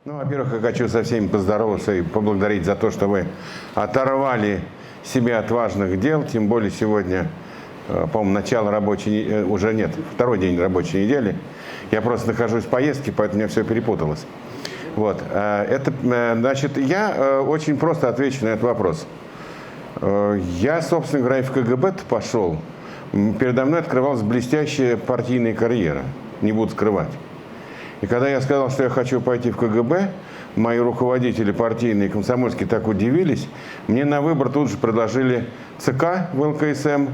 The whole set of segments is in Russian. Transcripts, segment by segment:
Ну, во-первых, я хочу со всеми поздороваться и поблагодарить за то, что вы оторвали себя от важных дел, тем более сегодня, по-моему, начало рабочей, уже нет, второй день рабочей недели. Я просто нахожусь в поездке, поэтому у меня все перепуталось. Вот, значит, я очень просто отвечу на этот вопрос. Я, собственно говоря, в КГБ пошел. Передо мной открывалась блестящая партийная карьера, не буду скрывать. И когда я сказал, что я хочу пойти в КГБ, мои руководители партийные, комсомольские так удивились. Мне на выбор тут же предложили ЦК в ЛКСМ,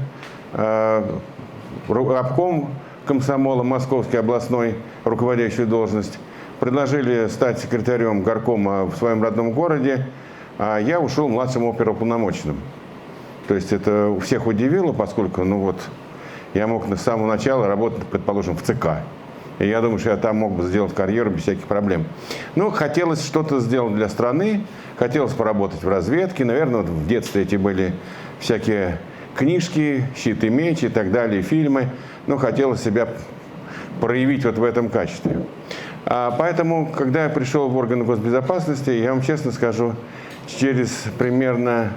обком комсомола, Московский областной, руководящую должность. Предложили стать секретарем горкома в своем родном городе, а я ушел младшим оперуполномоченным. То есть это всех удивило, поскольку, я мог с самого начала работать, предположим, в ЦК. И я думаю, что я там мог бы сделать карьеру без всяких проблем. Но хотелось что-то сделать для страны, хотелось поработать в разведке. Наверное, в детстве эти были всякие книжки, «Щит и меч» и так далее, фильмы. Но хотелось себя проявить вот в этом качестве. Поэтому, когда я пришел в органы госбезопасности, я вам честно скажу, через примерно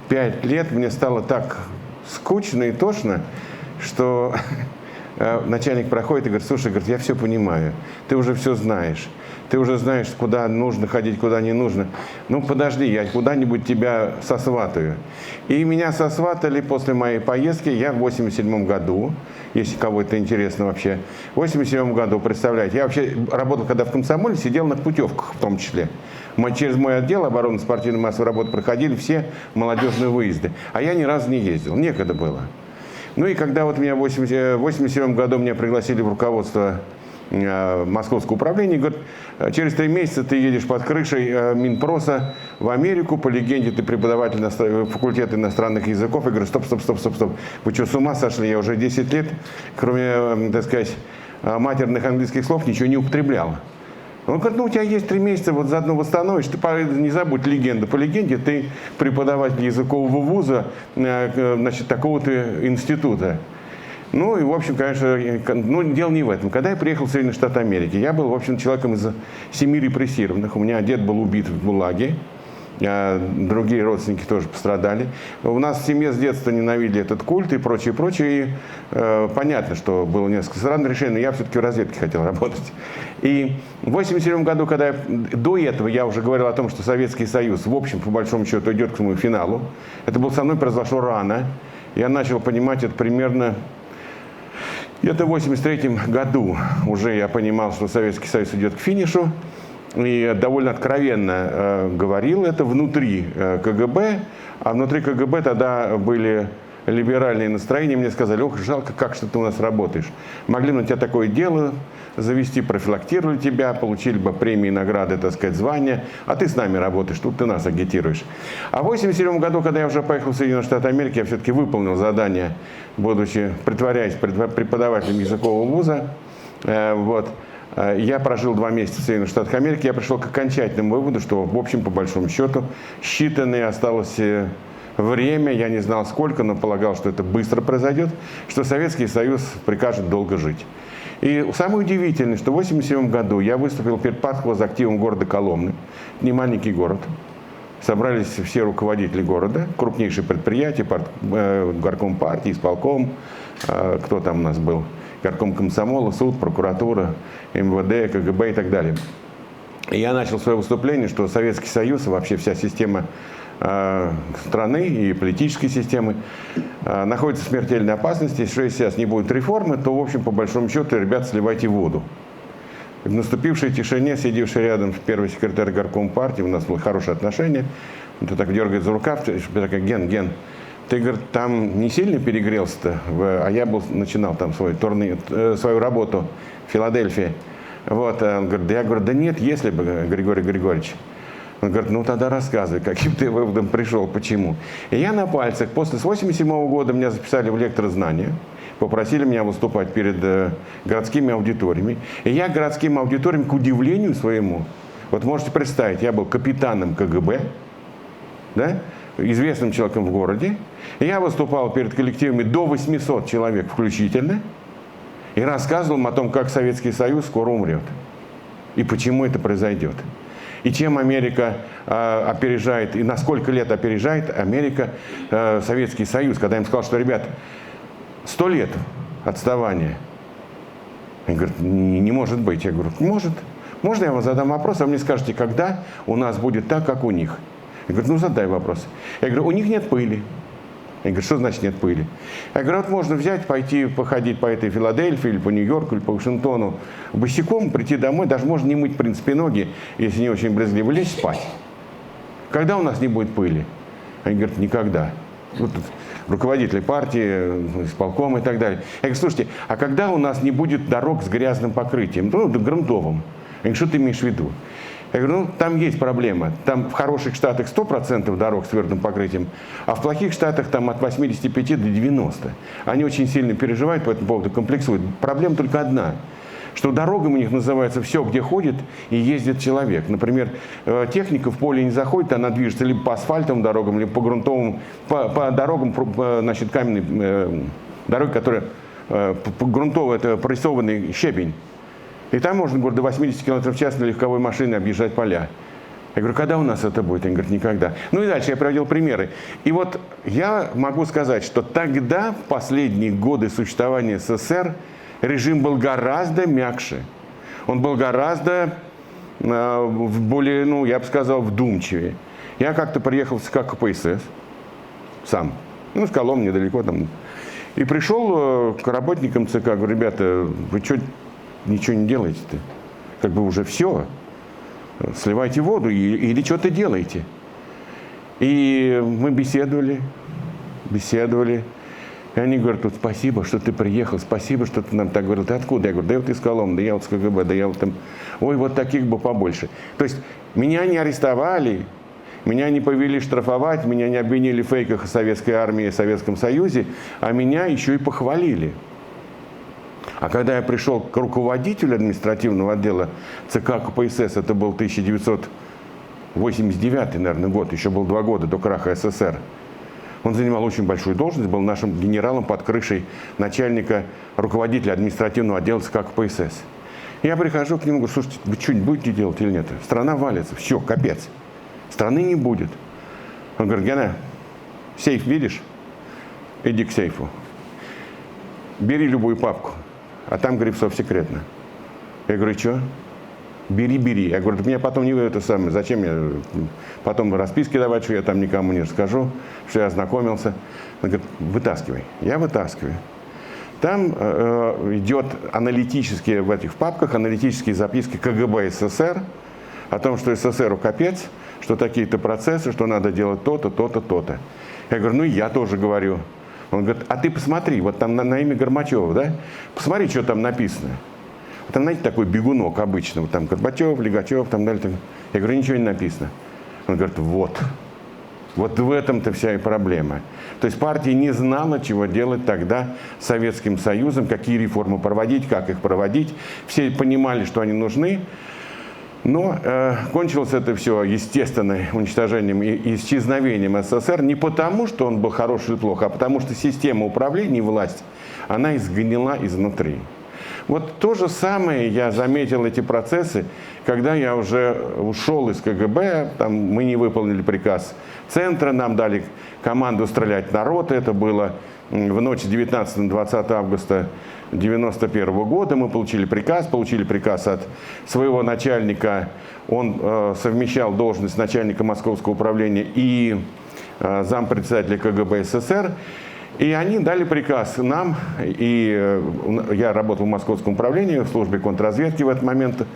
5 лет мне стало так скучно и тошно, что начальник проходит и говорит: слушай, говорит, я все понимаю, ты уже все знаешь. Ты уже знаешь, куда нужно ходить, куда не нужно. Ну, подожди, я куда-нибудь тебя сосватаю. И меня сосватали после моей поездки. Я в 87 году, если кого это интересно вообще, в 87 году, представляете, я вообще работал, когда в комсомоле, сидел на путевках в том числе. Через мой отдел обороны спортивной массовой работы проходили все молодежные выезды. А я ни разу не ездил, некогда было. Ну и когда вот меня в 87 году меня пригласили в руководство Московского управления, говорят: через 3 месяца ты едешь под крышей Минпроса в Америку, по легенде ты преподаватель факультета иностранных языков. Я говорю: стоп, вы что, с ума сошли? Я уже 10 лет, кроме, так сказать, матерных английских слов, ничего не употреблял. Он говорит: у тебя есть 3 месяца, вот заодно восстановишь, ты не забудь легенду. По легенде ты преподаватель языкового вуза, значит, такого-то института. Ну и, в общем, конечно, дело не в этом. Когда я приехал в Соединенные Штаты Америки, я был, в общем, человеком из 7 репрессированных. У меня дед был убит в ГУЛАГе, другие родственники тоже пострадали. У нас в семье с детства ненавидели этот культ и прочее. И понятно, что было несколько странных решений, но я все-таки в разведке хотел работать. И в 1987 году, когда до этого я уже говорил о том, что Советский Союз, в общем, по большому счету, идет к своему финалу, это было со мной произошло рано. Я начал понимать это примерно... Где-то в 1983 году уже я понимал, что Советский Союз идет к финишу, и довольно откровенно говорил это внутри КГБ, а внутри КГБ тогда были либеральные настроения. Мне сказали: ох, жалко, как что ты у нас работаешь. Могли бы на тебя такое дело завести, профилактировали тебя, получили бы премии, награды, так сказать, звания, а ты с нами работаешь, тут ты нас агитируешь. А в 1987 году, когда я уже поехал в Соединенные Штаты Америки, я все-таки выполнил задание, будучи, притворяясь преподавателем языкового вуза. Я прожил 2 месяца в Соединенных Штатах Америки, я пришел к окончательному выводу, что, в общем, по большому счету, считанное осталось время, я не знал сколько, но полагал, что это быстро произойдет, что Советский Союз прикажет долго жить. И самое удивительное, что в 1987 году я выступил перед партхозактивом города Коломны, не маленький город. Собрались все руководители города, крупнейшие предприятия, горком партии, исполком, кто там у нас был, горком комсомола, суд, прокуратура, МВД, КГБ и так далее. И я начал свое выступление, что Советский Союз, вообще вся система страны и политической системы находится в смертельной опасности. Если сейчас не будет реформы, то, в общем, по большому счету, ребята, сливайте воду. В наступившей тишине, сидевший рядом первый секретарь горкома партии, у нас было хорошее отношение, он так дергает за рукав, такая: Ген, ты, говорит, там не сильно перегрелся-то? А я начинал там свою работу в Филадельфии. Вот, он говорит: я говорю: да нет, если бы, Григорий Григорьевич. Он говорит: ну тогда рассказывай, каким ты выводом пришел, почему. И я на пальцах, с 1987 года меня записали в лекторы знания, попросили меня выступать перед городскими аудиториями. И я городским аудиториям, к удивлению своему, вот можете представить, я был капитаном КГБ, да, известным человеком в городе. И я выступал перед коллективами до 800 человек включительно и рассказывал им о том, как Советский Союз скоро умрет. И почему это произойдет. И чем Америка опережает, и на сколько лет опережает Америка Советский Союз, когда им сказал, что, ребят, 100 лет отставания. Они говорят, не может быть. Я говорю, может. Можно я вам задам вопрос, а вы мне скажете, когда у нас будет так, как у них? Я говорю, ну задай вопрос. Я говорю, у них нет пыли. Я говорю, что значит нет пыли? Я говорю, вот можно взять, пойти походить по этой Филадельфии, или по Нью-Йорку, или по Вашингтону, босиком прийти домой, даже можно не мыть, в принципе, ноги, если не очень брезгливо, лечь спать. Когда у нас не будет пыли? Они говорят, никогда. Вот руководители партии, исполкома и так далее. Я говорю, слушайте, а когда у нас не будет дорог с грязным покрытием, ну, грунтовым? Я говорю, что ты имеешь в виду? Я говорю, ну, там есть проблема. Там в хороших штатах 100% дорог с твердым покрытием, а в плохих штатах там от 85 до 90. Они очень сильно переживают по этому поводу, комплексуют. Проблема только одна, что дорогам у них называется все, где ходит и ездит человек. Например, техника в поле не заходит, она движется либо по асфальтовым дорогам, либо по грунтовым, по дорогам, значит, каменной дороги, которая грунтовая, это прессованный щебень. И там можно, говорю, до 80 км в час на легковой машине объезжать поля. Я говорю, когда у нас это будет? Они говорят, никогда. Ну и дальше я приводил примеры. И вот я могу сказать, что тогда, в последние годы существования СССР, режим был гораздо мягче. Он был гораздо более, ну, я бы сказал, вдумчивее. Я как-то приехал в ЦК КПСС сам, ну, с Коломны недалеко там. И пришел к работникам ЦК, говорю, ребята, вы что, ничего не делаете-то? Как бы уже все. Сливайте воду или что-то делаете. И мы беседовали. И они говорят, вот, спасибо, что ты приехал, спасибо, что ты нам так говорил. Ты откуда? Я говорю, да я вот из Коломны, да я вот с КГБ, да я вот там. Ой, вот таких бы побольше. То есть меня не арестовали, меня не повели штрафовать, меня не обвинили в фейках о советской армии и Советском Союзе, а меня еще и похвалили. А когда я пришел к руководителю административного отдела ЦК КПСС, это был 1989, наверное, год, еще был 2 года до краха СССР, он занимал очень большую должность, был нашим генералом под крышей начальника, руководителя административного отдела ЦК КПСС. Я прихожу к нему, говорю, слушайте, вы что-нибудь будете делать или нет? Страна валится, все, капец, страны не будет. Он говорит, Гена, сейф видишь? Иди к сейфу. Бери любую папку. А там Грибцов секретно. Я говорю, что? Бери. Я говорю, меня потом не это самое, зачем мне потом расписки давать, что я там никому не расскажу, что я ознакомился. Он говорит, вытаскивай. Я вытаскиваю. Там идет аналитические, в этих папках, аналитические записки КГБ СССР о том, что СССРу капец, что такие-то процессы, что надо делать то-то, то-то, то-то. Я говорю, ну и я тоже говорю. Он говорит, а ты посмотри, вот там на имя Горбачева, да? Посмотри, что там написано. Там, знаете, такой бегунок обычно. Вот там Горбачев, Лигачев, там далее. Я говорю, ничего не написано. Он говорит, вот в этом-то вся и проблема. То есть партия не знала, чего делать тогда с Советским Союзом, какие реформы проводить, как их проводить. Все понимали, что они нужны. Но кончилось это все, естественно, уничтожением и исчезновением СССР не потому, что он был хорош или плохо, а потому что система управления и власть, она изгнила изнутри. Вот то же самое я заметил эти процессы, когда я уже ушел из КГБ, там мы не выполнили приказ Центра, нам дали команду стрелять в народ, это было в ночь с 19 на 20 августа 1991 года. Мы получили приказ от своего начальника, он совмещал должность начальника Московского управления и зампредседателя КГБ СССР. И они дали приказ нам, и я работал в Московском управлении, в службе контрразведки в этот момент,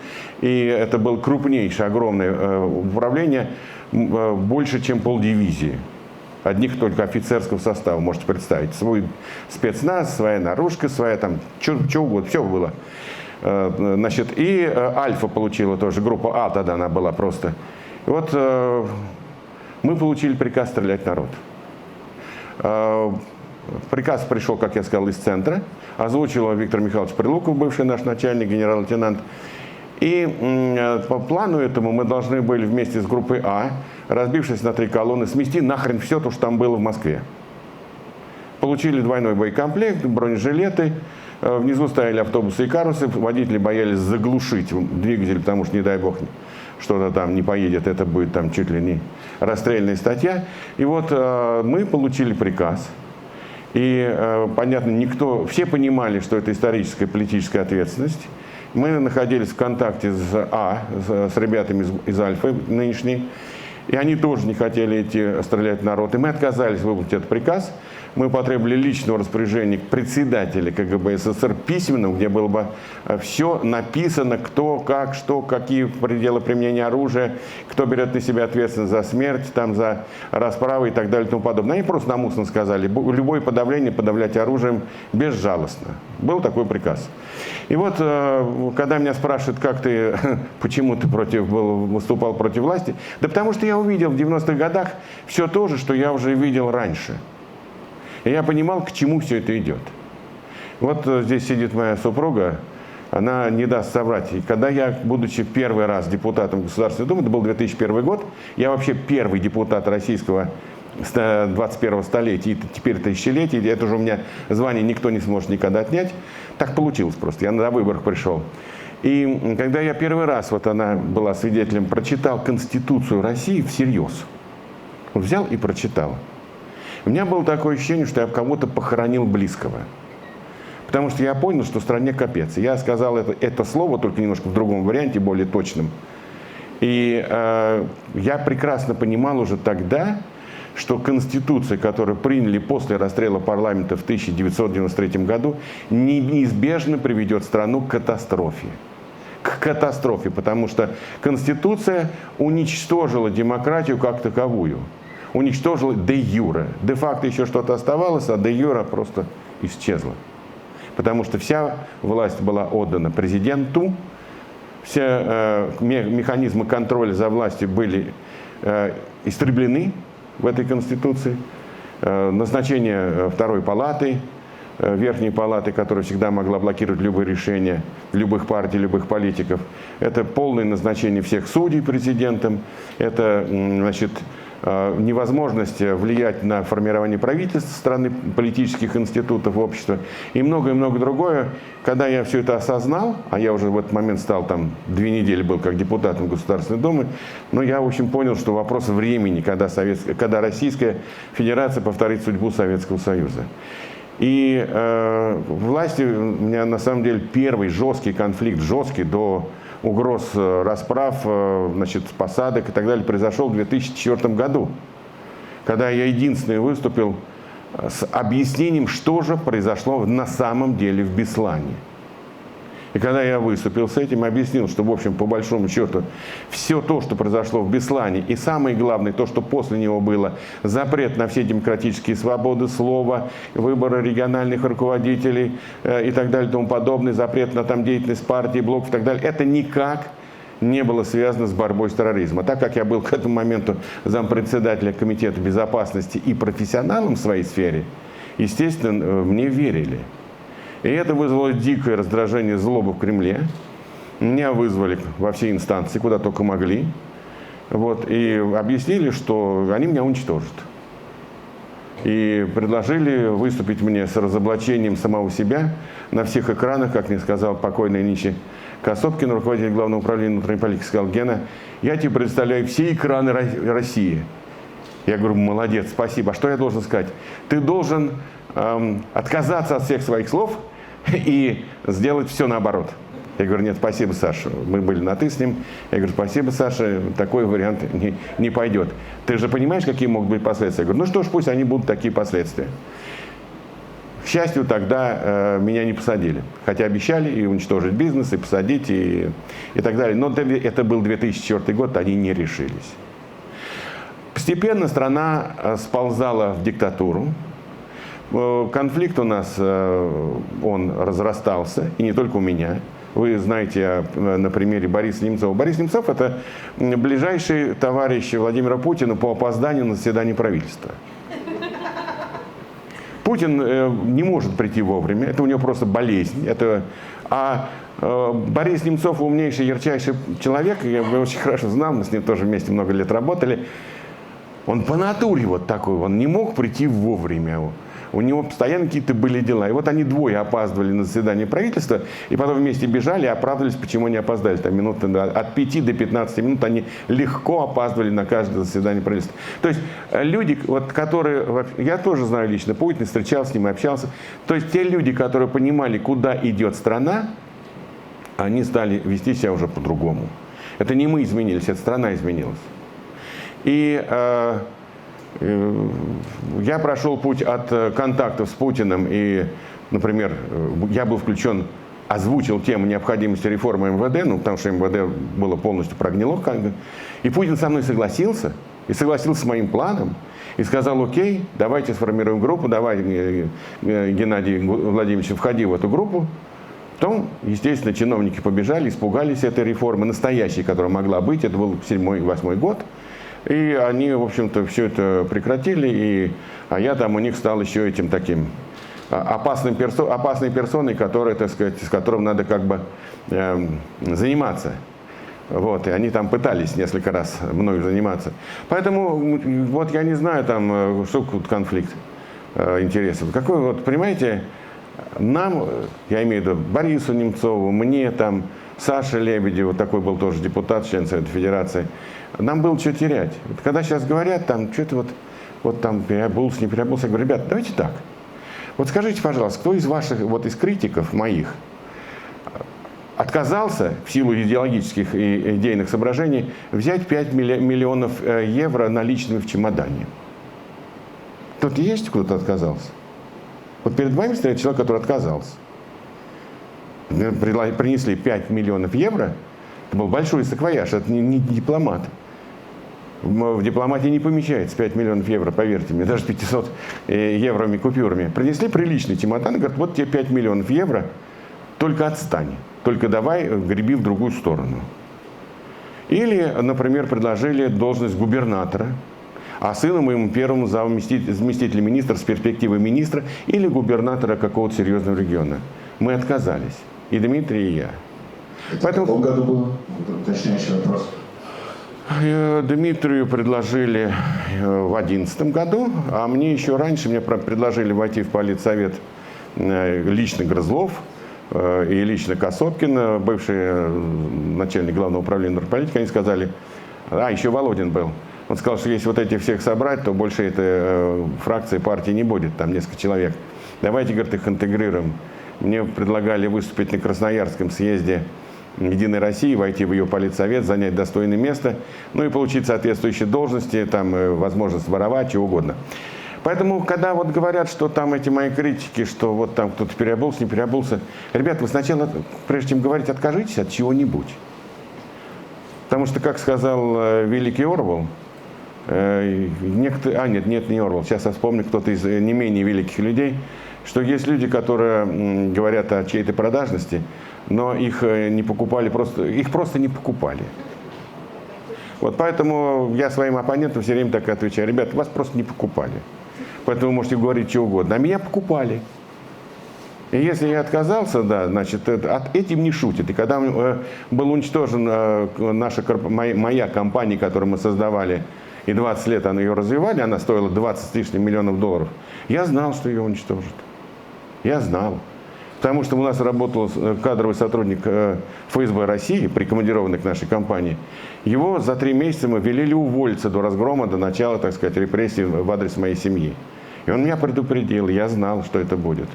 и это было крупнейшее, огромное управление, больше, чем полдивизии. Одних только офицерского состава, можете представить. Свой спецназ, своя наружка, своя там, что угодно, все было. Значит, и Альфа получила тоже, группа А тогда она была просто. И вот мы получили приказ стрелять в народ. Приказ пришел, как я сказал, из центра. Озвучил его Виктор Михайлович Прилуков, бывший наш начальник, генерал-лейтенант. И по плану этому мы должны были вместе с группой А, разбившись на 3 колонны, смести нахрен все то, что там было в Москве. Получили двойной боекомплект, бронежилеты, Внизу стояли автобусы и карусы, водители боялись заглушить двигатель, потому что, не дай бог, что-то там не поедет, это будет там чуть ли не расстрельная статья. И вот мы получили приказ. И, понятно, все понимали, что это историческая политическая ответственность. Мы находились в контакте с ребятами из Альфы нынешней. И они тоже не хотели идти стрелять в народ. И мы отказались выполнить этот приказ. Мы потребовали личного распоряжения председателя КГБ СССР письменного, где было бы все написано, кто, как, что, какие пределы применения оружия, кто берет на себя ответственность за смерть, там, за расправы и так далее и тому подобное. Они просто нам устно сказали, любое подавление подавлять оружием безжалостно. Был такой приказ. И вот, когда меня спрашивают, почему ты выступал против власти, да потому что я увидел в 90-х годах все то же, что я уже видел раньше. И я понимал, к чему все это идет. Вот здесь сидит моя супруга, она не даст соврать. И когда я, будучи первый раз депутатом Государственной Думы, это был 2001 год, я вообще первый депутат российского 21-го столетия, и теперь тысячелетия, это уже у меня звание никто не сможет никогда отнять. Так получилось просто, я на выборах пришел. И когда я первый раз, вот она была свидетелем, прочитал Конституцию России всерьез, взял и прочитал. У меня было такое ощущение, что я кого-то похоронил близкого. Потому что я понял, что в стране капец. Я сказал это слово, только немножко в другом варианте, более точном. И я прекрасно понимал уже тогда, что Конституция, которую приняли после расстрела парламента в 1993 году, неизбежно приведет страну к катастрофе. К катастрофе, потому что Конституция уничтожила демократию как таковую. Уничтожила де юре. Де-факто еще что-то оставалось, а де юре просто исчезла. Потому что вся власть была отдана президенту, все механизмы контроля за властью были истреблены в этой Конституции. Назначение второй палаты, верхней палаты, которая всегда могла блокировать любые решения любых партий, любых политиков. Это полное назначение всех судей президентом. Это, значит, невозможность влиять на формирование правительства страны, политических институтов, общества и многое-многое другое. Когда я все это осознал, а я уже в этот момент стал там 2 недели был как депутатом Государственной Думы, но я, в общем, понял, что вопрос времени, когда Российская Федерация повторит судьбу Советского Союза. И власти у меня на самом деле первый жесткий конфликт, жесткий до угроз расправ, значит, посадок и так далее, произошел в 2004 году, когда я единственный выступил с объяснением, что же произошло на самом деле в Беслане. И когда я выступил с этим, объяснил, что, в общем, по большому счету, все то, что произошло в Беслане, и самое главное, то, что после него было, запрет на все демократические свободы слова, выборы региональных руководителей и так далее и тому подобное, запрет на там деятельность партий, блоков и так далее, это никак не было связано с борьбой с терроризмом. А так как я был к этому моменту зампредседателя Комитета безопасности и профессионалом в своей сфере, естественно, мне верили. И это вызвало дикое раздражение, злобу в Кремле. Меня вызвали во все инстанции, куда только могли. Вот, и объяснили, что они меня уничтожат. И предложили выступить мне с разоблачением самого себя на всех экранах, как мне сказал покойный нынче Косопкин, руководитель Главного управления внутренней политики, сказал: Гена, я тебе представляю все экраны России. Я говорю: молодец, спасибо. А что я должен сказать? Ты должен отказаться от всех своих слов и сделать все наоборот. Я говорю: нет, спасибо, Саша. Мы были на «ты» с ним. Я говорю: спасибо, Саша, такой вариант не пойдет. Ты же понимаешь, какие могут быть последствия? Я говорю: ну что ж, пусть они будут такие последствия. К счастью, тогда меня не посадили. Хотя обещали и уничтожить бизнес, и посадить, и так далее. Но это был 2004 год, они не решились. Постепенно страна сползала в диктатуру. Конфликт у нас, он разрастался, и не только у меня. Вы знаете на примере Бориса Немцова. Борис Немцов – это ближайший товарищ Владимира Путина по опозданию на заседание правительства. Путин не может прийти вовремя, это у него просто болезнь. Борис Немцов – умнейший, ярчайший человек, я его очень хорошо знал, мы с ним тоже вместе много лет работали. Он по натуре вот такой, он не мог прийти вовремя. у него постоянно какие-то были дела. И вот они двое опаздывали на заседание правительства, и потом вместе бежали и оправдывались, почему они опоздали. Там минут от 5 до 15 минут они легко опаздывали на каждое заседание правительства. То есть люди, вот, которые, я тоже знаю лично Путина, встречался с ним, общался. То есть те люди, которые понимали, куда идет страна, они стали вести себя уже по-другому. Это не мы изменились, это страна изменилась. И я прошел путь от контактов с Путиным, и, например, я был включен, озвучил тему необходимости реформы МВД, ну, потому что МВД было полностью прогнило, как бы. И Путин со мной согласился, и согласился с моим планом, и сказал: окей, давайте сформируем группу, давай, Геннадий Владимирович, входи в эту группу. Потом, естественно, чиновники побежали, испугались этой реформы, настоящей, которая могла быть, это был 7-8 год. И они, в общем-то, все это прекратили, а я там у них стал еще этим таким опасной персоной, которая, так сказать, с которым надо как бы заниматься. Вот, и они там пытались несколько раз мною заниматься. Поэтому, вот я не знаю, там, что тут конфликт интересов. Какой, вот, понимаете, нам, я имею в виду Борису Немцову, мне, там, Саше Лебедеву, такой был тоже депутат, член Совета Федерации, нам было что терять. Вот когда сейчас говорят, там, что-то вот там переобулся, не переобулся, я говорю: ребята, давайте так. Вот скажите, пожалуйста, кто из ваших, вот из критиков моих, отказался в силу идеологических и идейных соображений взять 5 миллионов евро наличными в чемодане? Тут есть кто-то отказался? Вот перед вами стоит человек, который отказался. Принесли 5 миллионов евро. Это был большой саквояж, это не дипломат. В дипломатии не помещается 5 миллионов евро, поверьте мне, даже 500 евровыми купюрами. Принесли приличный чемодан и говорят: вот тебе 5 миллионов евро, только отстань, только давай греби в другую сторону. Или, например, предложили должность губернатора, а сыну моему первому заместителя министра с перспективой министра или губернатора какого-то серьезного региона. Мы отказались. И Дмитрий, и я. Это в каком году было? Уточняющий вопрос. Дмитрию предложили в 2011 году, а мне еще раньше предложили войти в политсовет лично Грызлов и лично Косопкин, бывший начальник Главного управления наркополитики. Они сказали, еще Володин был. Он сказал, что если вот этих всех собрать, то больше этой фракции партии не будет, там несколько человек. Давайте, говорит, их интегрируем. Мне предлагали выступить на Красноярском съезде Единой России, войти в ее политсовет, занять достойное место, ну и получить соответствующие должности, там, возможность воровать, чего угодно. Поэтому, когда вот говорят, что там эти мои критики, что вот там кто-то переобулся, не переобулся, ребята, вы сначала, прежде чем говорить, откажитесь от чего-нибудь. Потому что, как сказал великий Орвелл, нет, не Орвелл, сейчас я вспомню, кто-то из не менее великих людей, что есть люди, которые говорят о чьей-то продажности, но их не покупали, их просто не покупали. Вот поэтому я своим оппонентам все время так отвечаю: ребята, вас просто не покупали. Поэтому вы можете говорить что угодно. А меня покупали. И если я отказался, да, значит, этим не шутят. И когда был уничтожен моя компания, которую мы создавали, и 20 лет ее развивали, она стоила 20 с лишним миллионов долларов, я знал, что ее уничтожат. Я знал. Потому что у нас работал кадровый сотрудник ФСБ России, прикомандированный к нашей компании. Его за 3 месяца мы велели уволиться до разгрома, до начала, так сказать, репрессий в адрес моей семьи. И он меня предупредил, я знал, что это будет.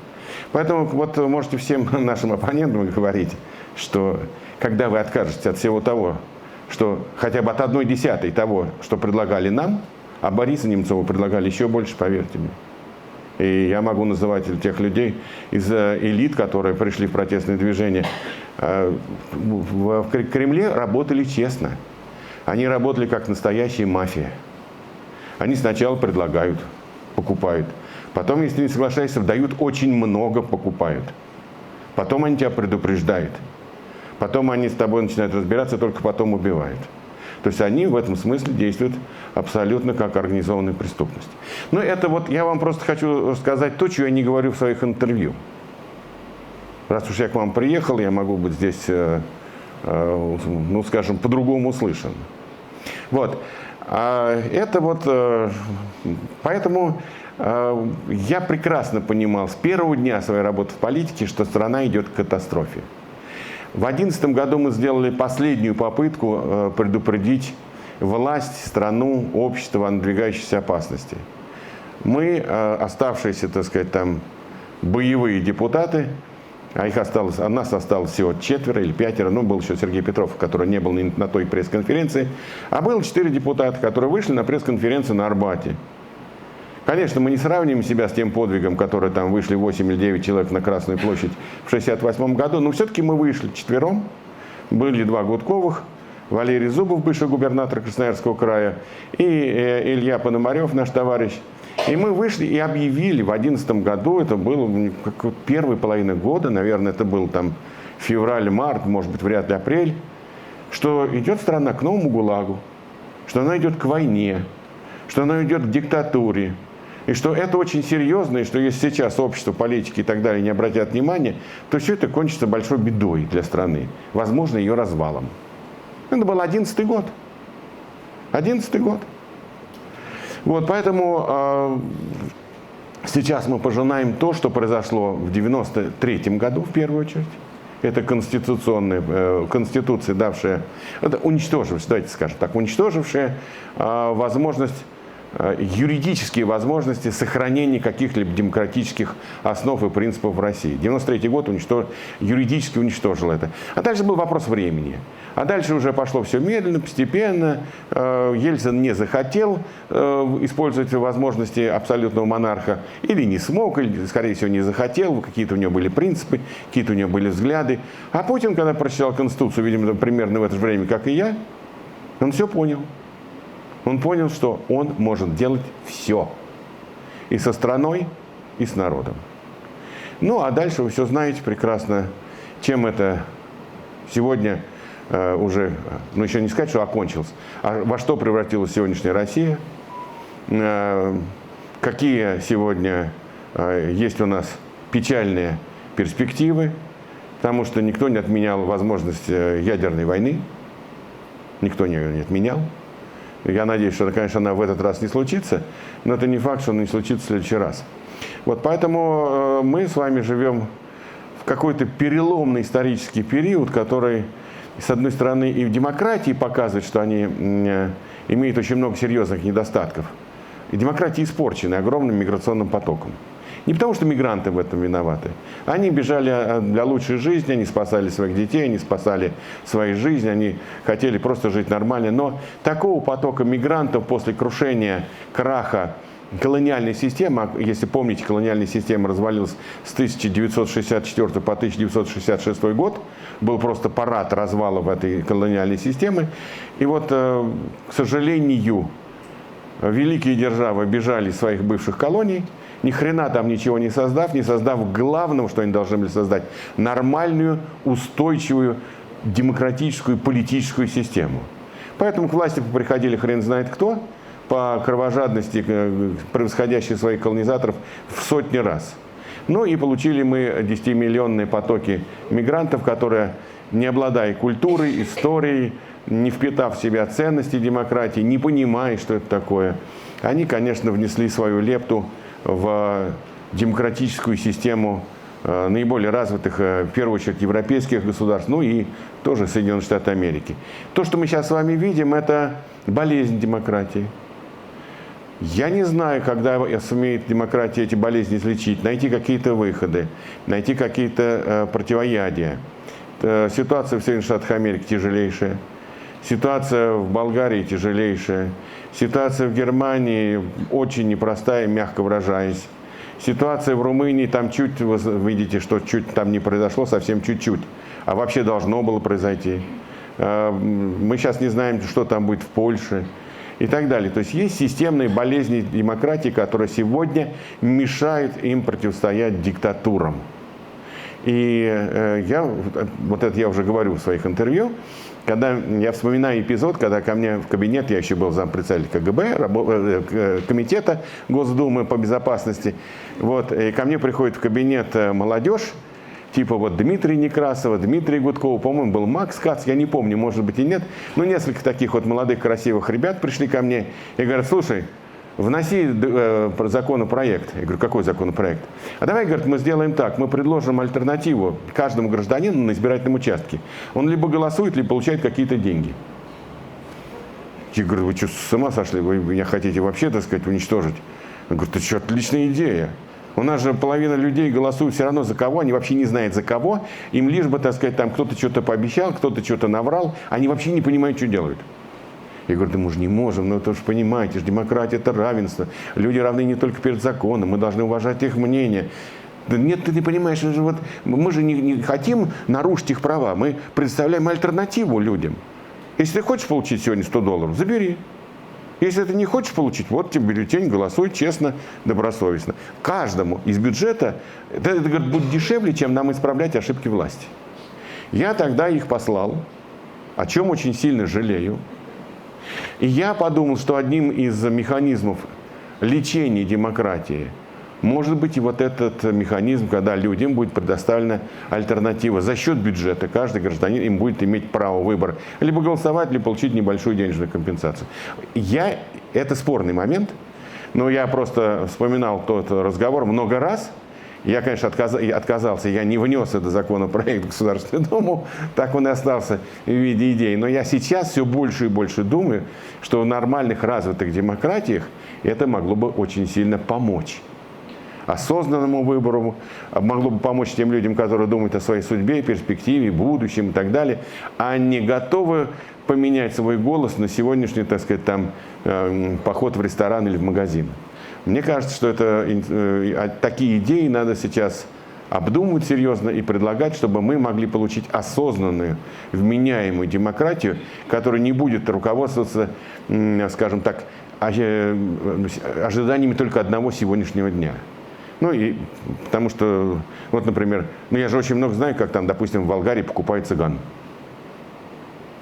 Поэтому вот можете всем нашим оппонентам говорить, что когда вы откажетесь от всего того, что хотя бы от 1/10 того, что предлагали нам, а Бориса Немцова предлагали еще больше, поверьте мне. И я могу называть тех людей из элит, которые пришли в протестное движение. В Кремле работали честно. Они работали как настоящая мафия. Они сначала предлагают, покупают. Потом, если не соглашаешься, дают очень много, покупают. Потом они тебя предупреждают. Потом они с тобой начинают разбираться, только потом убивают. То есть они в этом смысле действуют абсолютно как организованная преступность. Но это вот я вам просто хочу сказать то, чего я не говорю в своих интервью. Раз уж я к вам приехал, я могу быть здесь, ну скажем, по-другому услышан. Вот. Это вот, поэтому я прекрасно понимал с первого дня своей работы в политике, что страна идет к катастрофе. В 2011 году мы сделали последнюю попытку предупредить власть, страну, общество о надвигающейся опасности. Мы, оставшиеся, так сказать, там, боевые депутаты, а нас осталось всего 4 или 5, ну, был еще Сергей Петров, который не был на той пресс-конференции, а было 4 депутата, которые вышли на пресс-конференцию на Арбате. Конечно, мы не сравним себя с тем подвигом, который там вышли 8 или 9 человек на Красную площадь в 1968 году, но все-таки мы вышли четвером. Были 2 Гудковых, Валерий Зубов, бывший губернатор Красноярского края, и Илья Пономарев, наш товарищ. И мы вышли и объявили в 2011 году, это было первая половина года, наверное, это был там февраль-март, может быть, вряд ли апрель, что идет страна к новому ГУЛАГу, что она идет к войне, что она идет к диктатуре, и что это очень серьезно, и что если сейчас общество, политики и так далее не обратят внимания, то все это кончится большой бедой для страны, возможно, ее развалом. Это был 2011 год. 2011 год. Вот, поэтому сейчас мы пожинаем то, что произошло в 1993 году, в первую очередь. Это конституция, давшая, это уничтожившая, давайте скажем так, уничтожившая возможность, юридические возможности сохранения каких-либо демократических основ и принципов в России. 1993 год юридически уничтожил это. А дальше был вопрос времени. А дальше уже пошло все медленно, постепенно. Ельцин не захотел использовать возможности абсолютного монарха. Или не смог, или, скорее всего, не захотел. Какие-то у него были принципы, какие-то у него были взгляды. А Путин, когда прочитал Конституцию, видимо, примерно в это же время, как и я, он все понял. Он понял, что он может делать все. И со страной, и с народом. Ну, а дальше вы все знаете прекрасно, чем это сегодня уже, ну, еще не сказать, что окончилось, а во что превратилась сегодняшняя Россия, какие сегодня есть у нас печальные перспективы, потому что никто не отменял возможность ядерной войны, никто ее не отменял. Я надеюсь, что, конечно, она в этот раз не случится, но это не факт, что она не случится в следующий раз. Вот поэтому мы с вами живем в какой-то переломный исторический период, который, с одной стороны, и в демократии показывает, что они имеют очень много серьезных недостатков. И демократия испорчена огромным миграционным потоком. Не потому, что мигранты в этом виноваты. Они бежали для лучшей жизни, они спасали своих детей, они спасали свои жизни, они хотели просто жить нормально. Но такого потока мигрантов после крушения, краха колониальной системы, если помните, колониальная система развалилась с 1964 по 1966 год, был просто парад развалов этой колониальной системы. И вот, к сожалению, великие державы бежали из своих бывших колоний, ни хрена там ничего не создав главного, что они должны были создать, нормальную, устойчивую, демократическую, политическую систему. Поэтому к власти приходили хрен знает кто, по кровожадности, превосходящей своих колонизаторов в сотни раз. Ну и получили мы 10-миллионные потоки мигрантов, которые, не обладая культурой, историей, не впитав в себя ценности демократии, не понимая, что это такое, они, конечно, внесли свою лепту в демократическую систему наиболее развитых, в первую очередь, европейских государств, ну и тоже Соединенных Штатов Америки. То, что мы сейчас с вами видим, это болезнь демократии. Я не знаю, когда сумеет демократия эти болезни излечить, найти какие-то выходы, найти какие-то противоядия. Ситуация в Соединенных Штатах Америки тяжелейшая, ситуация в Болгарии тяжелейшая, ситуация в Германии очень непростая, мягко выражаясь. Ситуация в Румынии, там чуть, вы видите, что чуть там не произошло, совсем чуть-чуть, а вообще должно было произойти. Мы сейчас не знаем, что там будет в Польше и так далее. То есть есть системные болезни демократии, которые сегодня мешают им противостоять диктатурам. И вот это я уже говорю в своих интервью, когда я вспоминаю эпизод, когда ко мне в кабинет, я еще был зампредседателя КГБ, комитета Госдумы по безопасности, вот, и ко мне приходит в кабинет молодежь, типа вот Дмитрия Некрасова, Дмитрия Гудкова, по-моему, был Макс Кац, я не помню, может быть и нет, но несколько таких вот молодых красивых ребят пришли ко мне и говорят: слушай, вноси законопроект. Я говорю, какой законопроект? А давай, говорит, мы сделаем так, мы предложим альтернативу каждому гражданину на избирательном участке. Он либо голосует, либо получает какие-то деньги. Я говорю, вы что, с ума сошли? Вы меня хотите вообще, так сказать, уничтожить? Он говорит, это что, отличная идея. У нас же половина людей голосуют все равно за кого, они вообще не знают за кого. Им лишь бы, так сказать, там кто-то что-то пообещал, кто-то что-то наврал. Они вообще не понимают, что делают. Я говорю, да мы же не можем, ну это же понимаете, демократия это равенство. Люди равны не только перед законом, мы должны уважать их мнение. Да нет, ты не понимаешь, вот, мы же не хотим нарушить их права, мы представляем альтернативу людям. Если ты хочешь получить сегодня $100, забери. Если ты не хочешь получить, вот тебе бюллетень, голосуй честно, добросовестно. Каждому из бюджета, это говорит, будет дешевле, чем нам исправлять ошибки власти. Я тогда их послал, о чем очень сильно жалею. И я подумал, что одним из механизмов лечения демократии может быть и вот этот механизм, когда людям будет предоставлена альтернатива за счет бюджета. Каждый гражданин им будет иметь право выбора. Либо голосовать, либо получить небольшую денежную компенсацию. Это спорный момент, но я просто вспоминал тот разговор много раз. Я, конечно, отказался, я не внес этот законопроект в Государственную Думу, так он и остался в виде идеи. Но я сейчас все больше и больше думаю, что в нормальных развитых демократиях это могло бы очень сильно помочь. Осознанному выбору, могло бы помочь тем людям, которые думают о своей судьбе, перспективе, будущем и так далее, а не готовы поменять свой голос на сегодняшний, так сказать, там, поход в ресторан или в магазин. Мне кажется, что такие идеи надо сейчас обдумывать серьезно и предлагать, чтобы мы могли получить осознанную, вменяемую демократию, которая не будет руководствоваться, скажем так, ожиданиями только одного сегодняшнего дня. Ну, и потому что, вот, например, я же очень много знаю, как там, допустим, в Болгарии покупают цыган.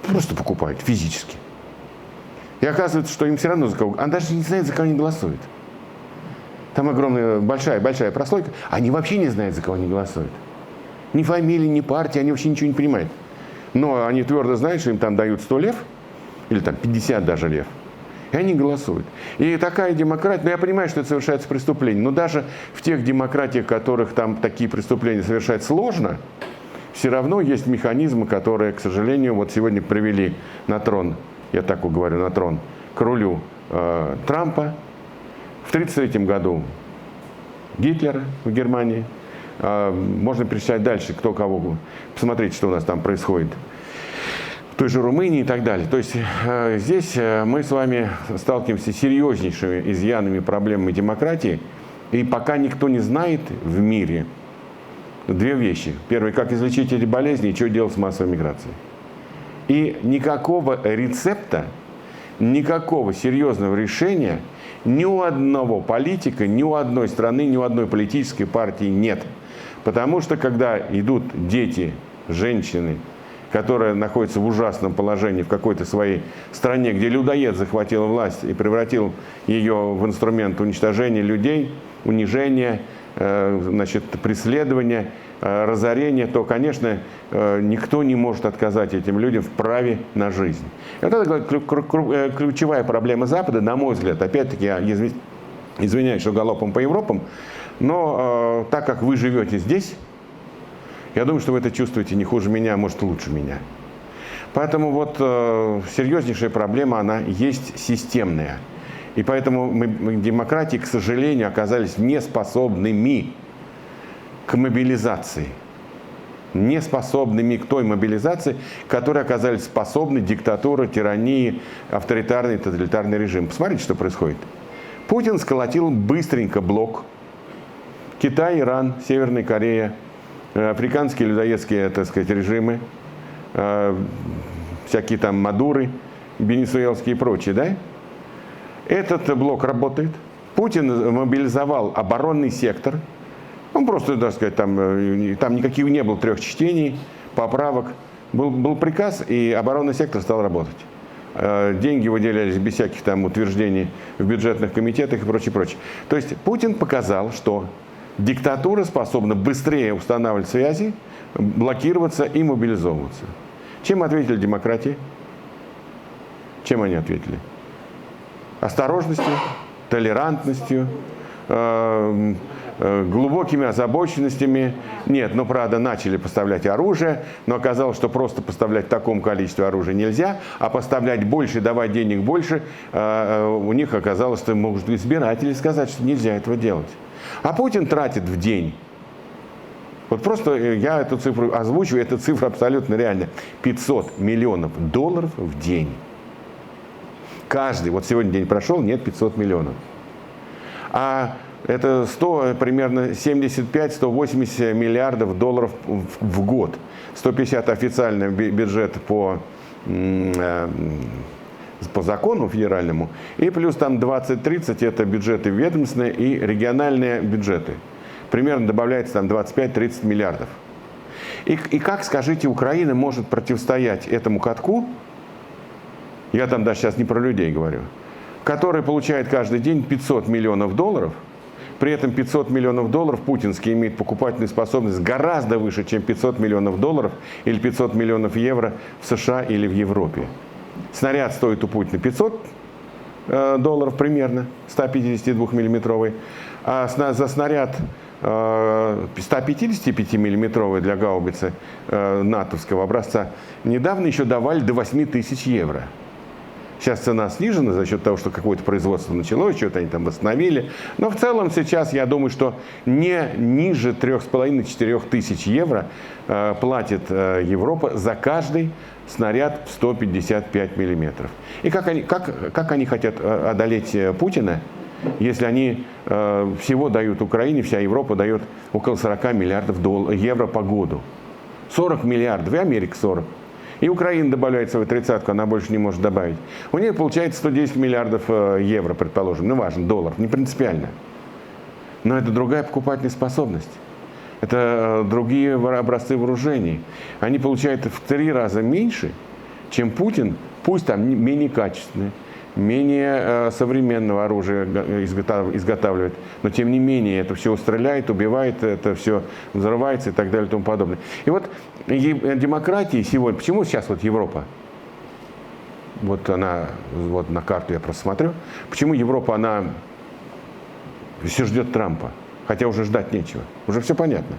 Просто покупают, физически. И оказывается, что им все равно за кого. Они даже не знают, за кого они голосуют. Там огромная, большая прослойка. Они вообще не знают, за кого они голосуют. Ни фамилии, ни партии, они вообще ничего не понимают. Но они твердо знают, что им там дают 100 лев, или там 50 даже лев. И они голосуют. И такая демократия, я понимаю, что это совершается преступление, но даже в тех демократиях, в которых там такие преступления совершать сложно, все равно есть механизмы, которые, к сожалению, вот сегодня привели на трон, я так говорю, на трон, к рулю Трампа. В 1933 году Гитлера в Германии. Можно перечислять дальше, кто кого. Посмотрите, что у нас там происходит. В той же Румынии и так далее. То есть здесь мы с вами сталкиваемся с серьезнейшими изъянами, проблемами демократии. И пока никто не знает в мире две вещи. Первое, как излечить эти болезни и что делать с массовой миграцией. И никакого рецепта, никакого серьезного решения ни у одного политика, ни у одной страны, ни у одной политической партии нет. Потому что когда идут дети, женщины, которые находятся в ужасном положении в какой-то своей стране, где людоед захватил власть и превратил ее в инструмент уничтожения людей, унижения, преследования, разорения, то, конечно, никто не может отказать этим людям в праве на жизнь. И вот это ключевая проблема Запада, на мой взгляд. Опять-таки, я извиняюсь, что галопом по Европам, но так как вы живете здесь, я думаю, что вы это чувствуете не хуже меня, а может лучше меня. Поэтому вот серьезнейшая проблема, она есть системная. И поэтому мы, демократии, к сожалению, оказались неспособными к мобилизации. Неспособными к той мобилизации, которой оказались способны диктатуры, тирании, авторитарный, тоталитарный режим. Посмотрите, что происходит. Путин сколотил быстренько блок. Китай, Иран, Северная Корея, африканские людоедские, так сказать, режимы, всякие там Мадуры, венесуэлские и прочие, да? Этот блок работает. Путин мобилизовал оборонный сектор. Он просто, так сказать, там никаких не было 3 чтений, поправок. Был приказ, и оборонный сектор стал работать. Деньги выделялись без всяких там утверждений в бюджетных комитетах и прочее, прочее. То есть Путин показал, что диктатура способна быстрее устанавливать связи, блокироваться и мобилизовываться. Чем ответили демократии? Чем они ответили? Осторожностью, толерантностью, глубокими озабоченностями. Нет, но, правда, начали поставлять оружие, но оказалось, что просто поставлять в таком количестве оружия нельзя, а поставлять больше, давать денег больше, у них оказалось, что могут избиратели сказать, что нельзя этого делать. А Путин тратит в день. Вот просто я эту цифру озвучиваю, эта цифра абсолютно реальная. $500 миллионов в день. Каждый, вот сегодня день прошел, нет 500 миллионов. А это примерно 75-180 миллиардов долларов в год. 150 официальный бюджет по закону федеральному, и плюс там 20-30 это бюджеты ведомственные и региональные бюджеты. Примерно добавляется там 25-30 миллиардов. И как, скажите, Украина может противостоять этому катку, я там даже сейчас не про людей говорю, который получает каждый день $500 миллионов, при этом $500 миллионов путинский имеет покупательную способность гораздо выше, чем $500 миллионов или 500 миллионов евро в США или в Европе. Снаряд стоит у Путина $500 примерно, 152-миллиметровый, а за снаряд 155-миллиметровый для гаубицы натовского образца недавно еще давали до 8 тысяч евро. Сейчас цена снижена за счет того, что какое-то производство началось, что-то они там восстановили. Но в целом сейчас, я думаю, что не ниже 3,5-4 тысяч евро платит Европа за каждый снаряд в 155 миллиметров. И как они хотят одолеть Путина, если они всего дают Украине, вся Европа дает около 40 миллиардов евро по году. 40 миллиардов, и Америка 40. И Украина добавляет свою тридцатку, она больше не может добавить. У нее получается 110 миллиардов евро, предположим, ну важно, долларов, не принципиально. Но это другая покупательная способность. Это другие образцы вооружений. Они получают в 3 раза меньше, чем Путин, пусть там менее качественные, менее современного оружия изготавливает, но тем не менее это все стреляет, убивает, это все взрывается и так далее и тому подобное. И вот демократии сегодня, почему сейчас вот Европа, вот она, вот на карту я просто смотрю, почему Европа, она все ждет Трампа, хотя уже ждать нечего, уже все понятно.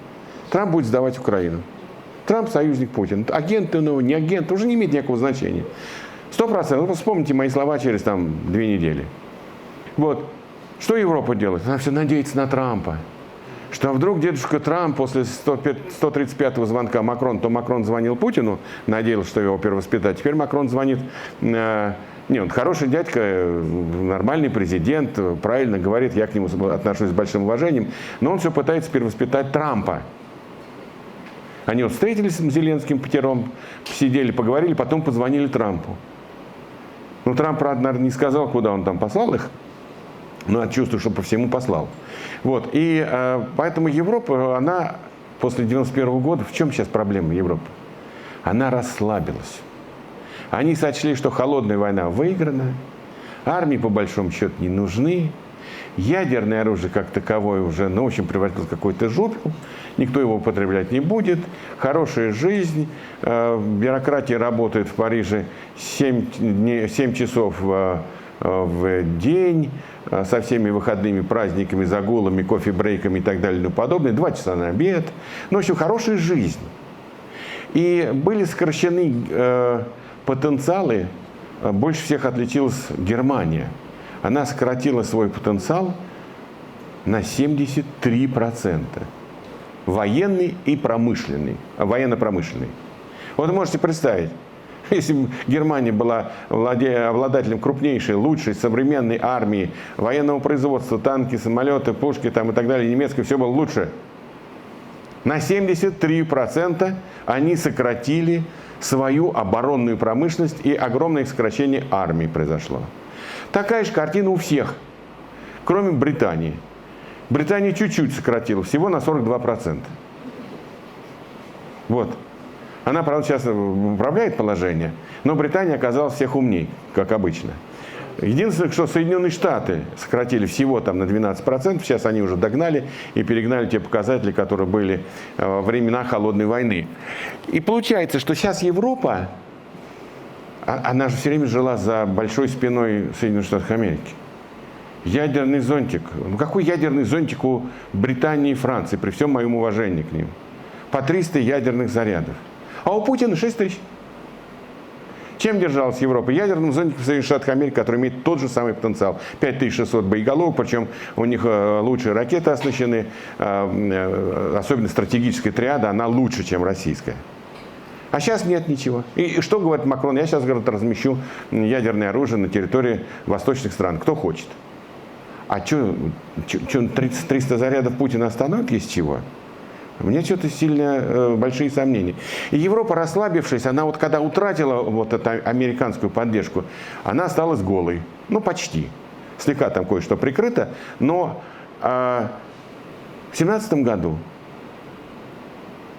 Трамп будет сдавать Украину. Трамп союзник Путина. Агент он, не агент, уже не имеет никакого значения. 100%. Ну, вспомните мои слова через 2 недели. Вот. Что Европа делает? Она все надеется на Трампа. Что вдруг дедушка Трамп после 135-го звонка Макрон, то Макрон звонил Путину, надеялся, что его перевоспитать. Теперь Макрон звонит... Не, он хороший дядька, нормальный президент, правильно говорит, я к нему отношусь с большим уважением, но он все пытается перевоспитать Трампа. Они вот встретились с Зеленским пятером, сидели, поговорили, потом позвонили Трампу. Ну, Трамп, правда, наверное, не сказал, куда он там послал их, но я чувствую, что по всему послал. Вот. И поэтому Европа, она после 91 года, в чем сейчас проблема Европы? Она расслабилась. Они сочли, что холодная война выиграна, армии по большому счету не нужны, ядерное оружие как таковое уже, ну, в общем, превратилось в какой-то жупел, никто его употреблять не будет, хорошая жизнь, бюрократия работает в Париже 7 часов в день, со всеми выходными праздниками, загулами, кофе-брейками и так далее и тому подобное, 2 часа на обед, ну, в общем, хорошая жизнь. И были сокращены потенциалы, больше всех отличилась Германия. Она сократила свой потенциал на 73%. Военный и промышленный. Военно-промышленный. Вот вы можете представить, если бы Германия была обладателем крупнейшей, лучшей современной армии, военного производства, танки, самолеты, пушки там, и так далее, немецкое, все было лучше. На 73% они сократили свою оборонную промышленность, и огромное сокращение армии произошло. Такая же картина у всех, кроме Британии. Британия чуть-чуть сократила, всего на 42%. Вот. Она, правда, сейчас управляет положение, но Британия оказалась всех умней, как обычно. Единственное, что Соединенные Штаты сократили всего там на 12%, сейчас они уже догнали и перегнали те показатели, которые были во времена Холодной войны. И получается, что сейчас Европа, она же все время жила за большой спиной Соединенных Штатов Америки. Ядерный зонтик. Ну какой ядерный зонтик у Британии и Франции, при всем моем уважении к ним? По 300 ядерных зарядов. А у Путина 6 тысяч. Чем держалась Европа? Ядерным зонтиком Соединенных Штатов Америки, который имеет тот же самый потенциал. 5600 боеголовок, причем у них лучшие ракеты оснащены, особенно стратегическая триада, она лучше, чем российская. А сейчас нет ничего. И что говорит Макрон? Я сейчас, говорит, размещу ядерное оружие на территории восточных стран. Кто хочет? А что 300 зарядов Путина остановит, есть чего? У меня что-то сильно большие сомнения. И Европа, расслабившись, она вот когда утратила вот эту американскую поддержку, она осталась голой. Ну, почти. Слегка там кое-что прикрыто. Но в 2017 году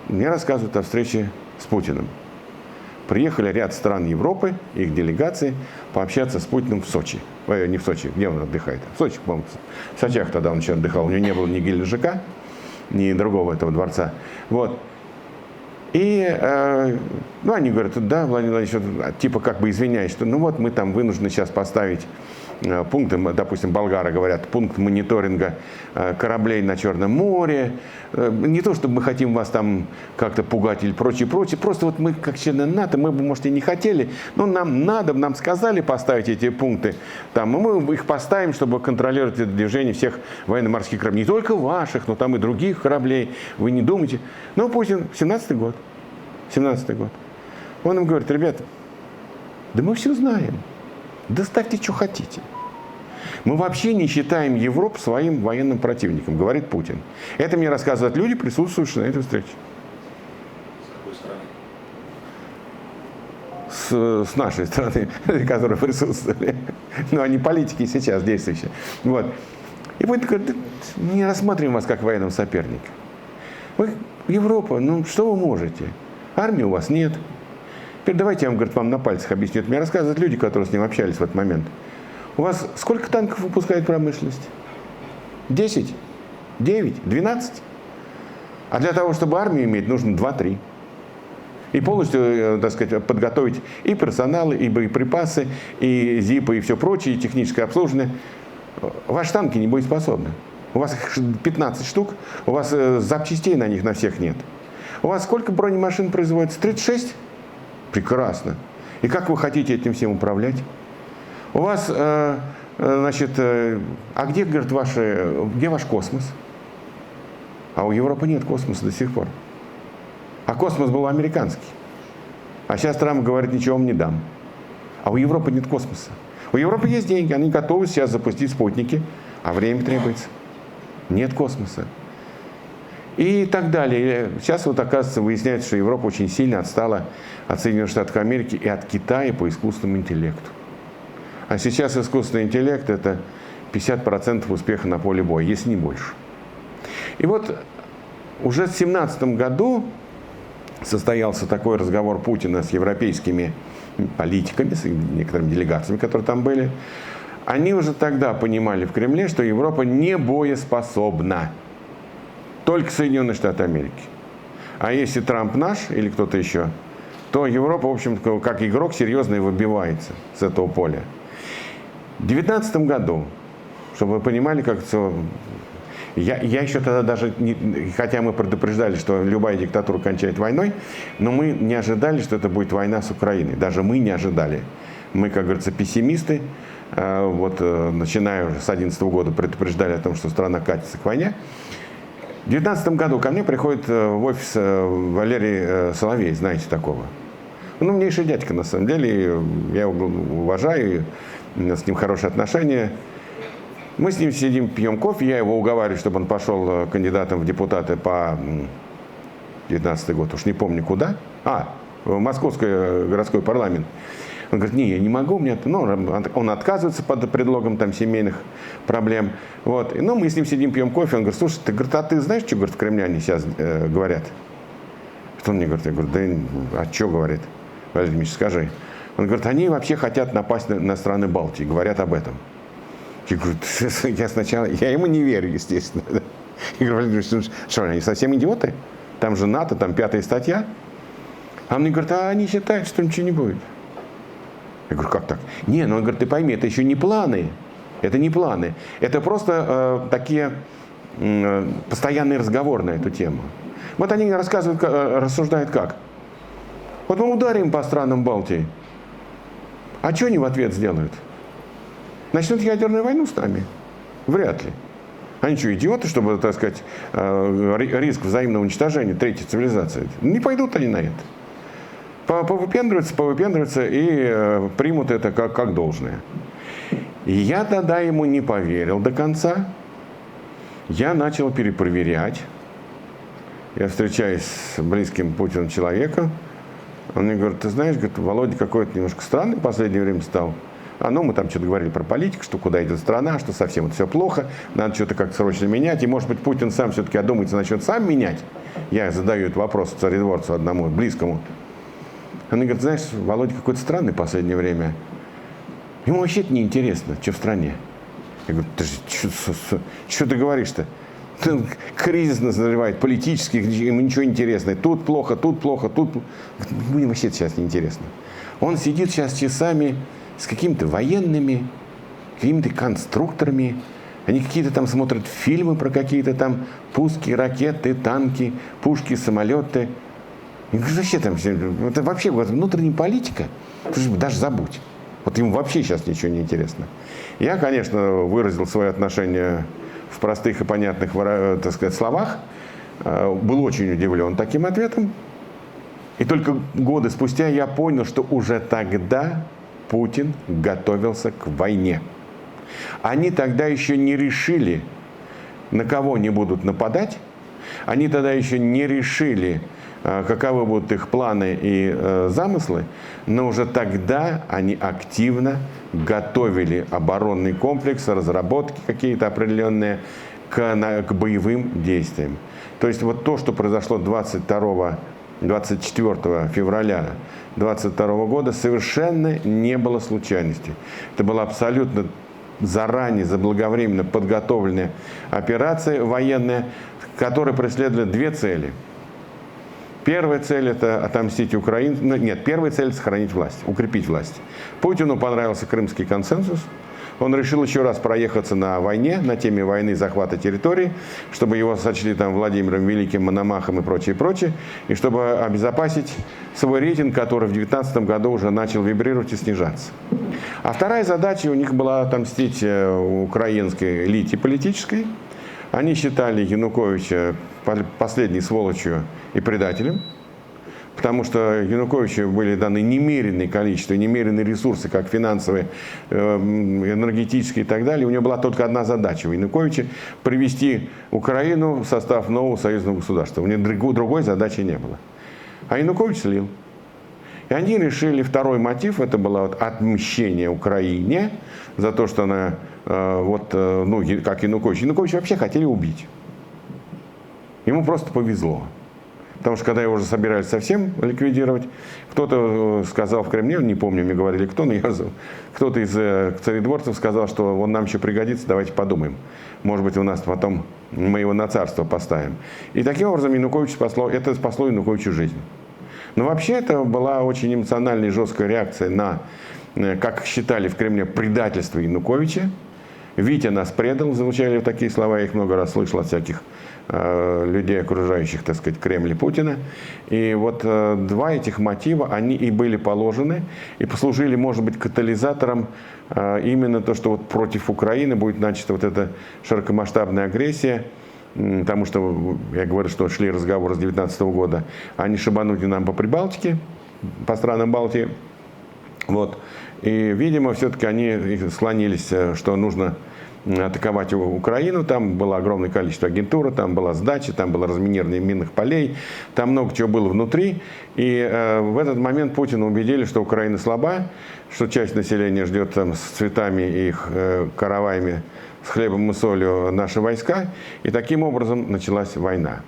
мне рассказывают о встрече с Путиным. Приехали ряд стран Европы, их делегации, пообщаться с Путиным в Сочи. Не в Сочи, где он отдыхает? В Сочи, по-моему. В Сочах тогда он еще отдыхал. У него не было ни Геленджика, ни другого этого дворца. Вот. И они говорят, да, Владимир Владимирович, типа как бы извиняюсь, что ну вот мы там вынуждены сейчас поставить пункты, допустим, болгары говорят, пункт мониторинга кораблей на Черном море. Не то, чтобы мы хотим вас там как-то пугать или прочее. Просто вот мы, как члены НАТО, мы бы, может, и не хотели, но нам надо, нам сказали поставить эти пункты. Там, и мы их поставим, чтобы контролировать это движение всех военно-морских кораблей. Не только ваших, но там и других кораблей. Вы не думайте. Но Путин, 17-й год. Он им говорит, ребята, да мы все знаем. Да ставьте, что хотите. Мы вообще не считаем Европу своим военным противником, говорит Путин. Это мне рассказывают люди, присутствующие на этой встрече. С какой стороны? С нашей стороны, которые присутствовали. Но они политики сейчас действующие. Вот. И Путин говорит, не рассматриваем вас как военного соперника. Вы, Европа, ну что вы можете? Армии у вас нет. Теперь давайте я вам на пальцах объясню. Это мне рассказывают люди, которые с ним общались в этот момент. У вас сколько танков выпускает промышленность? 10? 9? 12? А для того, чтобы армию иметь, нужно 2-3. И полностью, так сказать, подготовить и персонал, и боеприпасы, и ЗИПы, и все прочее, и техническое обслуживание. Ваши танки не боеспособны. У вас их 15 штук, у вас запчастей на них на всех нет. У вас сколько бронемашин производится? 36? Прекрасно. И как вы хотите этим всем управлять? У вас, значит, а где, говорит, где ваш космос? А у Европы нет космоса до сих пор. А космос был американский. А сейчас Трамп говорит, ничего вам не дам. А у Европы нет космоса. У Европы есть деньги, они готовы сейчас запустить спутники, а время требуется. Нет космоса. И так далее. Сейчас вот оказывается, выясняется, что Европа очень сильно отстала от Соединенных Штатов Америки и от Китая по искусственному интеллекту. А сейчас искусственный интеллект – это 50% успеха на поле боя, если не больше. И вот уже в 2017 году состоялся такой разговор Путина с европейскими политиками, с некоторыми делегациями, которые там были. Они уже тогда понимали в Кремле, что Европа не боеспособна. Только Соединенные Штаты Америки. А если Трамп наш или кто-то еще, то Европа, в общем, как игрок серьезно и выбивается с этого поля. В 2019 году, чтобы вы понимали, как все... Я еще тогда даже, хотя мы предупреждали, что любая диктатура кончает войной, но мы не ожидали, что это будет война с Украиной. Даже мы не ожидали. Мы, как говорится, пессимисты. Вот, начиная уже с 2011 года предупреждали о том, что страна катится к войне. В 2019 году ко мне приходит в офис Валерий Соловей, знаете такого. Он умнейший дядька, на самом деле, я его уважаю, у меня с ним хорошие отношения. Мы с ним сидим, пьем кофе, я его уговариваю, чтобы он пошел кандидатом в депутаты по 2019 год, уж не помню куда. В Московский городской парламент. Он говорит, не, я не могу, он отказывается под предлогом там семейных проблем. Вот. Но мы с ним сидим, пьем кофе, он говорит, слушай, а ты знаешь, что, говорит, в Кремле они сейчас говорят? Что он мне говорит? Я говорю, да, а что говорит? Валерий Дмитриевич, скажи. Он говорит, они вообще хотят напасть на страны Балтии, говорят об этом. Я говорю, я ему не верю, естественно. Я говорю, Валерий Дмитриевич, что, они совсем идиоты? Там же НАТО, там 5-я статья. А он мне говорит, они считают, что ничего не будет. Я говорю, как так? Он говорит, ты пойми, это еще не планы. Это не планы. Это просто такие постоянные разговоры на эту тему. Вот они рассказывают, рассуждают как. Вот мы ударим по странам Балтии. А что они в ответ сделают? Начнут ядерную войну с нами? Вряд ли. Они что, идиоты, чтобы, так сказать, риск взаимного уничтожения третьей цивилизации? Не пойдут они на это. Повыпендриваются и примут это как должное. И я тогда ему не поверил до конца. Я начал перепроверять. Я встречаюсь с близким Путину человеком. Он мне говорит, ты знаешь, говорит, Володя какой-то немножко странный в последнее время стал. Мы там что-то говорили про политику, что куда идет страна, что совсем это все плохо, надо что-то как-то срочно менять. И, может быть, Путин сам все-таки одумается, начнет сам менять. Я задаю этот вопрос царедворцу одному, близкому. Он говорит, знаешь, Володя какой-то странный в последнее время. Ему вообще это неинтересно, что в стране. Я говорю, ты что ты говоришь-то? Кризис назревает, политический, ему ничего интересного. Тут плохо, тут плохо, тут плохо. Ему вообще это сейчас неинтересно. Он сидит сейчас часами с какими-то военными, какими-то конструкторами. Они какие-то там смотрят фильмы про какие-то там пуски, ракеты, танки, пушки, самолеты. Я говорю, вообще там, это вообще внутренняя политика, даже забудь. Вот ему вообще сейчас ничего не интересно. Я, конечно, выразил свое отношение в простых и понятных, так сказать, словах. Был очень удивлен таким ответом. И только годы спустя я понял, что уже тогда Путин готовился к войне. Они тогда еще не решили, на кого они будут нападать. Они тогда еще не решили, каковы будут их планы и замыслы. Но уже тогда они активно готовили оборонный комплекс, разработки какие-то определенные к боевым действиям. То есть вот то, что произошло 24 февраля 22 года, совершенно не было случайностью. Это была абсолютно заранее, заблаговременно подготовленная операция военная, которая преследовала две цели. Первая цель – это отомстить Украине. Нет, первая цель – сохранить власть, укрепить власть. Путину понравился Крымский консенсус. Он решил еще раз проехаться на войне, на теме войны захвата территории, чтобы его сочли там Владимиром Великим, Мономахом и прочее, прочее, и чтобы обезопасить свой рейтинг, который в 2019 году уже начал вибрировать и снижаться. А вторая задача у них была отомстить украинской элите политической. Они считали Януковича последней сволочью и предателем, потому что Януковичу были даны немеренные количества, немеренные ресурсы, как финансовые, энергетические и так далее. У него была только одна задача у Януковича – привести Украину в состав нового союзного государства. У него другой задачи не было. А Янукович слил. И они решили, второй мотив – это было вот отмщение Украине за то, что она, как Янукович. Янукович вообще хотели убить. Ему просто повезло. Потому что когда его уже собирались совсем ликвидировать, кто-то сказал в Кремле, не помню, мне говорили кто, но кто-то из царедворцев сказал, что он нам еще пригодится, давайте подумаем. Может быть, у нас потом мы его на царство поставим. И таким образом это спасло Януковичу жизнь. Но вообще это была очень эмоциональная и жесткая реакция на, как считали в Кремле, предательство Януковича. Витя нас предал, звучали такие слова, я их много раз слышал от всяких людей, окружающих, так сказать, Кремль и Путина. И вот два этих мотива, они и были положены, и послужили, может быть, катализатором именно то, что вот против Украины будет начата вот эта широкомасштабная агрессия, потому что, я говорю, что шли разговоры с 2019 года, они шибанули нам по Прибалтике, по странам Балтии. Вот. И, видимо, все-таки они склонились, что нужно атаковать Украину. Там было огромное количество агентуры, там была сдача, там было разминирование минных полей, там много чего было внутри. И в этот момент Путина убедили, что Украина слаба, что часть населения ждет там с цветами и караваями, с хлебом и солью наши войска. И таким образом началась война.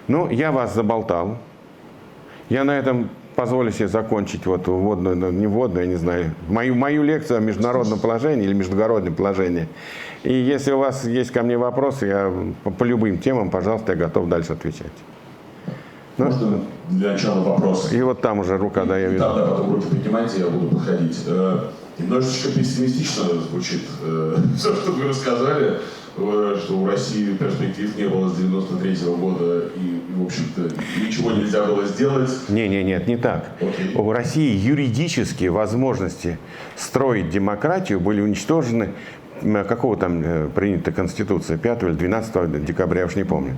Ну, я вас заболтал. Я на этом позволю себе закончить вот вводную, не вводную, я не знаю, мою лекцию о международном положении или междугородном положении. И если у вас есть ко мне вопросы, я по любым темам, пожалуйста, я готов дальше отвечать. Можно для начала вопрос? И вот там уже рука, да, я вижу. Да, потом руки поднимайте, я буду подходить. Немножечко пессимистично звучит все, что вы рассказали, что у России перспектив не было с 93-го года и, в общем-то, ничего нельзя было сделать. Нет, не так. Окей. У России юридические возможности строить демократию были уничтожены. Какого там принята Конституция? 5 или 12 декабря, я уж не помню.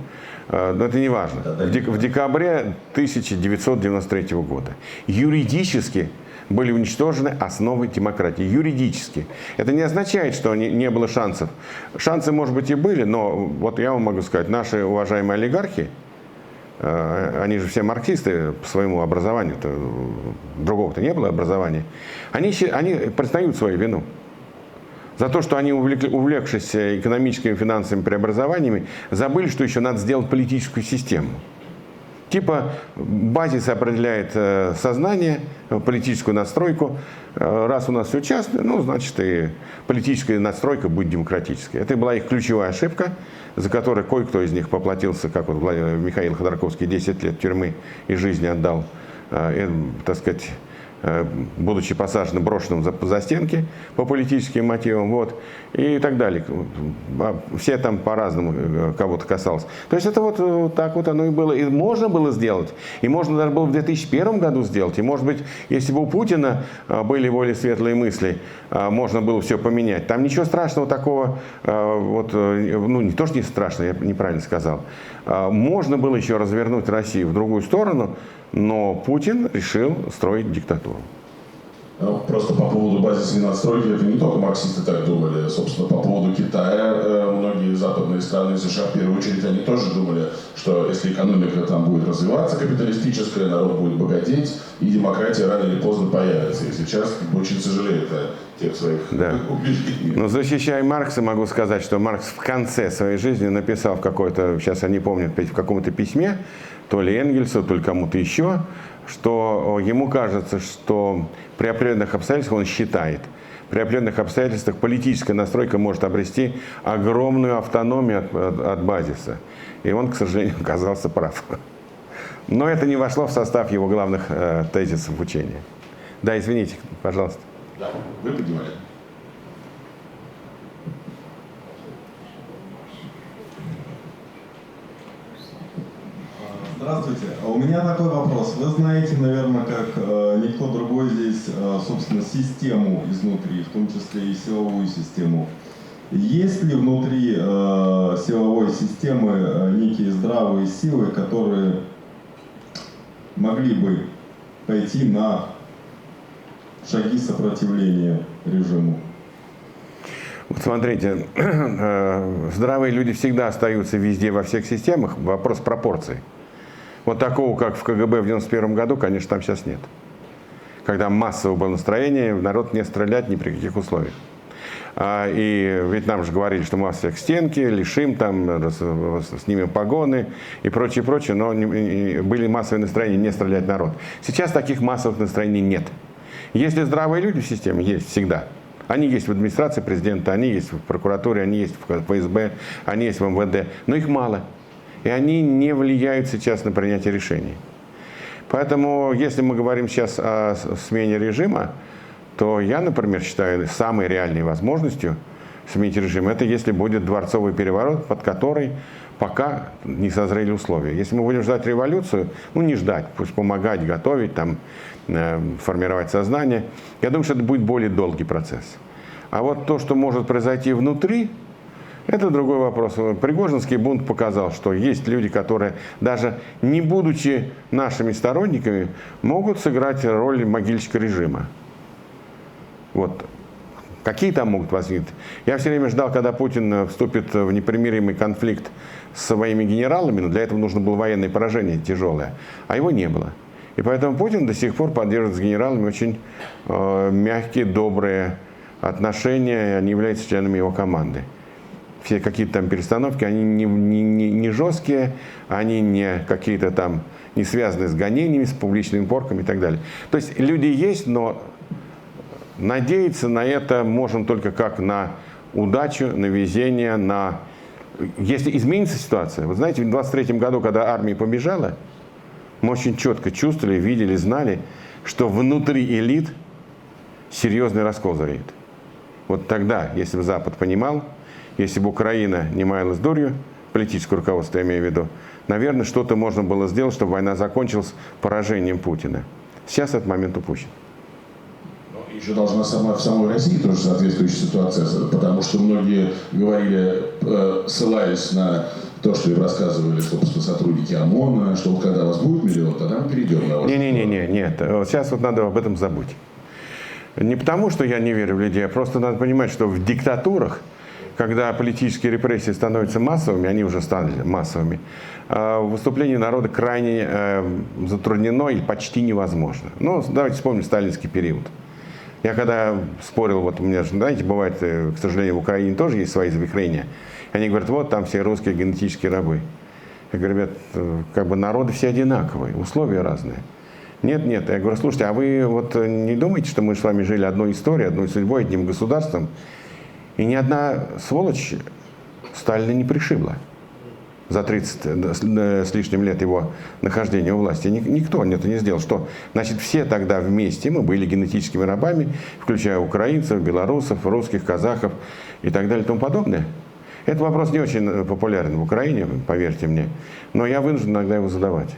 Но это не важно. В декабре 1993 года. Юридически были уничтожены основы демократии. Юридически. Это не означает, что не было шансов. Шансы, может быть, и были, но вот я вам могу сказать, наши уважаемые олигархи, они же все марксисты по своему образованию, другого-то не было образования, они признают свою вину. За то, что они, увлекшись экономическими и финансовыми преобразованиями, забыли, что еще надо сделать политическую систему. Типа базис определяет сознание, политическую настройку. Раз у нас все частное, ну, значит, и политическая настройка будет демократической. Это была их ключевая ошибка, за которой кое-кто из них поплатился, как вот Михаил Ходорковский 10 лет тюрьмы и жизни отдал, так сказать, будучи посаженным, брошенным за стенки по политическим мотивам, вот, и так далее. Все там по-разному кого-то касалось. То есть это вот так вот оно и было. И можно было сделать, и можно даже было в 2001 году сделать, и, может быть, если бы у Путина были более светлые мысли, можно было все поменять. Там ничего страшного такого, вот, ну, не то, что не страшно, я неправильно сказал. Можно было еще развернуть Россию в другую сторону, но Путин решил строить диктатуру. Ну, просто по поводу базисной настройки, это не только марксисты так думали. Собственно, по поводу Китая, многие западные страны, США в первую очередь, они тоже думали, что если экономика там будет развиваться, капиталистическая, народ будет богатеть, и демократия рано или поздно появится. И сейчас очень сожалеют о тех своих убеждениях. Но защищая Маркса, могу сказать, что Маркс в конце своей жизни написал в какой-то, сейчас я не помню, в каком-то письме, то ли Энгельсу, то ли кому-то еще, что ему кажется, что при определенных обстоятельствах, он считает, при определенных обстоятельствах политическая настройка может обрести огромную автономию от базиса. И он, к сожалению, оказался прав. Но это не вошло в состав его главных тезисов учения. Да, извините, пожалуйста. Да, вы поднимали. Здравствуйте. У меня такой вопрос. Вы знаете, наверное, как никто другой здесь, собственно, систему изнутри, в том числе и силовую систему. Есть ли внутри силовой системы некие здравые силы, которые могли бы пойти на шаги сопротивления режиму? Вот смотрите, здравые люди всегда остаются везде, во всех системах. Вопрос пропорций. Вот такого, как в КГБ в 1991 году, конечно, там сейчас нет. Когда массовое было настроение, в народ не стрелять ни при каких условиях. И ведь нам же говорили, что мы всех стенки лишим, там, снимем погоны и прочее, прочее, но были массовые настроения не стрелять в народ. Сейчас таких массовых настроений нет. Есть ли здравые люди в системе? Есть всегда. Они есть в администрации президента, они есть в прокуратуре, они есть в ФСБ, они есть в МВД, но их мало. И они не влияют сейчас на принятие решений. Поэтому, если мы говорим сейчас о смене режима, то я, например, считаю, самой реальной возможностью сменить режим, это если будет дворцовый переворот, под который пока не созрели условия. Если мы будем ждать революцию, ну не ждать, пусть помогать, готовить, там, формировать сознание, я думаю, что это будет более долгий процесс. А вот то, что может произойти внутри, это другой вопрос. Пригожинский бунт показал, что есть люди, которые, даже не будучи нашими сторонниками, могут сыграть роль могильщика режима. Вот. Какие там могут возникнуть? Я все время ждал, когда Путин вступит в непримиримый конфликт с своими генералами, но для этого нужно было военное поражение тяжелое, а его не было. И поэтому Путин до сих пор поддерживает с генералами очень мягкие, добрые отношения, они являются членами его команды. Все какие-то там перестановки, они не жесткие, они не какие-то там не связаны с гонениями, с публичными порками и так далее. То есть люди есть, но надеяться на это можем только как на удачу, на везение, на... Если изменится ситуация, вы знаете, в 23 году, когда армия побежала, мы очень четко чувствовали, видели, знали, что внутри элит серьезный раскол зреет. Вот тогда, если бы Запад понимал, если бы Украина не маялась дурью, политическое руководство я имею в виду, наверное, что-то можно было сделать, чтобы война закончилась поражением Путина. Сейчас этот момент упущен. Еще должна в самой России тоже соответствующая ситуация, потому что многие говорили, ссылаясь на то, что им рассказывали, собственно, сотрудники ОМОНа, что вот когда у вас будет миллион, тогда мы перейдем на вас. Нет. Вот сейчас вот надо об этом забыть. Не потому, что я не верю в людей, а просто надо понимать, что в диктатурах, когда политические репрессии становятся массовыми, они уже стали массовыми, выступление народа крайне затруднено и почти невозможно. Ну, давайте вспомним сталинский период. Я когда спорил, вот у меня же, знаете, бывает, к сожалению, в Украине тоже есть свои завихрения. Они говорят, вот там все русские генетические рабы. Я говорю, ребят, как бы народы все одинаковые, условия разные. Нет. Я говорю, слушайте, а вы вот не думаете, что мы с вами жили одной историей, одной судьбой, одним государством, и ни одна сволочь Сталина не пришибла за 30 с лишним лет его нахождения у власти. Никто это не сделал. Что? Значит, все тогда вместе мы были генетическими рабами, включая украинцев, белорусов, русских, казахов и так далее и тому подобное. Этот вопрос не очень популярен в Украине, поверьте мне, но я вынужден иногда его задавать.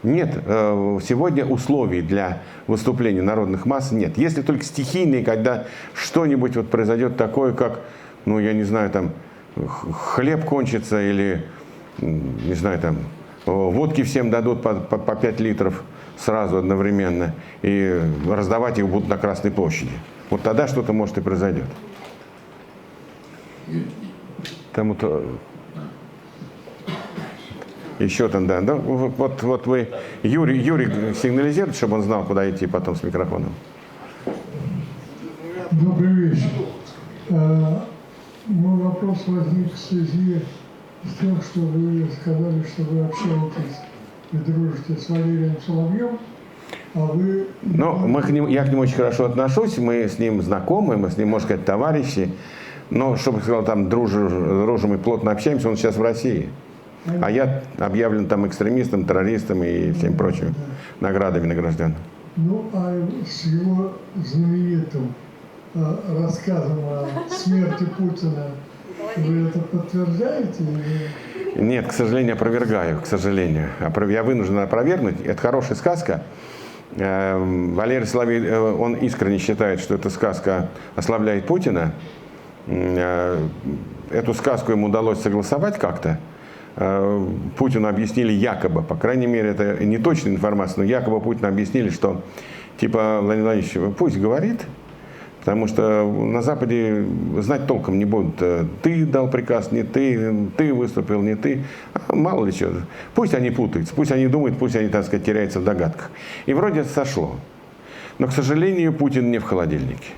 Нет, сегодня условий для выступления народных масс нет. Если только стихийные, когда что-нибудь вот произойдет такое, как, ну, я не знаю, там, хлеб кончится или, не знаю, там, водки всем дадут по 5 литров сразу одновременно, и раздавать их будут на Красной площади. Вот тогда что-то, может, и произойдет. Там-то... Еще там, да. Вот вы, Юрий сигнализирует, чтобы он знал, куда идти потом с микрофоном. Добрый вечер. Мой вопрос возник в связи с тем, что вы сказали, что вы общаетесь и дружите с Валерием Соловьем, а вы... Ну, я к нему очень хорошо отношусь, мы с ним знакомы, мы с ним, можно сказать, товарищи, но, чтобы сказал, там дружим и плотно общаемся, он сейчас в России. А я объявлен там экстремистом, террористом и всем прочим наградами награжден. Ну, а с его знаменитым рассказом о смерти Путина вы это подтверждаете? Или... Нет, к сожалению, опровергаю, к сожалению. Я вынужден опровергнуть. Это хорошая сказка. Валерий Соловей, он искренне считает, что эта сказка ослабляет Путина. Эту сказку ему удалось согласовать как-то. Путину объяснили якобы, по крайней мере, это не точная информация, но якобы Путину объяснили, что типа Владимир Владимирович пусть говорит, потому что на Западе знать толком не будут. Ты дал приказ, не ты выступил, не ты. Мало ли что. Пусть они путаются, пусть они думают, пусть они, так сказать, теряются в догадках. И вроде это сошло. Но, к сожалению, Путин не в холодильнике.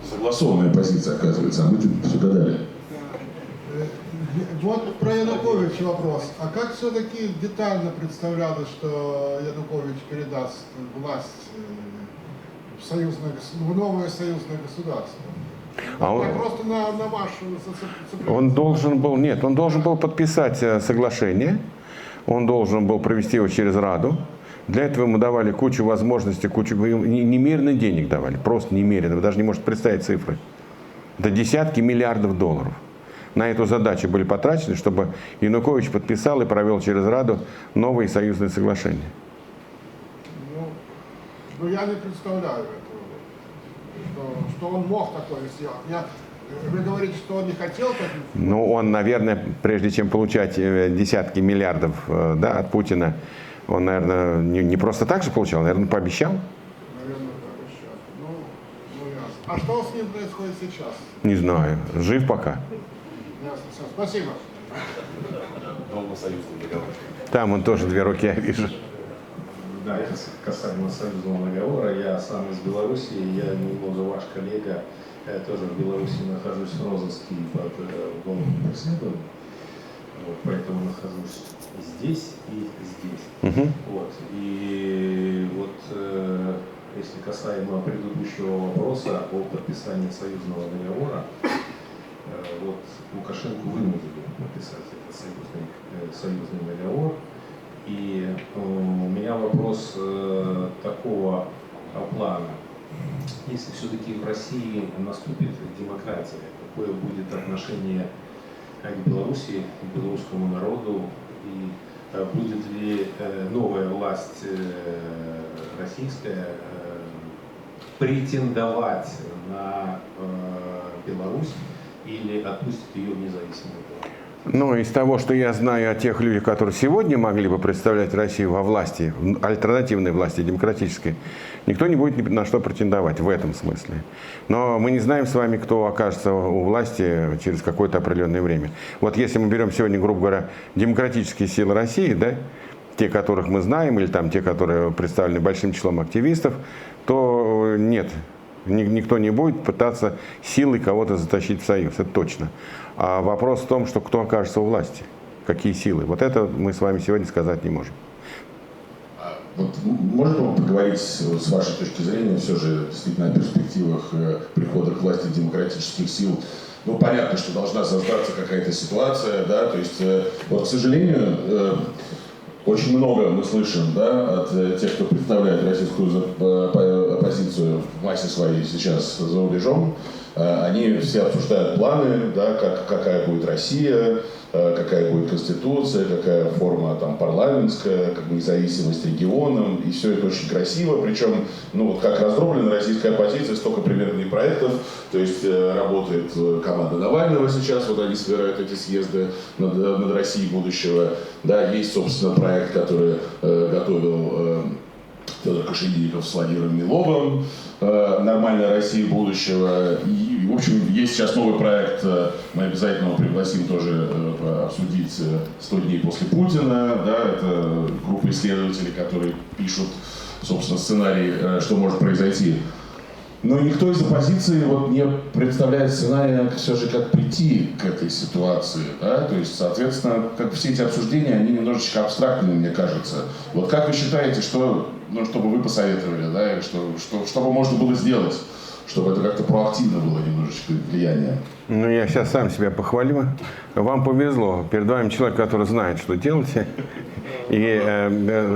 Согласованная позиция, оказывается, а мы тут все додали. Вот про Януковича вопрос. А как все-таки детально представлялось, что Янукович передаст власть в новое союзное государство? Просто на вашу... Он должен был подписать соглашение, он должен был провести его через Раду. Для этого ему давали кучу возможностей, немерено денег давали, просто немерено, вы даже не можете представить цифры. Это десятки миллиардов долларов. На эту задачу были потрачены, чтобы Янукович подписал и провел через Раду новые союзные соглашения. Ну я не представляю этого, что он мог такое сделать. Вы говорите, что он не хотел так? Ну, он, наверное, прежде чем получать десятки миллиардов от Путина, он, наверное, не просто так же получал, наверное, пообещал. Наверное, пообещал. Ну ясно. А что с ним происходит сейчас? Не знаю. Жив пока. Ясно. Все. Спасибо. Там он тоже 2 руки, я вижу. Да, это касаемо союзного договора. Я сам из Беларуси, я немного ваш коллега. Я тоже в Беларуси нахожусь в розыске под уголовным преследованием. Вот, поэтому нахожусь здесь и здесь. Вот. И вот если касаемо предыдущего вопроса о подписании союзного договора, вот Лукашенко вынудили написать этот союзный договор. И меня вопрос такого плана. Если все-таки в России наступит демократия, какое будет отношение к Беларуси, к белорусскому народу, и будет ли новая власть российская претендовать на Беларусь или отпустит ее в независимую плане? Ну, из того, что я знаю о тех людях, которые сегодня могли бы представлять Россию во власти, в альтернативной власти, демократической, никто не будет ни на что претендовать в этом смысле. Но мы не знаем с вами, кто окажется у власти через какое-то определенное время. Вот если мы берем сегодня, грубо говоря, демократические силы России, да, те, которых мы знаем, или там те, которые представлены большим числом активистов, то нет. Никто не будет пытаться силой кого-то затащить в союз, это точно. А вопрос в том, что кто окажется у власти, какие силы. Вот это мы с вами сегодня сказать не можем. Вот можно поговорить с вашей точки зрения все же действительно о перспективах прихода к власти демократических сил? Ну, понятно, что должна создаться какая-то ситуация, да, то есть, вот, к сожалению, очень много мы слышим, да, от тех, кто представляет российскую оппозицию в массе своей сейчас за рубежом. Они все обсуждают планы, да, какая будет Россия, какая будет конституция, какая форма там парламентская, как независимость регионам, и все это очень красиво, причем, ну вот как раздроблена российская оппозиция, столько примерных проектов, то есть работает команда Навального сейчас, вот они собирают эти съезды над Россией будущего, да, есть, собственно, проект, который готовил Федор Кошельников с Владимиром Миловым, «Нормальная Россия будущего». И, в общем, есть сейчас новый проект, мы обязательно его пригласим тоже обсудить «100 дней после Путина». Да, это группа исследователей, которые пишут, собственно, сценарий, что может произойти. Но никто из оппозиции вот не представляет сценария все же, как прийти к этой ситуации. Да? То есть, соответственно, как все эти обсуждения, они немножечко абстрактными, мне кажется. Вот как вы считаете, что, ну, чтобы вы посоветовали, да, что можно было сделать, чтобы это как-то проактивно было немножечко влияние? Ну, я сейчас сам себя похвалю. Вам повезло. Перед вами человек, который знает, что делать, и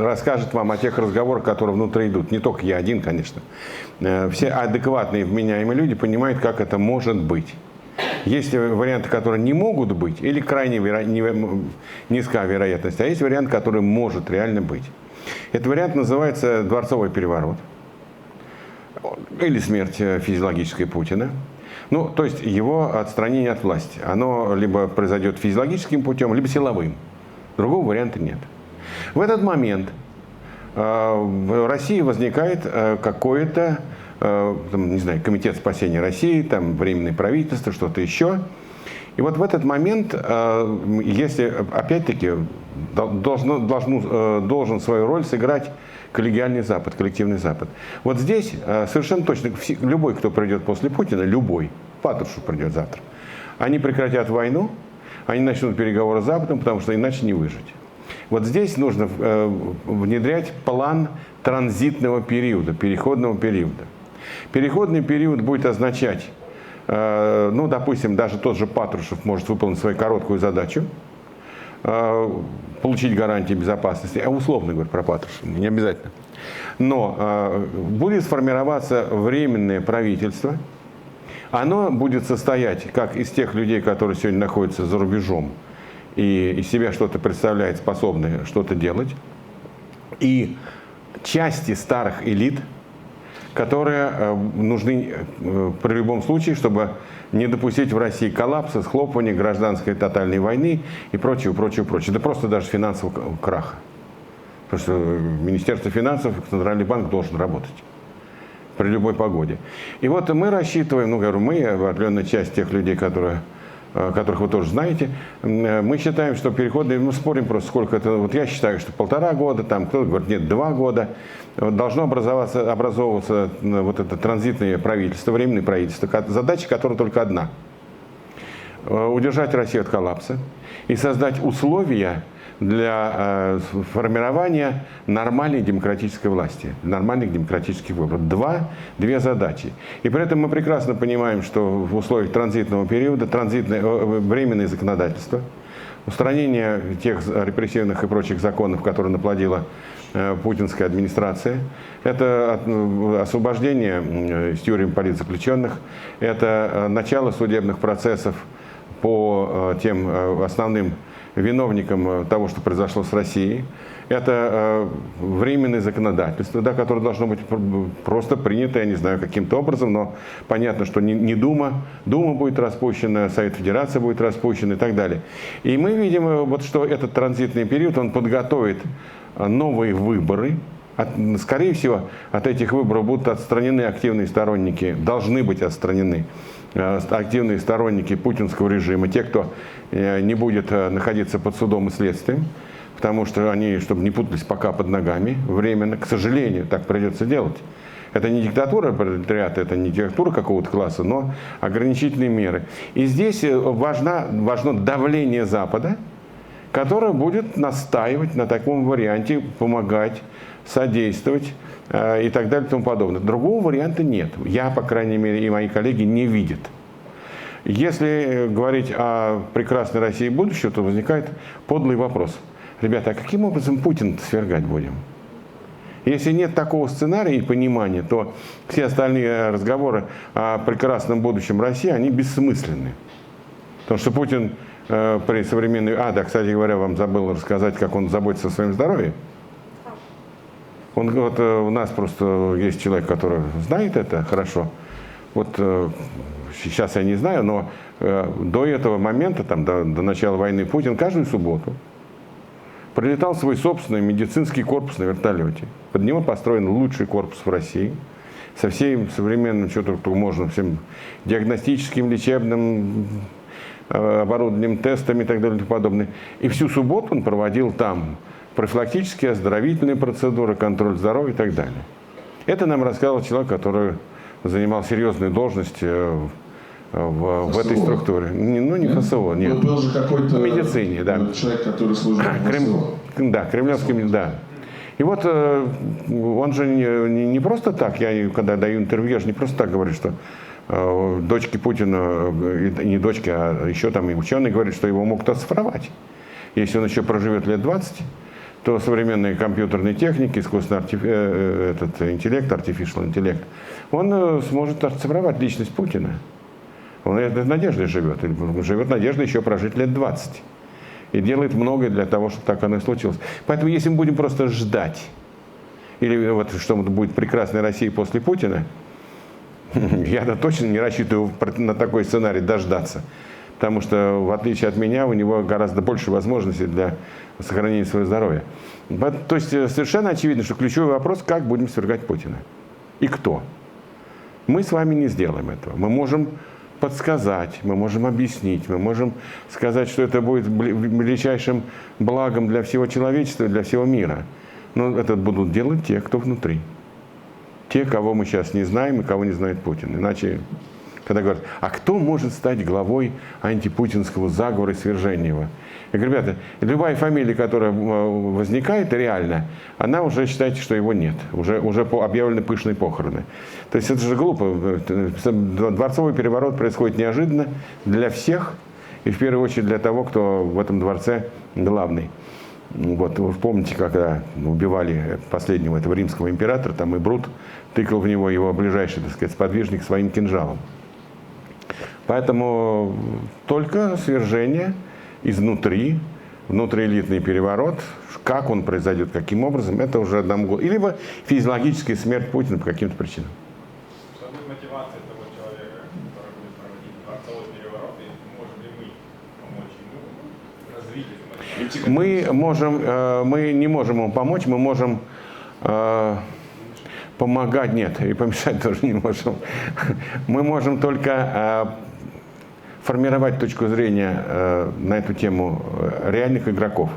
расскажет вам о тех разговорах, которые внутри идут. Не только я один, конечно. Все адекватные, вменяемые люди понимают, как это может быть. Есть варианты, которые не могут быть, или крайне низкая вероятность, а есть вариант, который может реально быть. Этот вариант называется дворцовый переворот или смерть физиологической Путина. Ну, то есть его отстранение от власти. Оно либо произойдет физиологическим путем, либо силовым. Другого варианта нет. В этот момент в России возникает какое-то, не знаю, комитет спасения России, там временное правительство, что-то еще. И вот в этот момент, если, опять-таки, должен свою роль сыграть коллегиальный Запад, коллективный Запад. Вот здесь совершенно точно любой, кто придет после Путина, любой, Патрушев придет завтра, они прекратят войну, они начнут переговоры с Западом, потому что иначе не выжить. Вот здесь нужно внедрять план транзитного периода, переходного периода. Переходный период будет означать, ну, допустим, даже тот же Патрушев может выполнить свою короткую задачу, получить гарантии безопасности, условно говоря про Патрушева, не обязательно. Но будет сформироваться временное правительство, оно будет состоять как из тех людей, которые сегодня находятся за рубежом и из себя что-то представляют, способны что-то делать, и части старых элит, которые нужны при любом случае, чтобы не допустить в России коллапса, схлопывания, гражданской тотальной войны и прочего, прочего, прочего. Да просто даже финансового краха. Потому что Министерство финансов, Центральный банк должен работать при любой погоде. И вот мы рассчитываем, ну, говорю, мы, определенная часть тех людей, которых вы тоже знаете, мы считаем, что переходы, мы спорим просто, сколько это, вот я считаю, что 1,5 года, там кто-то говорит, нет, 2 года, должно образовываться вот это транзитное правительство, временное правительство, задача которой только одна – удержать Россию от коллапса и создать условия для формирования нормальной демократической власти, нормальных демократических выборов. Две задачи. И при этом мы прекрасно понимаем, что в условиях транзитного периода временное законодательство устранение тех репрессивных и прочих законов, которые наплодила путинская администрация, это освобождение из тюрем политзаключенных, это начало судебных процессов по тем основным виновникам того, что произошло с Россией. Это временное законодательство, да, которое должно быть просто принято, я не знаю, каким-то образом, но понятно, что не Дума будет распущена, Совет Федерации будет распущен и так далее. И мы видим, вот, что этот транзитный период, он подготовит новые выборы. Скорее всего, от этих выборов будут отстранены активные сторонники, должны быть отстранены активные сторонники путинского режима, те, кто не будет находиться под судом и следствием, потому что они, чтобы не путались пока под ногами, временно, к сожалению, так придется делать. Это не диктатура пролетариата, это не диктатура какого-то класса, но ограничительные меры. И здесь важно давление Запада, которое будет настаивать на таком варианте, помогать, содействовать и так далее и тому подобное. Другого варианта нет. Я, по крайней мере, и мои коллеги не видят. Если говорить о прекрасной России будущего, то возникает подлый вопрос. Ребята, а каким образом Путина свергать будем? Если нет такого сценария и понимания, то все остальные разговоры о прекрасном будущем России, они бессмысленны. Потому что Путин при современной... да, кстати говоря, вам забыл рассказать, как он заботится о своем здоровье. Вот у нас просто есть человек, который знает это хорошо. Вот сейчас я не знаю, но до этого момента, до начала войны, Путин каждую субботу прилетал в свой собственный медицинский корпус на вертолете. Под него построен лучший корпус в России, со всем современным, что только можно, всем диагностическим, лечебным оборудованием, тестами и так далее и тому подобное. И всю субботу он проводил там профилактические, оздоровительные процедуры, контроль здоровья и так далее. Это нам рассказал человек, который занимал серьезную должность в этой структуре. Не ФСО, нет. Вот был же какой-то в медицине, да. Человек, который служил в ФСО. Да, кремлевским, да. И вот он же не просто так, я когда даю интервью, я же не просто так говорю, что дочки Путина, не дочки, а еще там и ученые говорят, что его могут оцифровать. Если он еще проживет лет 20, то современные компьютерные техники, искусственный интеллект, artificial интеллект, он сможет оцифровать личность Путина. Он этой надеждой живет. Живет надеждой еще прожить лет 20. И делает многое для того, чтобы так оно и случилось. Поэтому если мы будем просто ждать, или вот что будет прекрасная Россия после Путина, я точно не рассчитываю на такой сценарий дождаться. Потому что, в отличие от меня, у него гораздо больше возможностей для сохранения своего здоровья. То есть совершенно очевидно, что ключевой вопрос, как будем свергать Путина. И кто. Мы с вами не сделаем этого. Мы можем подсказать, мы можем объяснить, мы можем сказать, что это будет величайшим благом для всего человечества, для всего мира. Но это будут делать те, кто внутри. Те, кого мы сейчас не знаем и кого не знает Путин. Иначе, когда говорят, а кто может стать главой антипутинского заговора и свержения его? Я говорю, ребята, любая фамилия, которая возникает реально, она уже, считайте, что его нет. Уже объявлены пышные похороны. То есть это же глупо. Дворцовый переворот происходит неожиданно для всех, и в первую очередь для того, кто в этом дворце главный. Вот, вы помните, когда убивали последнего этого римского императора, там и Брут тыкал в него его ближайший, так сказать, сподвижник своим кинжалом. Поэтому только свержение изнутри, внутриэлитный переворот, как он произойдет, каким образом, это уже одному... Либо физиологическая смерть Путина по каким-то причинам. Что будет мотивация того человека, который будет проводить дворцовый переворот, и можем ли мы помочь ему развить эту мотивацию? Мы не можем ему помочь, мы можем помогать, нет, и помешать тоже не можем. Мы можем только формировать точку зрения на эту тему реальных игроков.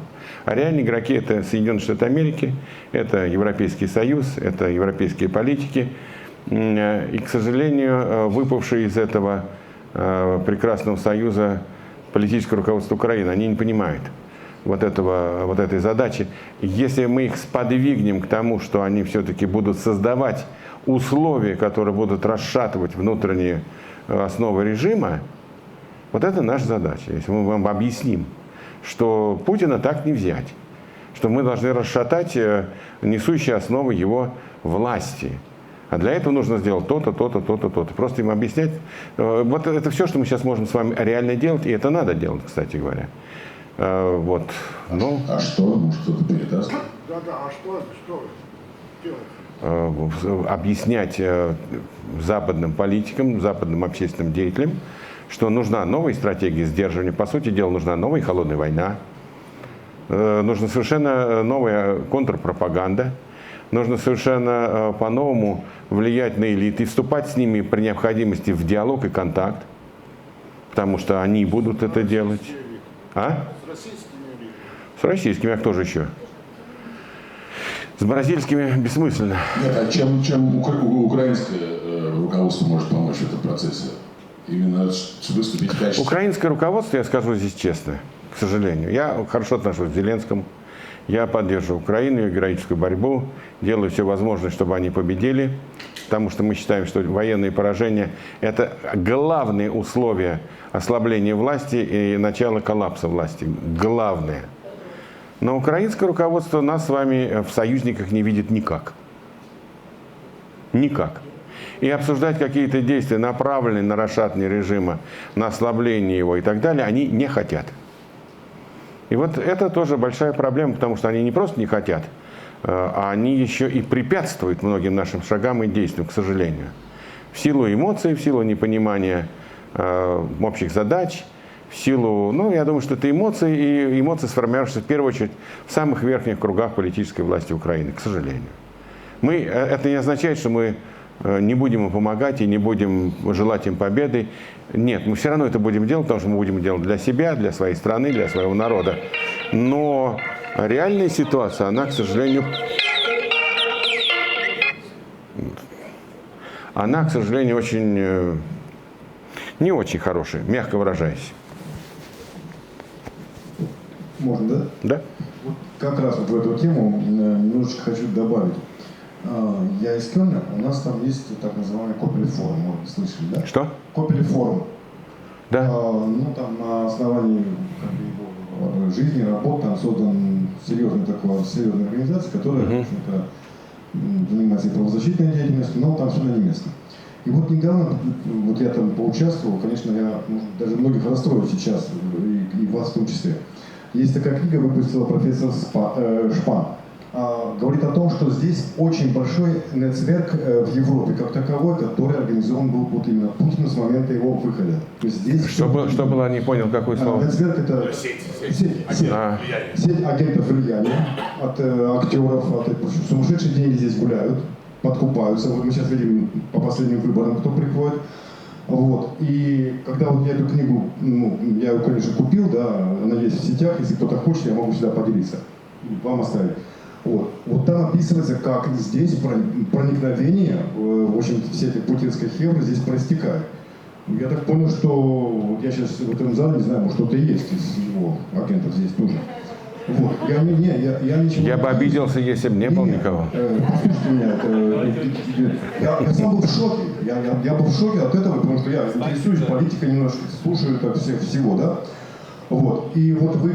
А реальные игроки – это Соединенные Штаты Америки, это Европейский Союз, это европейские политики. И, к сожалению, выпавшие из этого прекрасного союза политическое руководство Украины, они не понимают вот этой задачи. Если мы их сподвигнем к тому, что они все-таки будут создавать условия, которые будут расшатывать внутренние основы режима, вот это наша задача. Если мы вам объясним, что Путина так не взять, что мы должны расшатать несущие основы его власти. А для этого нужно сделать то-то, то-то, то-то, то-то. Просто им объяснять. Вот это все, что мы сейчас можем с вами реально делать, и это надо делать, кстати говоря. Вот. Ну, А что? Может, кто-то передаст? Да-да, а что делать? Объяснять западным политикам, западным общественным деятелям, что нужна новая стратегия сдерживания. По сути дела, нужна новая холодная война, нужна совершенно новая контрпропаганда, нужно совершенно по-новому влиять на элиты, вступать с ними при необходимости в диалог и контакт, потому что они будут это делать. А? С российскими элитами. С российскими, а кто же еще? С бразильскими бессмысленно. Нет, а чем украинское руководство может помочь в этом процессе? Именно выступить в качестве... Украинское руководство, я скажу здесь честно, к сожалению. Я хорошо отношусь к Зеленскому. Я поддерживаю Украину, ее героическую борьбу, делаю все возможное, чтобы они победили, потому что мы считаем, что военные поражения – это главные условия ослабления власти и начала коллапса власти. Главное. Но украинское руководство нас с вами в союзниках не видит никак. Никак. И обсуждать какие-то действия, направленные на расшатывание режима, на ослабление его и так далее, они не хотят. И вот это тоже большая проблема, потому что они не просто не хотят, а они еще и препятствуют многим нашим шагам и действиям, к сожалению. В силу эмоций, в силу непонимания общих задач, в силу, ну, я думаю, что это эмоции, и эмоции сформируются в первую очередь в самых верхних кругах политической власти Украины, к сожалению. Это не означает, что мы не будем им помогать и не будем желать им победы. Нет, мы все равно это будем делать, потому что мы будем делать для себя, для своей страны, для своего народа. Но реальная ситуация, она, к сожалению, очень, не очень хорошая, мягко выражаясь. Можно, да? Да? Вот как раз вот в эту тему немножечко хочу добавить. Я из Кёльна, у нас там есть так называемый Копель-форум, может быть, слышали, да? Что? Копель-форум. Да. Ну, там на основании его жизни, работ, там создан серьезная организация, которая, в общем-то, занимается и правозащитной деятельностью, но там все на немецком. И вот недавно, вот я там поучаствовал, конечно, я даже многих расстрою сейчас, и вас в том числе. Есть такая книга, выпустила профессор Шпан. Говорит о том, что здесь очень большой нетверк в Европе как таковой, который организован был вот именно Путиным с момента его выхода. То есть здесь Что было, не понял, какое слово? Нетверк — это сеть агентов влияния, от актеров, сумасшедшие деньги здесь гуляют, подкупаются. Вот мы сейчас видим по последним выборам, кто приходит. Вот. И когда вот я эту книгу, я ее, конечно, купил, да, она есть в сетях, если кто-то хочет, я могу сюда поделиться, вам оставить. Вот там описывается, как здесь проникновение, в общем, все эти путинской хевры здесь проистекает. Я так понял, что вот я сейчас в этом зале, не знаю, может, кто-то есть из его агентов здесь тоже. Вот. Я ничего Я бы обиделся, если бы не было никого. Послушайте меня, я сам был в шоке. Я был в шоке от этого, потому что я интересуюсь политикой немножко, слушаю так всего, да. Вот. И вот вы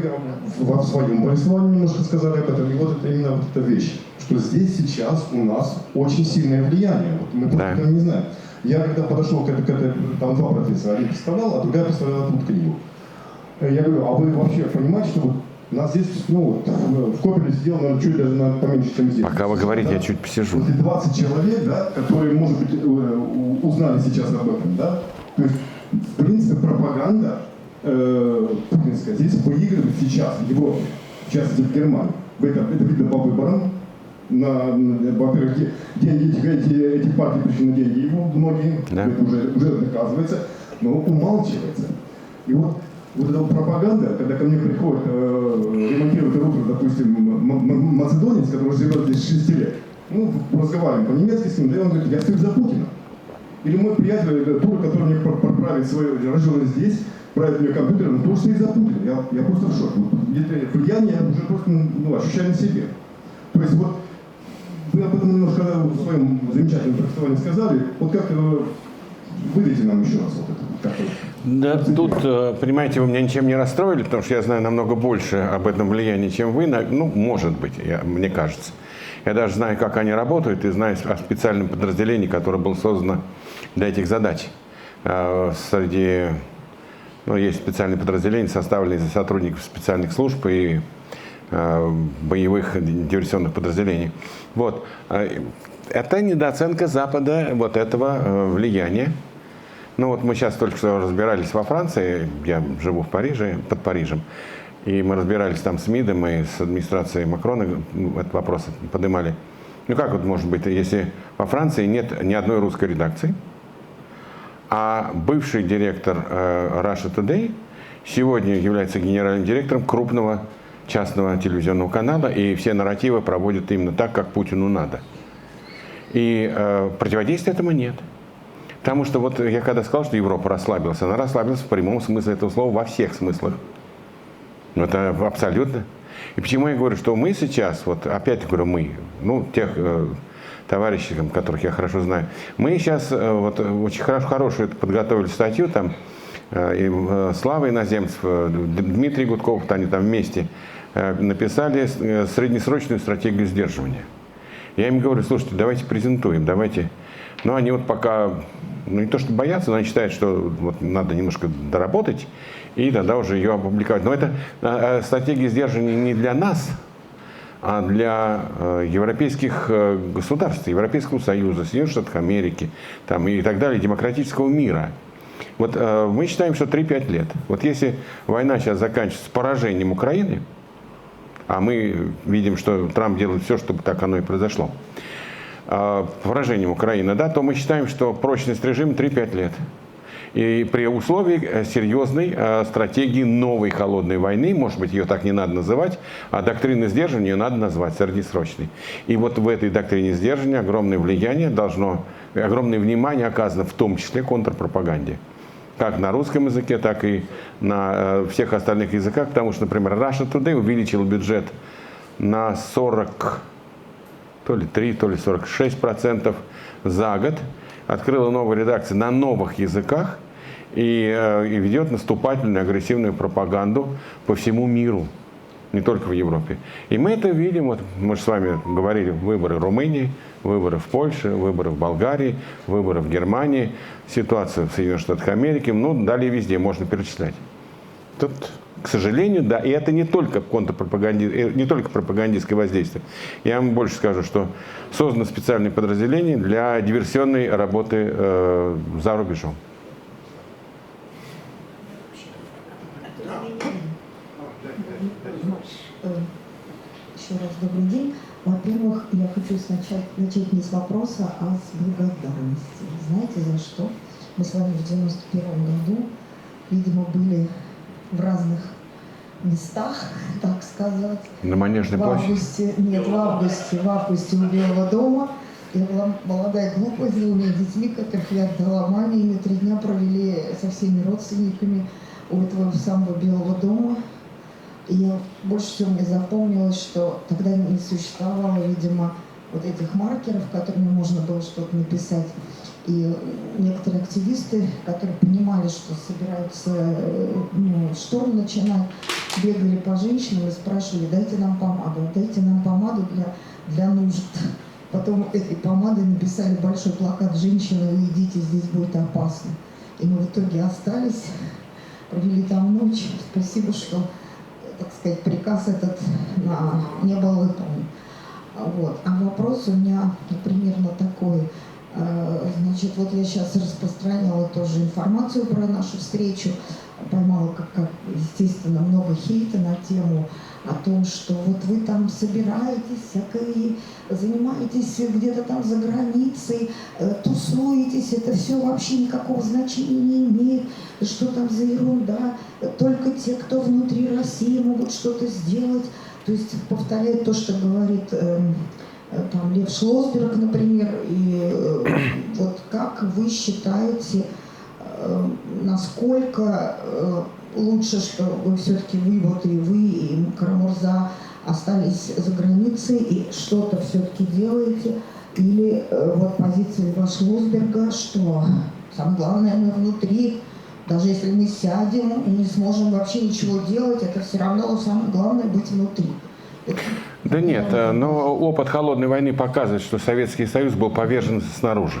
в своем повествовании немножко сказали об этом, и вот это именно вот эта вещь, что здесь сейчас у нас очень сильное влияние. Вот мы просто этого не знаем. Я когда подошел к этой, там два профессора, один представлял, а другая представляла тут книгу. Я говорю, а вы вообще понимаете, что вот у нас здесь, в Копеле сидел, наверное, чуть даже поменьше, чем здесь. Пока вы говорите, да? я чуть посижу. Вот 20 человек, да, которые, может быть, узнали сейчас об этом, да. То есть, в принципе, пропаганда путинская здесь выигрывает сейчас в Европе, в частности в Германии. Это видно по выборам. Во-первых, деньги эти партии пришли на деньги его многие, да. Это уже доказывается, но умалчивается. И вот эта пропаганда, когда ко мне приходит ремонтировать рутер, допустим, македонец, который живет здесь 6 лет, разговариваем по-немецки с ним, да, и он говорит, я стою за Путина. Или мой приятель, тур, который мне проправит свою рожденность здесь, правит мне компьютер, он тоже стоит за Путина. Я просто в шоке. Это влияние я уже просто ощущаю на себе. То есть вот вы об этом немножко в своем замечательном представлении сказали. Вот как выдайте нам еще раз вот это. Да, тут, понимаете, вы меня ничем не расстроили, потому что я знаю намного больше об этом влиянии, чем вы. Ну, может быть, мне кажется. Я даже знаю, как они работают, и знаю о специальном подразделении, которое было создано для этих задач. Среди, есть специальные подразделения, составленные из сотрудников специальных служб и боевых диверсионных подразделений. Вот. Это недооценка Запада вот этого влияния. Мы сейчас только что разбирались во Франции, я живу в Париже, под Парижем, и мы разбирались там с МИДом и с администрацией Макрона, этот вопрос поднимали. Как вот может быть, если во Франции нет ни одной русской редакции, а бывший директор Russia Today сегодня является генеральным директором крупного частного телевизионного канала, и все нарративы проводят именно так, как Путину надо. И противодействия этому нет. Потому что вот я когда сказал, что Европа расслабилась, она расслабилась в прямом смысле этого слова, во всех смыслах. Это абсолютно. И почему я говорю, что мы сейчас, вот опять говорю мы, тех товарищей, которых я хорошо знаю, мы сейчас вот очень хорошую подготовили статью, там и Слава Иноземцев, Дмитрий Гудков, они там вместе написали среднесрочную стратегию сдерживания. Я им говорю, слушайте, давайте презентуем, давайте. Но они вот пока, не то что боятся, но они считают, что вот надо немножко доработать и тогда уже ее опубликовать. Но это стратегия сдерживания не для нас, а для европейских государств, Европейского Союза, Соединенных Штатов Америки там, и так далее, демократического мира. Вот мы считаем, что 3-5 лет. Вот если война сейчас заканчивается поражением Украины, а мы видим, что Трамп делает все, чтобы так оно и произошло, поражением Украины, да, то мы считаем, что прочность режима 3-5 лет. И при условии серьезной стратегии новой холодной войны, может быть, ее так не надо называть, а доктрины сдерживания ее надо назвать среднесрочной. И вот в этой доктрине сдерживания огромное влияние огромное внимание оказано в том числе контрпропаганде. Как на русском языке, так и на всех остальных языках, потому что, например, Russia Today увеличил бюджет на 40, то ли 46% за год, открыла новые редакции на новых языках и ведет наступательную, агрессивную пропаганду по всему миру, не только в Европе. И мы это видим, вот мы же с вами говорили, выборы в Румынии, выборы в Польше, выборы в Болгарии, выборы в Германии, ситуация в Соединенных Штатах Америки, далее везде можно перечислять. Тут, к сожалению, да, и это не только не только пропагандистское воздействие. Я вам больше скажу, что создано специальное подразделение для диверсионной работы за рубежом. Еще раз добрый день. Во-первых, я хочу начать не с вопроса, а с благодарности. Знаете, за что? Мы с вами в 91 году, видимо, были в разных местах, так сказать. На Манежной площади? В августе у Белого дома. Я была молодая, глупая, с двумя детьми, которых я отдала маме, и мы 3 дня провели со всеми родственниками у этого самого Белого дома. И больше всего мне запомнилось, что тогда не существовало, видимо, вот этих маркеров, которыми можно было что-то написать. И некоторые активисты, которые понимали, что собираются штурм начинать, бегали по женщинам и спрашивали: дайте нам помаду для нужд. Потом этой помадой написали большой плакат: женщины, вы идите, здесь будет опасно. И мы в итоге остались, провели там ночь. Спасибо, что, так сказать, приказ этот не был выполнен. Вот. А вопрос у меня примерно такой. Значит, вот я сейчас распространяла тоже информацию про нашу встречу, поймала, как естественно, много хейта на тему о том, что вот вы там собираетесь, занимаетесь где-то там за границей, тусуетесь, это все вообще никакого значения не имеет, что там за ерунда, только те, кто внутри России, могут что-то сделать. То есть повторяет то, что говорит там Лев Шлосберг, например. И вот как вы считаете, насколько лучше, что вы все-таки вы и Карамурза остались за границей и что-то все-таки делаете, или вот позиция Льва Шлосберга, что самое главное, мы внутри, Даже если мы сядем и не сможем вообще ничего делать, это все равно самое главное быть внутри. Да нет, но опыт холодной войны показывает, что Советский Союз был повержен снаружи.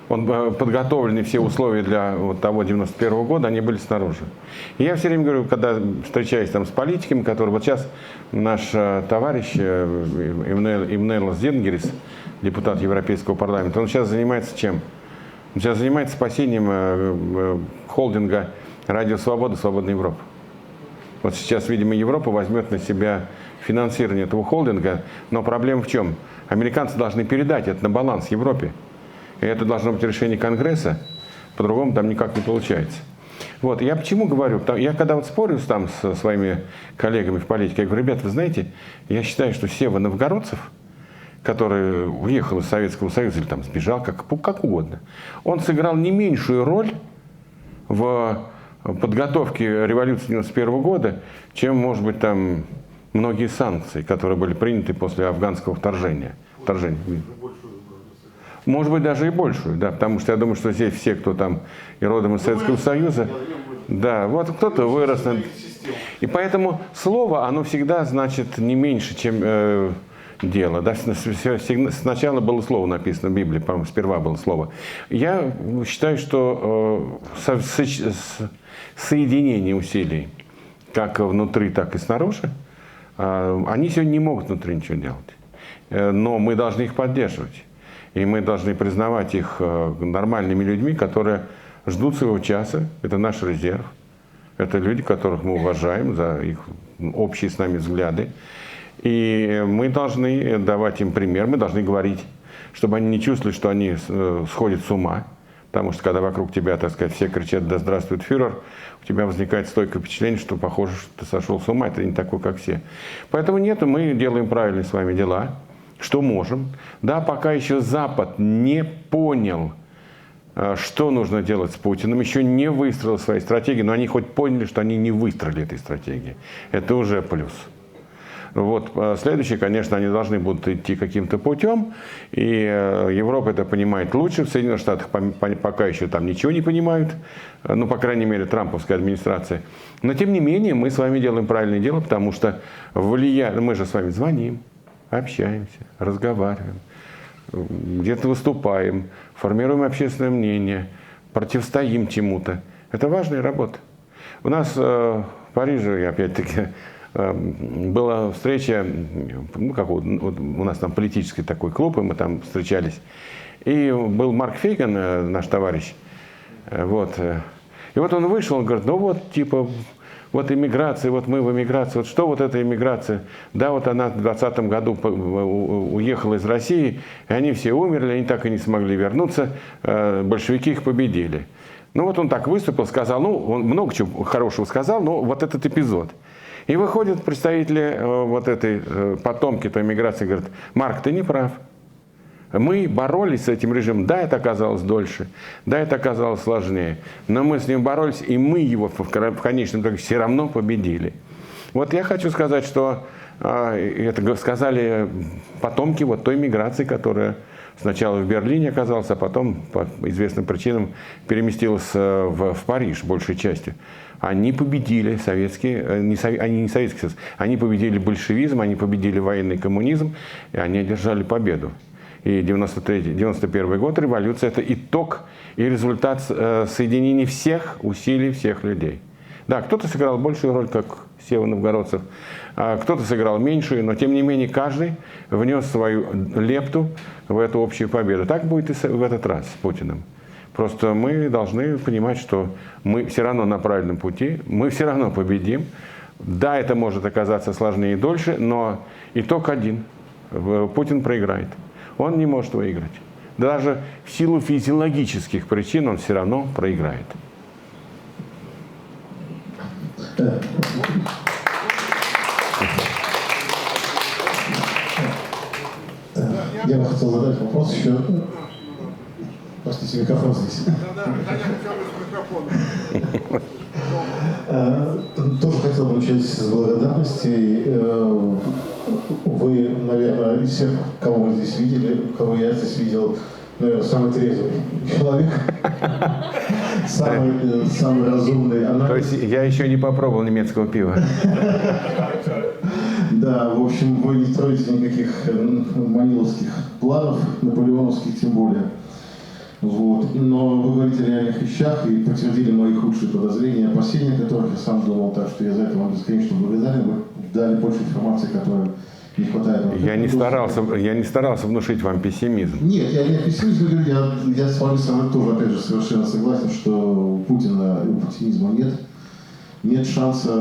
Он подготовлены, все условия для вот того 91 года, они были снаружи. И я все время говорю, когда встречаюсь там с политиками, которые вот сейчас наш товарищ Ивнелос Зингерис, депутат Европейского парламента, он сейчас занимается чем? Он сейчас занимается спасением холдинга «Радио Свобода», «Свободная Европа». Вот сейчас, видимо, Европа возьмет на себя финансирование этого холдинга, но проблема в чем? Американцы должны передать это на баланс Европе. И это должно быть решение Конгресса, по-другому там никак не получается. Вот, я почему говорю? Я когда вот спорю там со своими коллегами в политике, я говорю, ребята, вы знаете, я считаю, что Сева Новгородцев, который уехал из Советского Союза или там сбежал, как угодно, он сыграл не меньшую роль в подготовке революции 91 года, чем, может быть, там многие санкции, которые были приняты после афганского вторжения. Может быть, даже и большую, да, потому что я думаю, что здесь все, кто там и родом из Советского Союза, да, вот кто-то вырос. И поэтому слово, оно всегда значит не меньше, чем дело. Да? Сначала было слово написано в Библии, по-моему, сперва было слово. Я считаю, что соединение усилий, как внутри, так и снаружи, они сегодня не могут внутри ничего делать. Но мы должны их поддерживать. И мы должны признавать их нормальными людьми, которые ждут своего часа. Это наш резерв. Это люди, которых мы уважаем за их общие с нами взгляды. И мы должны давать им пример, мы должны говорить, чтобы они не чувствовали, что они сходят с ума. Потому что когда вокруг тебя, так сказать, все кричат «Да здравствует фюрер», у тебя возникает стойкое впечатление, что похоже, что ты сошел с ума, это не такой, как все. Поэтому нет, мы делаем правильные с вами дела. Что можем. Да, пока еще Запад не понял, что нужно делать с Путиным, еще не выстроил свои стратегии, но они хоть поняли, что они не выстроили этой стратегии. Это уже плюс. Вот. Следующее, конечно, они должны будут идти каким-то путем, и Европа это понимает лучше. В Соединенных Штатах пока еще там ничего не понимают, ну, по крайней мере, трамповская администрация. Но, тем не менее, мы с вами делаем правильное дело, потому что мы же с вами звоним, общаемся, разговариваем, где-то выступаем, формируем общественное мнение, противостоим чему-то. Это важная работа. У нас в Париже, опять-таки, была встреча, ну, как у нас там политический такой клуб, и мы там встречались. И был Марк Фейган, наш товарищ. Вот. И вот он вышел, он говорит, ну вот, типа, вот иммиграция, вот мы в эмиграции, вот что вот эта иммиграция? Да, вот она в 2020 году уехала из России, и они все умерли, они так и не смогли вернуться, большевики их победили. Ну вот он так выступил, сказал, ну, он много чего хорошего сказал, но вот этот эпизод. И выходят представители вот этой потомки той эмиграции, говорят, Марк, ты не прав. Мы боролись с этим режимом. Да, это оказалось дольше, да, это оказалось сложнее, но мы с ним боролись, и мы его в конечном итоге все равно победили. Вот я хочу сказать, что это сказали потомки вот той миграции, которая сначала в Берлине оказалась, а потом по известным причинам переместилась в Париж большей частью. Они победили они не Советский Союз, они победили большевизм, они победили военный коммунизм, и они одержали победу. И 91 год, революция – это итог и результат соединения всех усилий всех людей. Да, кто-то сыграл большую роль, как Сева Новгородцев, а кто-то сыграл меньшую, но тем не менее каждый внес свою лепту в эту общую победу. Так будет и в этот раз с Путиным. Просто мы должны понимать, что мы все равно на правильном пути, мы все равно победим. Да, это может оказаться сложнее и дольше, но итог один – Путин проиграет. Он не может выиграть. Даже в силу физиологических причин он все равно проиграет. Я бы хотел задать вопрос еще. Простите, микрофон здесь. Да, я хотел без микрофона. Тоже хотел бы начать с благодарности. Вы, наверное, из всех, кого вы здесь видели, кого я здесь видел, наверное, самый трезвый человек, самый разумный То анализ. есть я еще не попробовал немецкого пива. Да, в общем, вы не строите никаких маниловских планов, наполеоновских тем более. Вот. Но вы говорите о реальных вещах и подтвердили мои худшие подозрения и опасения, которых я сам думал, так что я за это вам бесконечно благодарен. Вы дали больше информации, которой не хватает. Я не старался внушить вам пессимизм. Нет, я не пессимист, я с вами тоже, опять же, совершенно согласен, что у Путина и у путинизма нет шанса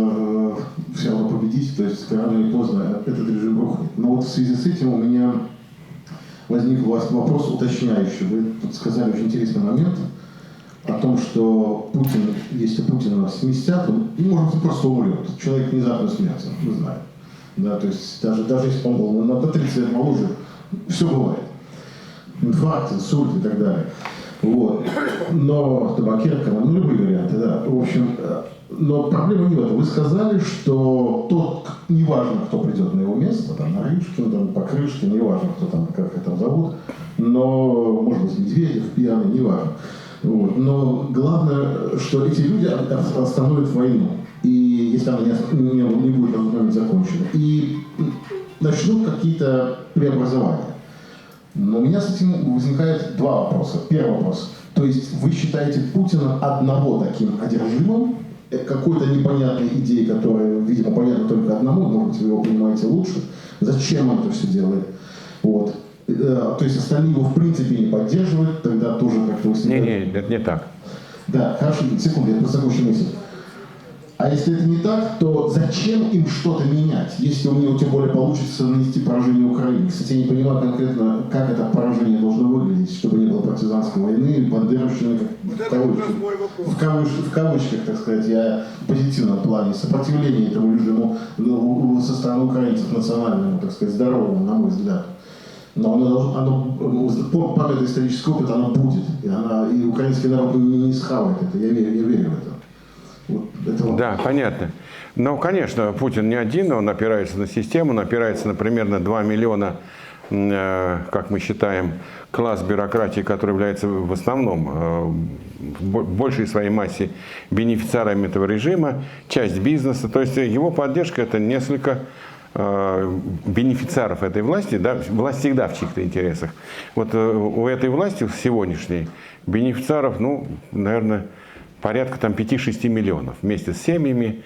все равно победить, то есть рано или поздно этот режим рухнет. Но вот в связи с этим у меня возник у вас вопрос уточняющий. Вы тут сказали очень интересный момент о том, что Путин, если Путина сместят, он может просто умрет. Человек внезапно смертен, мы знаем. Да, то есть даже если он был на 30 лет моложе, все бывает. Инфаркт, инсульт и так далее. Вот. Но табакерка, любые варианты, да. В общем, но проблема не в этом. Вы сказали, что тот, неважно, кто придет на его место, там, Нарышкин, там, Покрышкин, неважно, кто там, как это зовут, но, может быть, Медведев, пьяный, неважно. Вот. Но главное, что эти люди остановят войну. И если она не будет в этот момент закончена. И начнут какие-то преобразования. Но у меня с этим возникает два вопроса. Первый вопрос. То есть вы считаете Путина одного таким одержимым, какой-то непонятной идеей, которая, видимо, понятна только одному, может быть, вы его понимаете лучше. Зачем он это все делает? Вот. То есть остальные его в принципе не поддерживают, тогда тоже как-то... Не, это не так. Да, хорошо, секунду, я просто закончу мысль. А если это не так, то зачем им что-то менять, если у него тем более получится нанести поражение Украине? Кстати, я не понимаю конкретно, как это поражение должно выглядеть, чтобы не было партизанской войны, бандеровщины, в кавычках, так сказать, я в позитивном плане, сопротивление этому режиму со стороны украинцев национальному, так сказать, здоровому, на мой взгляд. Но память исторический опыт, она будет, и украинский народ не схавает это, я верю в это. Вот да, понятно. Но, конечно, Путин не один, он опирается на систему, он опирается на примерно 2 миллиона, как мы считаем, класс бюрократии, который является в основном, в большей своей массе, бенефициарами этого режима, часть бизнеса. То есть его поддержка – это несколько бенефициаров этой власти, да, власть всегда в чьих-то интересах. Вот у этой власти сегодняшней бенефициаров, наверное, порядка 5-6 миллионов. Вместе с семьями,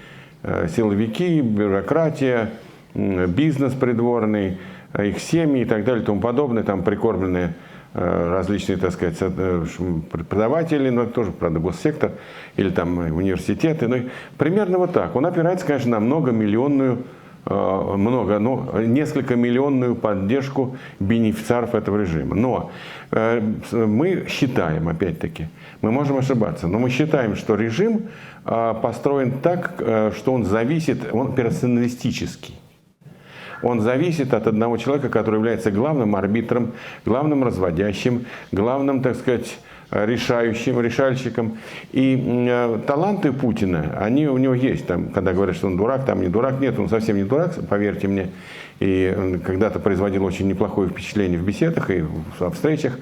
силовики, бюрократия, бизнес придворный, их семьи и так далее и тому подобное, там прикормленные различные, так сказать, преподаватели, но это тоже, правда, госсектор, или там университеты. Примерно вот так. Он опирается, конечно, на несколько миллионную поддержку бенефициаров этого режима. Но мы считаем, опять-таки, мы можем ошибаться, но мы считаем, что режим построен так, что он персоналистический. Он зависит от одного человека, который является главным арбитром, главным разводящим, главным, так сказать, решальщиком. И таланты Путина, они у него есть. Там, когда говорят, что он дурак, там не дурак. Нет, он совсем не дурак, поверьте мне. И он когда-то производил очень неплохое впечатление в беседах и в встречах.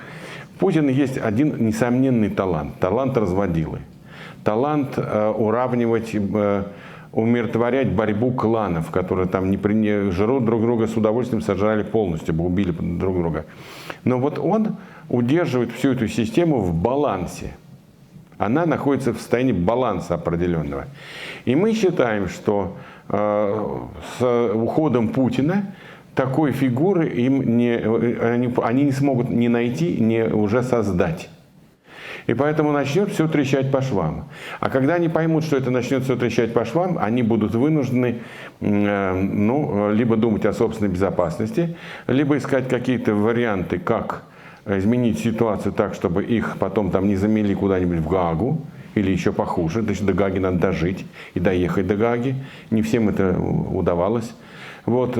У Путина есть один несомненный талант. Талант разводилы. Талант уравнивать, умиротворять борьбу кланов, которые там не жрут друг друга с удовольствием, сожрали полностью, бы убили друг друга. Но вот он удерживает всю эту систему в балансе. Она находится в состоянии баланса определенного. И мы считаем, что с уходом Путина такой фигуры они не смогут ни найти, ни уже создать. И поэтому начнет все трещать по швам. А когда они поймут, что это начнет все трещать по швам, они будут вынуждены либо думать о собственной безопасности, либо искать какие-то варианты, как изменить ситуацию так, чтобы их потом там не замели куда-нибудь в Гаагу, или еще похуже, до Гааги надо дожить и доехать до Гааги. Не всем это удавалось. Вот,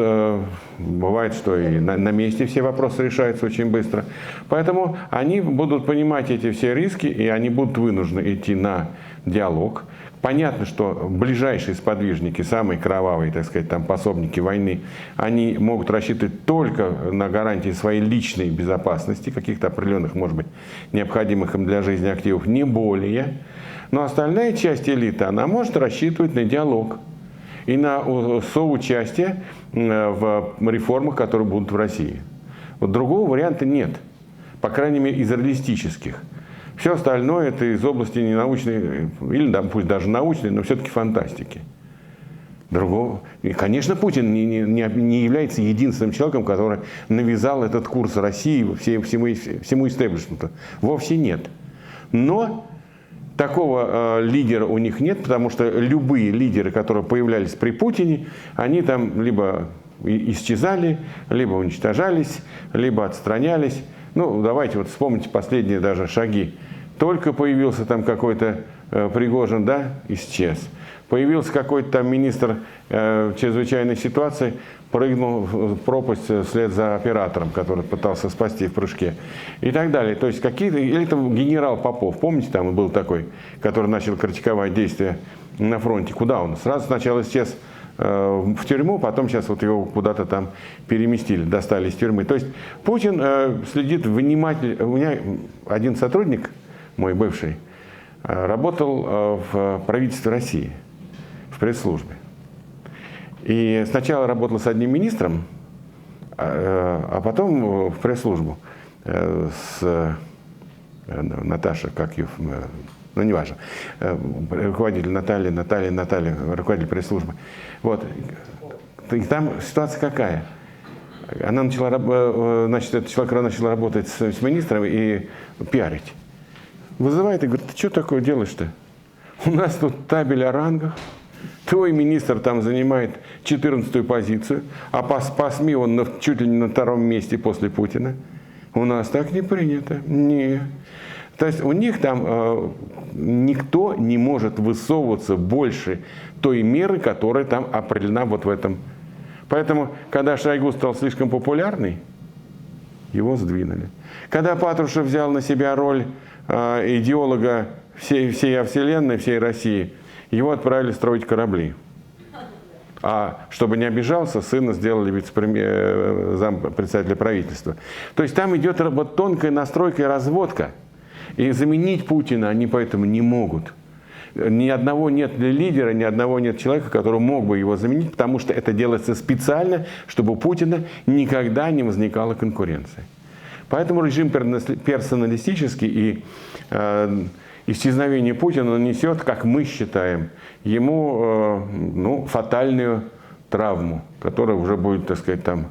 бывает, что и на месте все вопросы решаются очень быстро. Поэтому они будут понимать эти все риски, и они будут вынуждены идти на диалог. Понятно, что ближайшие сподвижники, самые кровавые, так сказать, там, пособники войны, они могут рассчитывать только на гарантии своей личной безопасности, каких-то определенных, может быть, необходимых им для жизни активов, не более. Но остальная часть элиты, она может рассчитывать на диалог и на соучастие в реформах, которые будут в России. Вот другого варианта нет, по крайней мере, из реалистических. Все остальное это из области ненаучной, или да, пусть даже научной, но все-таки фантастики. Другого. И, конечно, Путин не является единственным человеком, который навязал этот курс России всему истеблишменту. Вовсе нет. Но такого лидера у них нет, потому что любые лидеры, которые появлялись при Путине, они там либо исчезали, либо уничтожались, либо отстранялись. Ну, давайте вот вспомните последние даже шаги. Только появился там какой-то Пригожин, да, исчез. Появился какой-то там министр чрезвычайной ситуации, прыгнул в пропасть вслед за оператором, который пытался спасти в прыжке. И так далее. То есть какие-то... Или там генерал Попов, помните, там был такой, который начал критиковать действия на фронте. Куда он? Сразу сначала исчез в тюрьму, потом сейчас вот его куда-то там переместили, достали из тюрьмы. То есть Путин следит внимательно. У меня один сотрудник, мой бывший, работал в правительстве России, в пресс-службе. И сначала работал с одним министром, а потом в пресс-службу с Наташей, как ее, ну неважно, руководитель Наталья, руководитель пресс-службы. Вот. И там ситуация какая? Она начала, значит, этот человек начал работать с министром и пиарить. Вызывает и говорит: ты что такое делаешь-то? У нас тут табель о рангах. Твой министр там занимает 14-ю позицию, а по СМИ он чуть ли не на 2-м месте после Путина. У нас так не принято. Не. То есть у них там никто не может высовываться больше той меры, которая там определена вот в этом. Поэтому, когда Шойгу стал слишком популярный, его сдвинули. Когда Патрушев взял на себя роль идеолога всей Вселенной, всей России, его отправили строить корабли. А чтобы не обижался, сына сделали зампредседателя правительства. То есть там идет вот тонкая настройка и разводка. И заменить Путина они поэтому не могут. Ни одного нет лидера, ни одного нет человека, который мог бы его заменить, потому что это делается специально, чтобы у Путина никогда не возникала конкуренция. Поэтому режим персоналистический и исчезновение Путина несет, как мы считаем, ему фатальную травму, которая уже будет, так сказать, там,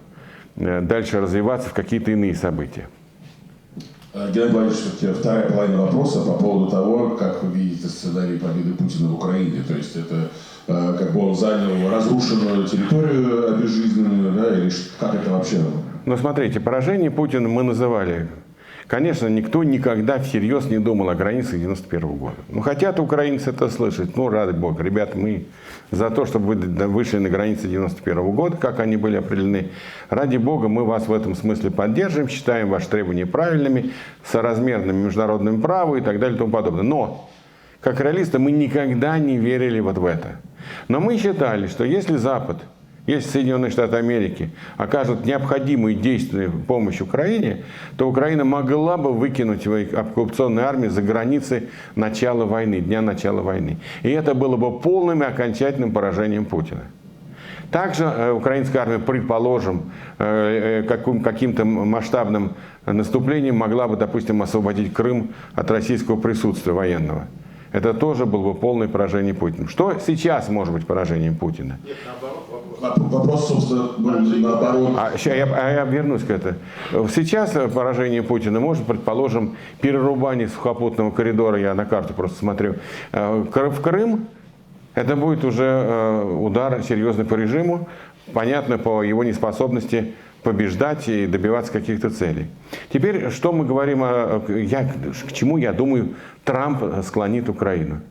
дальше развиваться в какие-то иные события. Геннадий Владимирович, вторая половина вопроса по поводу того, как вы видите сценарий победы Путина в Украине. То есть это как бы он занял разрушенную территорию безжизненную, да, или как это вообще? Ну, смотрите, поражение Путина мы называли. Конечно, никто никогда всерьез не думал о границах 91 года. Ну, хотят украинцы это слышать, ну, ради бога. Ребята, мы за то, чтобы вы вышли на границы 91 года, как они были определены. Ради бога, мы вас в этом смысле поддерживаем, считаем ваши требования правильными, соразмерными международному праву и так далее и тому подобное. Но, как реалисты, мы никогда не верили вот в это. Но мы считали, что если Запад, если Соединенные Штаты Америки окажут необходимую действенную помощь Украине, то Украина могла бы выкинуть оккупационную армию за границы начала войны, дня начала войны. И это было бы полным и окончательным поражением Путина. Также украинская армия, предположим, каким-то масштабным наступлением могла бы, допустим, освободить Крым от российского присутствия военного. Это тоже было бы полное поражение Путина. Что сейчас может быть поражением Путина? Нет, наоборот, Вопрос, собственно, наоборот. Я вернусь к этому. Сейчас поражение Путина может, предположим, перерубание сухопутного коридора, я на карту просто смотрю, в Крым. Это будет уже удар серьезный по режиму, понятно, по его неспособности побеждать и добиваться каких-то целей. Теперь, что мы говорим, к чему, я думаю, Трамп склонит Украину.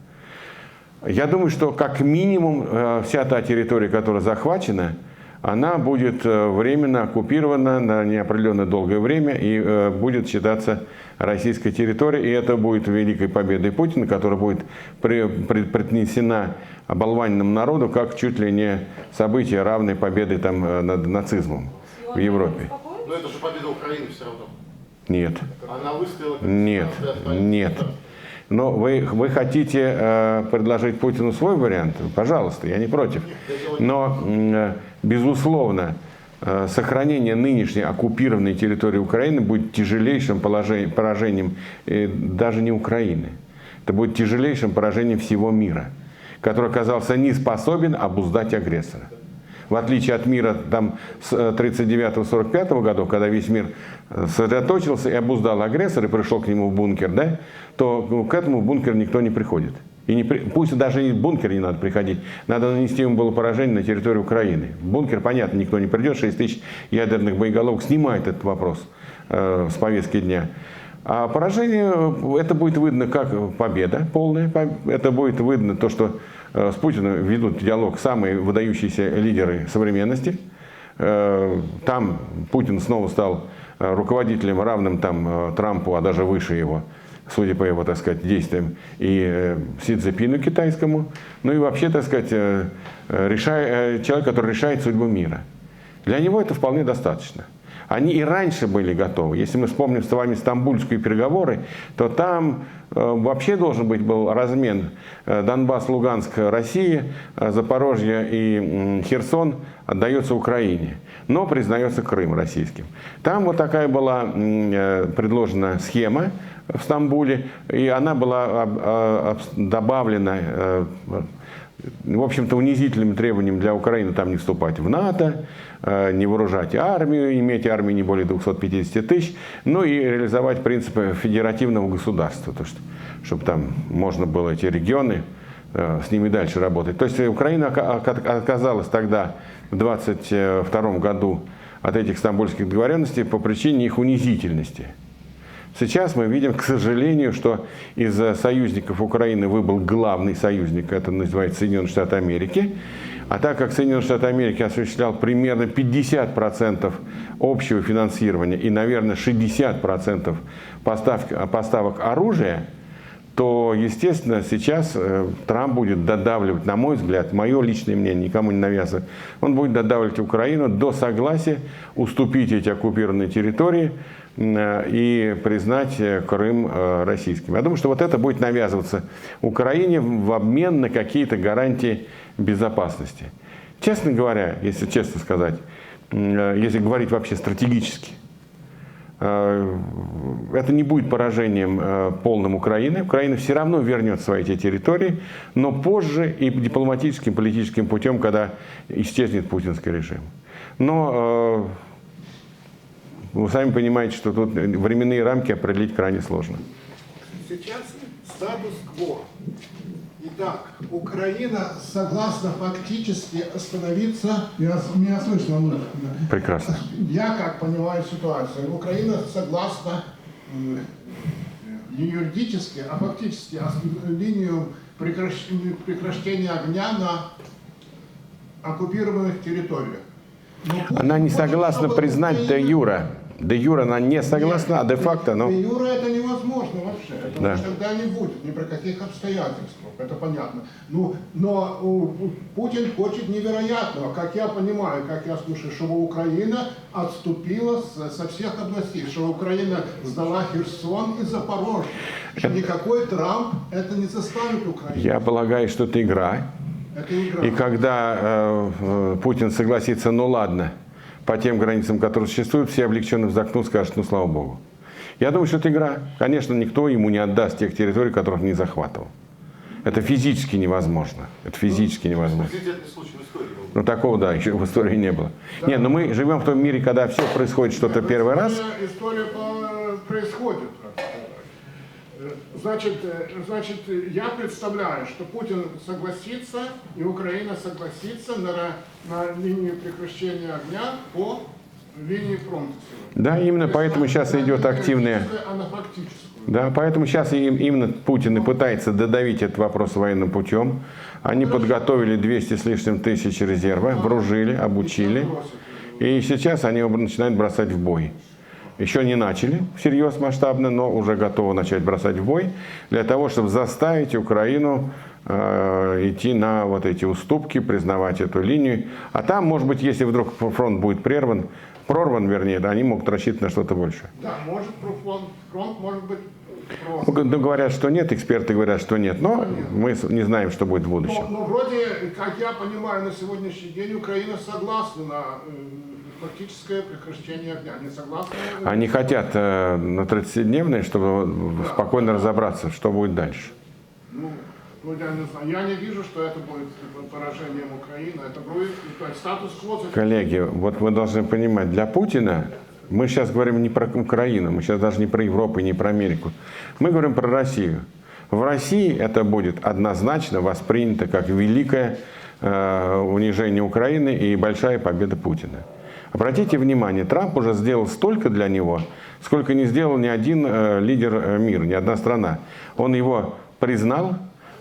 Я думаю, что как минимум вся та территория, которая захвачена, она будет временно оккупирована на неопределенное долгое время и будет считаться российской территорией. И это будет великой победой Путина, которая будет преподнесена оболваненному народу как чуть ли не событие, равной победы там, над нацизмом в Европе. Но это же победа Украины все равно. Нет. Она выстояла. Нет. Нет. Но вы хотите предложить Путину свой вариант? Пожалуйста, я не против. Но, безусловно, сохранение нынешней оккупированной территории Украины будет тяжелейшим поражением даже не Украины. Это будет тяжелейшим поражением всего мира, который оказался не способен обуздать агрессора. В отличие от мира там, с 1939-1945 годов, когда весь мир сосредоточился и обуздал агрессора и пришел к нему в бункер, да, то к этому в бункер никто не приходит. И пусть даже и в бункер не надо приходить, надо нанести ему было поражение на территории Украины. В бункер, понятно, никто не придет, 6 тысяч ядерных боеголовок снимает этот вопрос с повестки дня. А поражение, это будет видно как победа полная, это будет видно то, что с Путиным ведут диалог самые выдающиеся лидеры современности. Там Путин снова стал руководителем, равным там Трампу, а даже выше его, судя по его, так сказать, действиям, и Си Цзиньпину китайскому. Ну и вообще, так сказать, человек, который решает судьбу мира. Для него это вполне достаточно. Они и раньше были готовы. Если мы вспомним с вами стамбульские переговоры, то там вообще должен быть был размен Донбасс, Луганск, Россия, Запорожье и Херсон отдается Украине, но признается Крым российским. Там вот такая была предложена схема в Стамбуле, и она была добавлена, в общем-то, унизительным требованием для Украины там не вступать в НАТО, не вооружать армию, иметь армию не более 250 тысяч, ну и реализовать принципы федеративного государства, то, чтобы там можно было эти регионы с ними дальше работать. То есть Украина отказалась тогда в 1922 году от этих стамбульских договоренностей по причине их унизительности. Сейчас мы видим, к сожалению, что из союзников Украины выбыл главный союзник, это называется Соединенные Штаты Америки. А так как Соединенные Штаты Америки осуществлял примерно 50% общего финансирования и, наверное, 60% поставок оружия, то, естественно, сейчас Трамп будет додавливать, на мой взгляд, мое личное мнение, никому не навязывать, он будет додавливать Украину до согласия уступить эти оккупированные территории и признать Крым российским. Я думаю, что вот это будет навязываться Украине в обмен на какие-то гарантии безопасности. Честно говоря, если честно сказать, если говорить вообще стратегически, это не будет поражением полным Украины. Украина все равно вернет свои эти территории, но позже и дипломатическим, политическим путем, когда исчезнет путинский режим. Но вы сами понимаете, что тут временные рамки определить крайне сложно. Сейчас статус-кво. Итак, Украина согласна фактически остановиться. Меня слышно? Прекрасно. Я как понимаю ситуацию. Украина согласна не юридически, а фактически линию прекращения огня на оккупированных территориях. Она не согласна признать де юра. Де юра она не согласна, а де факто, но... Де юра это невозможно вообще, потому Да. что тогда не будет ни при каких обстоятельствах, это понятно. Но Путин хочет невероятного, как я понимаю, как я слушаю, чтобы Украина отступила со всех областей, чтобы Украина сдала Херсон и Запорожье, что никакой Трамп это не заставит Украину. Я полагаю, что это игра. Это игра. И когда Путин согласится, ну ладно, по тем границам, которые существуют, все облегченно вздохнут, скажут, ну слава богу. Я думаю, что это игра. Конечно, никто ему не отдаст тех территорий, которых не захватывал. Это физически невозможно. Это физически невозможно. Ну такого, да, еще в истории не было. Да. Нет, но мы живем в том мире, когда все происходит что-то первый раз. История происходит. Значит, я представляю, что Путин согласится и Украина согласится на линию прекращения огня по линии фронта сегодня. Да, именно поэтому сейчас идет активная... А на фактическую. Да, поэтому сейчас именно Путин и пытается додавить этот вопрос военным путем. Они подготовили 200 с лишним тысяч резерва, вооружили, обучили. И сейчас они его начинают бросать в бой. Еще не начали всерьез масштабно, но уже готовы начать бросать в бой для того, чтобы заставить Украину идти на вот эти уступки, признавать эту линию. А там, может быть, если вдруг фронт будет прорван, вернее, да, они могут рассчитывать на что-то большее. Да, может фронт может быть Ну, говорят, что нет, эксперты говорят, что нет, но мы не знаем, что будет в будущем. Но вроде, как я понимаю, на сегодняшний день Украина согласна на фактическое прекращение огня. Не согласна? Они хотят на 30-дневные, чтобы спокойно разобраться, что будет дальше. Ну, я не знаю. Я не вижу, что это будет поражением Украины. Это будет статус-кво. Коллеги, вот вы должны понимать, для Путина мы сейчас говорим не про Украину, мы сейчас даже не про Европу, не про Америку. Мы говорим про Россию. В России это будет однозначно воспринято как великое унижение Украины и большая победа Путина. Обратите внимание, Трамп уже сделал столько для него, сколько не сделал ни один лидер мира, ни одна страна. Он его признал,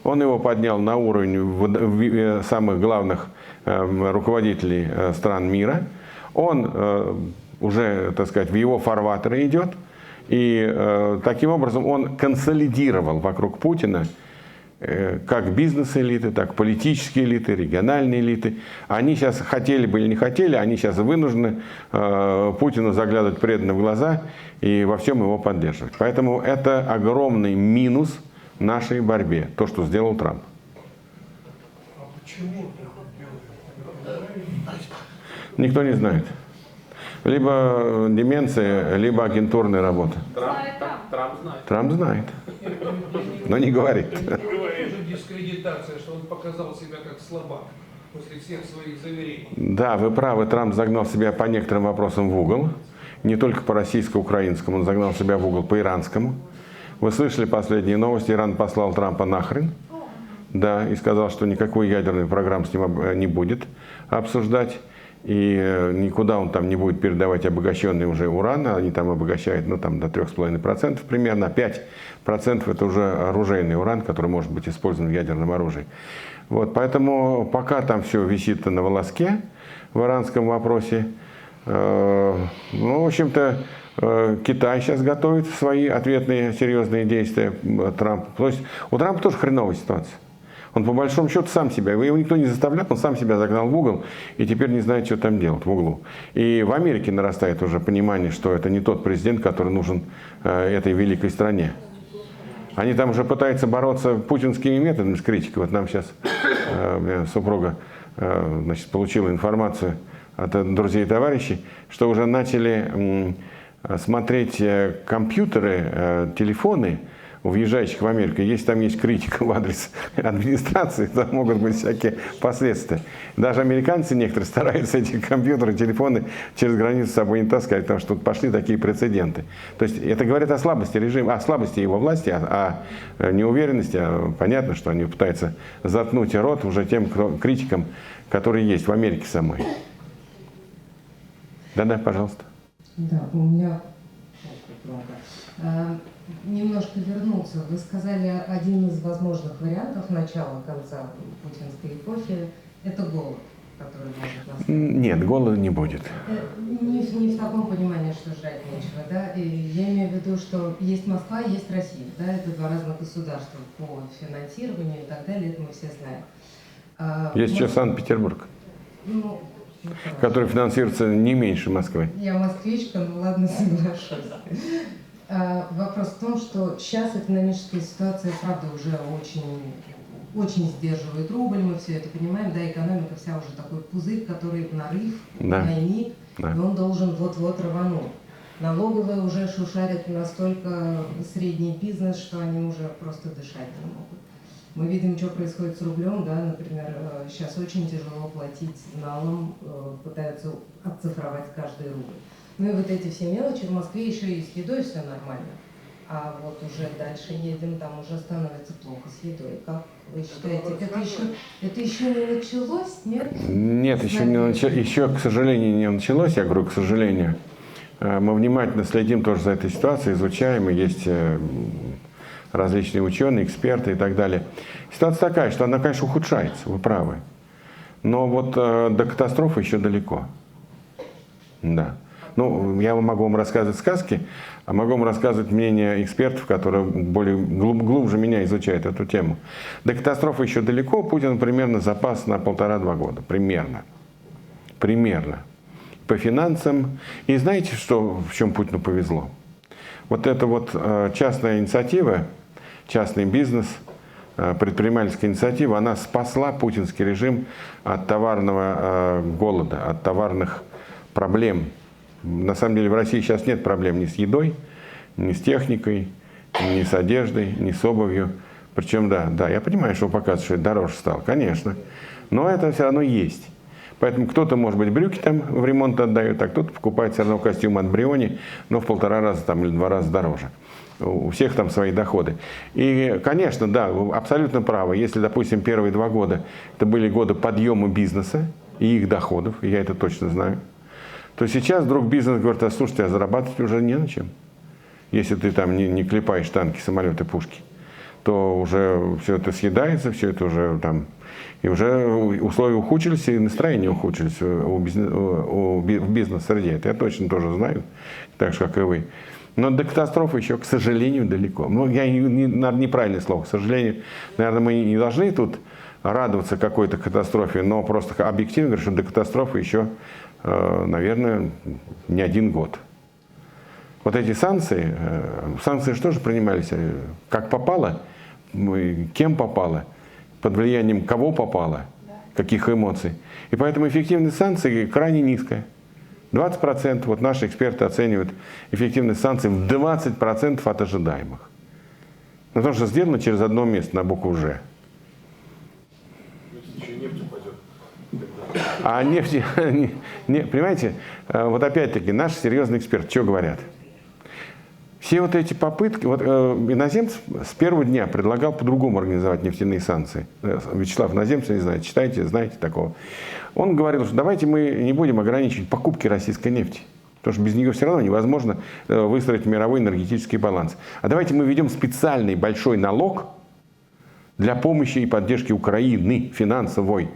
он его поднял на уровень самых главных руководителей стран мира. Он уже, так сказать, в его фарватере идет. И таким образом он консолидировал вокруг Путина как бизнес-элиты, так и политические элиты, региональные элиты. Они сейчас хотели бы или не хотели, они сейчас вынуждены Путину заглядывать преданно в глаза и во всем его поддерживать. Поэтому это огромный минус нашей борьбе, то, что сделал Трамп. А почему? Никто не знает. Либо деменция, либо агентурная работа. Трамп знает. Трамп знает, но не говорит. Тоже дискредитация, что он показал себя как слабак после всех своих заверений. Да, вы правы, Трамп загнал себя по некоторым вопросам в угол. Не только по российско-украинскому, он загнал себя в угол по иранскому. Вы слышали последние новости, Иран послал Трампа нахрен. Да, и сказал, что никакой ядерной программы с ним не будет обсуждать. И никуда он там не будет передавать обогащенный уже уран. Они там обогащают там, до 3,5% примерно. 5% это уже оружейный уран, который может быть использован в ядерном оружии. Вот, поэтому пока там все висит на волоске в иранском вопросе, в общем-то, Китай сейчас готовит свои ответные серьезные действия Трампу. То есть у Трампа тоже хреновая ситуация. Он по большому счету сам себя, его никто не заставлял, он сам себя загнал в угол и теперь не знает, что там делать в углу. И в Америке нарастает уже понимание, что это не тот президент, который нужен этой великой стране. Они там уже пытаются бороться путинскими методами с критикой. Вот нам сейчас супруга получила информацию от друзей и товарищей, что уже начали смотреть компьютеры, телефоны, въезжающих в Америку, если там есть критика в адрес администрации, то могут быть всякие последствия. Даже американцы некоторые стараются эти компьютеры, телефоны через границу с собой не таскать, потому что тут пошли такие прецеденты. То есть это говорит о слабости режима, о слабости его власти, о неуверенности. Понятно, что они пытаются заткнуть рот уже тем критикам, которые есть в Америке самой. Да-да, пожалуйста. Да, у меня немножко вернуться. Вы сказали, один из возможных вариантов начала-конца путинской эпохи – это голод, который может настать. Нет, голода не будет. Не в таком понимании, что жрать нечего, да? И я имею в виду, что есть Москва, есть Россия, да? Это два разных государства по финансированию и так далее, это мы все знаем. Есть еще Санкт-Петербург, который финансируется не меньше Москвы. Я москвичка, ну ладно, соглашусь. Вопрос в том, что сейчас экономическая ситуация, правда, уже очень сдерживает рубль, мы все это понимаем, да, экономика вся уже такой пузырь, который нарыв, двойник, да. И он должен вот-вот рвануть. Налоговые уже шушарят настолько средний бизнес, что они уже просто дышать не могут. Мы видим, что происходит с рублем, да, например, сейчас очень тяжело платить налом, пытаются отцифровать каждый рубль. Ну и вот эти все мелочи, в Москве еще и с едой все нормально. а вот уже дальше едем, там уже становится плохо с едой. Как вы считаете, это еще не началось, нет? Нет, еще, к сожалению, не началось, я говорю, к сожалению. Мы внимательно следим тоже за этой ситуацией, изучаем, и есть различные ученые, эксперты и так далее. Ситуация такая, что она, конечно, ухудшается, вы правы. Но вот до катастрофы еще далеко. Да. Ну, я могу вам рассказывать сказки, а могу вам рассказывать мнение экспертов, которые более глубже меня изучают эту тему. До катастрофы еще далеко, Путин примерно запас на 1,5-2 года. Примерно. Примерно. По финансам. И знаете, что, в чем Путину повезло? Вот эта вот частная инициатива, частный бизнес, предпринимательская инициатива, она спасла путинский режим от товарного голода, от товарных проблем. На самом деле в России сейчас нет проблем ни с едой, ни с техникой, ни с одеждой, ни с обувью. Причем, да, я понимаю, что вы показываете, что это дороже стало, конечно. Но это все равно есть. Поэтому кто-то, может быть, брюки там в ремонт отдает, а кто-то покупает все равно костюм от Бриони, но в 1,5 раза там, или 2 раза дороже. У всех там свои доходы. И, конечно, да, вы абсолютно правы. Если, допустим, первые 2 года это были годы подъема бизнеса и их доходов, я это точно знаю, то сейчас вдруг бизнес говорит: а слушайте, а зарабатывать уже не на чем. Если ты там не клепаешь танки, самолеты, пушки, то уже все это съедается, все это уже там... И уже условия ухудшились, и настроения ухудшились в бизнес-среде. Это я точно тоже знаю, так же, как и вы. Но до катастрофы еще, к сожалению, далеко. Ну, неправильное слово, к сожалению. Наверное, мы не должны тут радоваться какой-то катастрофе, но просто объективно говорю, что до катастрофы еще, наверное, не 1 год. Вот эти санкции что же принимались? Как попало, кем попало, под влиянием кого попало, каких эмоций. И поэтому эффективность санкций крайне низкая. 20%, вот наши эксперты оценивают эффективность санкций в 20% от ожидаемых. Потому что сделано через одно место, на букву «Ж». А нефть, понимаете, вот опять-таки наши серьезные эксперты что говорят? Все вот эти попытки, вот Иноземцев с первого дня предлагал по-другому организовать нефтяные санкции. Вячеслав Иноземцев, не знаю, читаете, знаете такого. Он говорил, что давайте мы не будем ограничивать покупки российской нефти, потому что без нее все равно невозможно выстроить мировой энергетический баланс. А давайте мы введем специальный большой налог для помощи и поддержки Украины финансовой.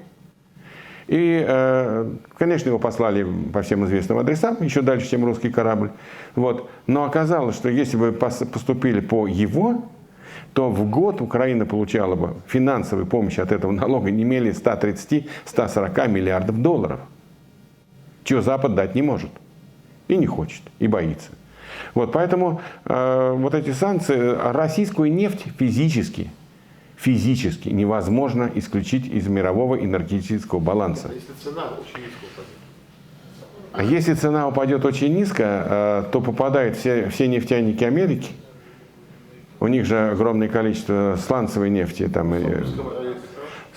И, конечно, его послали по всем известным адресам, еще дальше, чем русский корабль. Вот. Но оказалось, что если бы поступили по его, то в год Украина получала бы финансовую помощь от этого налога не менее 130-140 миллиардов долларов. Чего Запад дать не может. И не хочет, и боится. Вот, поэтому вот эти санкции, российскую нефть физически невозможно исключить из мирового энергетического баланса. Если цена очень низко упадет. А если цена упадет очень низко, то попадают все нефтяники Америки. У них же огромное количество сланцевой нефти. Там,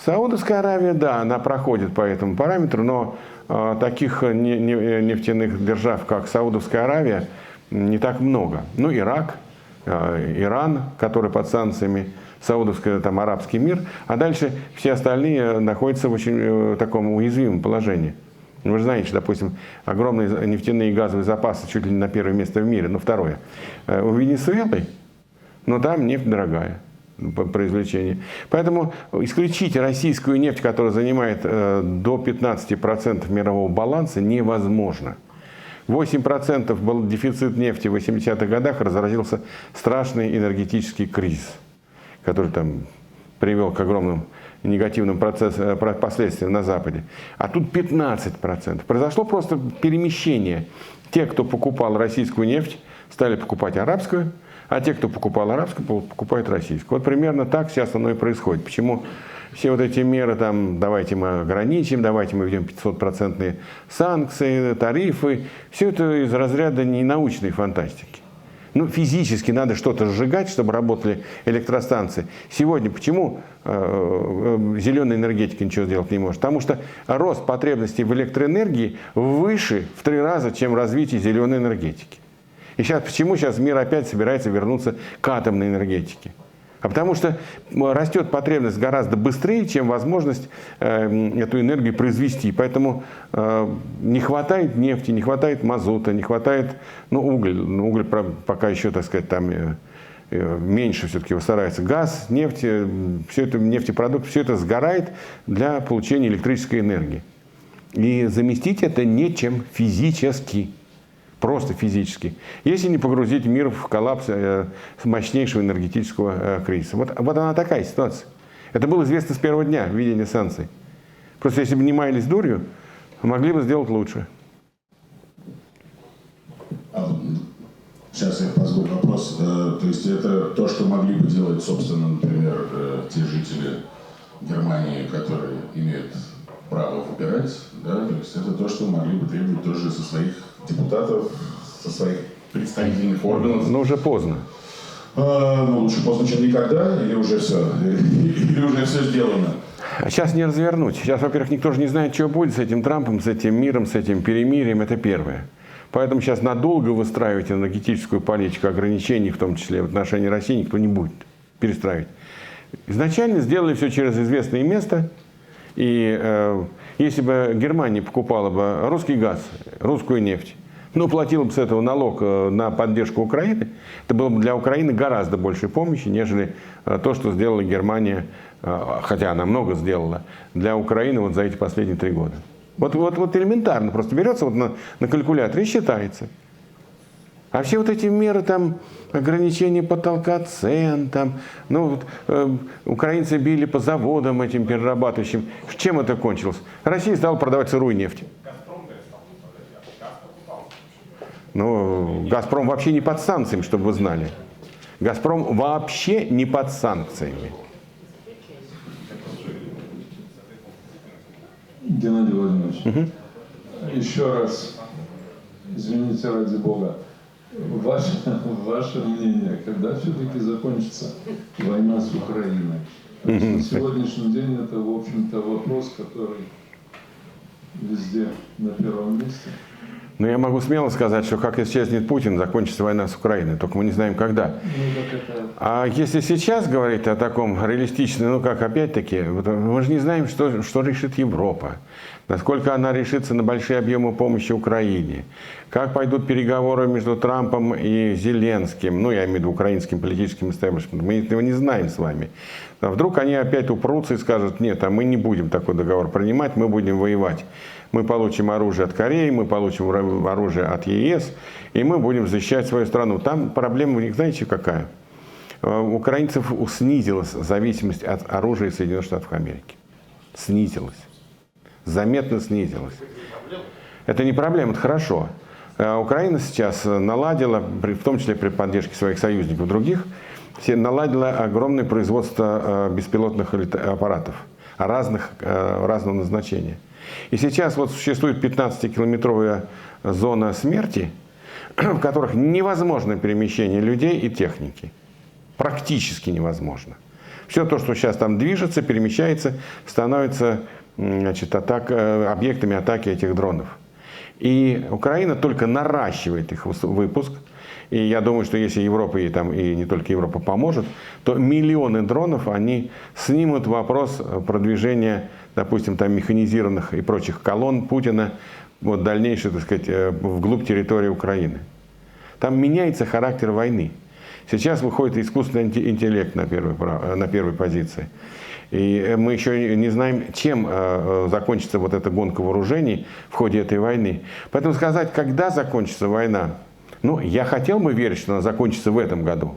Саудовская Аравия, да, она проходит по этому параметру, но таких нефтяных держав, как Саудовская Аравия, не так много. Ну, Ирак, Иран, который под санкциями, Саудовский, там, арабский мир, а дальше все остальные находятся в очень таком уязвимом положении. Вы же знаете, что, допустим, огромные нефтяные и газовые запасы чуть ли не на 1-е место в мире, но 2-е. У Венесуэлы, но там нефть дорогая по извлечению. Поэтому исключить российскую нефть, которая занимает до 15% мирового баланса, невозможно. 8% был дефицит нефти в 80-х годах, разразился страшный энергетический кризис, который там привел к огромным негативным последствиям на Западе. А тут 15%. Произошло просто перемещение. Те, кто покупал российскую нефть, стали покупать арабскую, а те, кто покупал арабскую, покупают российскую. Вот примерно так сейчас оно и происходит. Почему все вот эти меры, там, давайте мы ограничим, давайте мы введем 500% санкции, тарифы, все это из разряда ненаучной фантастики. Ну, физически надо что-то сжигать, чтобы работали электростанции. Сегодня почему зеленая энергетика ничего сделать не может? Потому что рост потребностей в электроэнергии выше в 3 раза, чем развитие зеленой энергетики. И сейчас, почему сейчас мир опять собирается вернуться к атомной энергетике? А потому что растет потребность гораздо быстрее, чем возможность эту энергию произвести. Поэтому не хватает нефти, не хватает мазута, не хватает угля. Уголь пока еще, так сказать, там меньше все-таки старается. Газ, нефть, все это, нефтепродукты, все это сгорает для получения электрической энергии. И заместить это нечем физически. Просто физически. Если не погрузить мир в коллапс мощнейшего энергетического кризиса. Вот она такая ситуация. Это было известно с первого дня введения санкций. Просто если бы не маялись дурью, могли бы сделать лучше. Сейчас я позволю вопрос. То есть это то, что могли бы делать, собственно, например, те жители Германии, которые имеют право выбирать, да, то есть это то, что могли бы требовать тоже со своих депутатов, со своих представительных органов. Но уже поздно. Ну, лучше поздно, чем никогда, или уже все, или уже все сделано? Сейчас не развернуть. Сейчас, во-первых, никто же не знает, что будет с этим Трампом, с этим миром, с этим перемирием, это первое. Поэтому сейчас надолго выстраивать энергетическую политику ограничений, в том числе в отношении России, никто не будет перестраивать. Изначально сделали все через известное место. И если бы Германия покупала бы русский газ, русскую нефть, платила бы с этого налог на поддержку Украины, это было бы для Украины гораздо большей помощи, нежели то, что сделала Германия, хотя она много сделала, для Украины вот за эти последние 3 года. Вот элементарно, просто берется на калькуляторе и считается. А все вот эти меры, там, ограничения потолка цен, там, украинцы били по заводам этим перерабатывающим. Чем это кончилось? Россия стала продавать сырую нефть. «Газпром» вообще не под санкциями, чтобы вы знали. «Газпром» вообще не под санкциями. Геннадий Владимирович, еще раз, извините ради Бога, ваше мнение, когда все-таки закончится война с Украиной? То есть на сегодняшний день это, в общем-то, вопрос, который везде на первом месте. Но я могу смело сказать, что как исчезнет Путин, закончится война с Украиной. Только мы не знаем, когда. А если сейчас говорить о таком реалистичном, опять-таки, мы же не знаем, что решит Европа. Насколько она решится на большие объемы помощи Украине. Как пойдут переговоры между Трампом и Зеленским. Я имею в виду украинским политическим истеблишментом. Мы этого не знаем с вами. А вдруг они опять упрутся и скажут: нет, мы не будем такой договор принимать, мы будем воевать. Мы получим оружие от Кореи, мы получим оружие от ЕС, и мы будем защищать свою страну. Там проблема, вы знаете, какая? У украинцев снизилась зависимость от оружия Соединенных Штатов Америки. Снизилась. Заметно снизилась. Это не проблема, это хорошо. Украина сейчас наладила, в том числе при поддержке своих союзников других, наладила огромное производство беспилотных аппаратов разного назначения. И сейчас существует 15-километровая зона смерти, в которых невозможно перемещение людей и техники. Практически невозможно. Все то, что сейчас там движется, перемещается, становится объектами атаки этих дронов. И Украина только наращивает их выпуск. И я думаю, что если Европа и не только Европа поможет, то миллионы дронов, они снимут вопрос продвижения, допустим, механизированных и прочих колонн Путина дальнейшей, вглубь территории Украины. Там меняется характер войны. Сейчас выходит искусственный интеллект на первой позиции. И мы еще не знаем, чем закончится эта гонка вооружений в ходе этой войны. Поэтому сказать, когда закончится война, я хотел бы верить, что она закончится в этом году.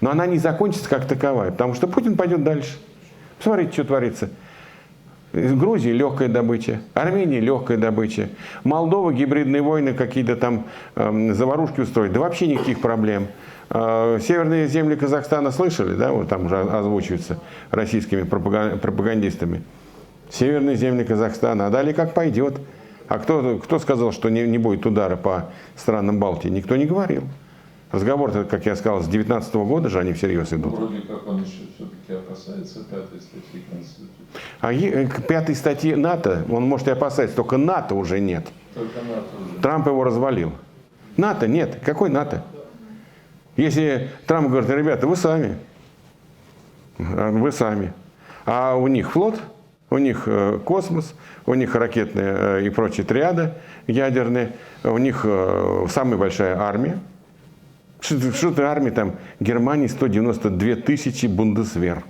Но она не закончится как таковая, потому что Путин пойдет дальше. Посмотрите, что творится. В Грузии легкая добыча, Армения легкая добыча, Молдова гибридные войны, какие-то там заварушки устроить, да вообще никаких проблем. Северные земли Казахстана слышали, да, там уже озвучиваются российскими пропагандистами. Северные земли Казахстана, а далее как пойдет. А кто сказал, что не будет удара по странам Балтии? Никто не говорил. Разговор-то, как я сказал, с 2019 года же они всерьез идут. Вроде как он еще все-таки опасается 5-й статьи Конституции. А к 5-й статье НАТО, он может и опасается, только НАТО уже нет. Только НАТО уже. Трамп его развалил. НАТО нет. Какой НАТО? Если Трамп говорит, ребята, вы сами. Вы сами. А у них флот, у них космос, у них ракетные и прочие триады ядерные, у них самая большая армия. Что-то армия там Германии 192 тысячи бундесвер.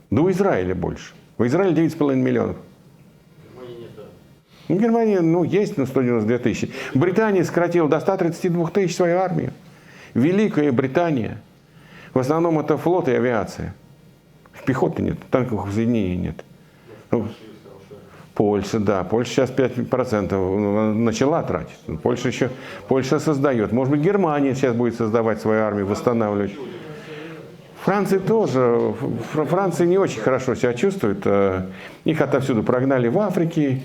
Да у Израиля больше. У Израиля 9,5 миллионов. В Германии, есть, 192 тысячи. Британия сократила до 132 тысяч свою армию. Великая Британия. В основном это флот и авиация. Пехоты нет, танковых соединений нет. Польша, да. Польша сейчас 5% начала тратить. Польша создает. Может быть, Германия сейчас будет создавать свою армию, восстанавливать. Франция тоже. Франция не очень хорошо себя чувствует. Их отовсюду прогнали в Африке.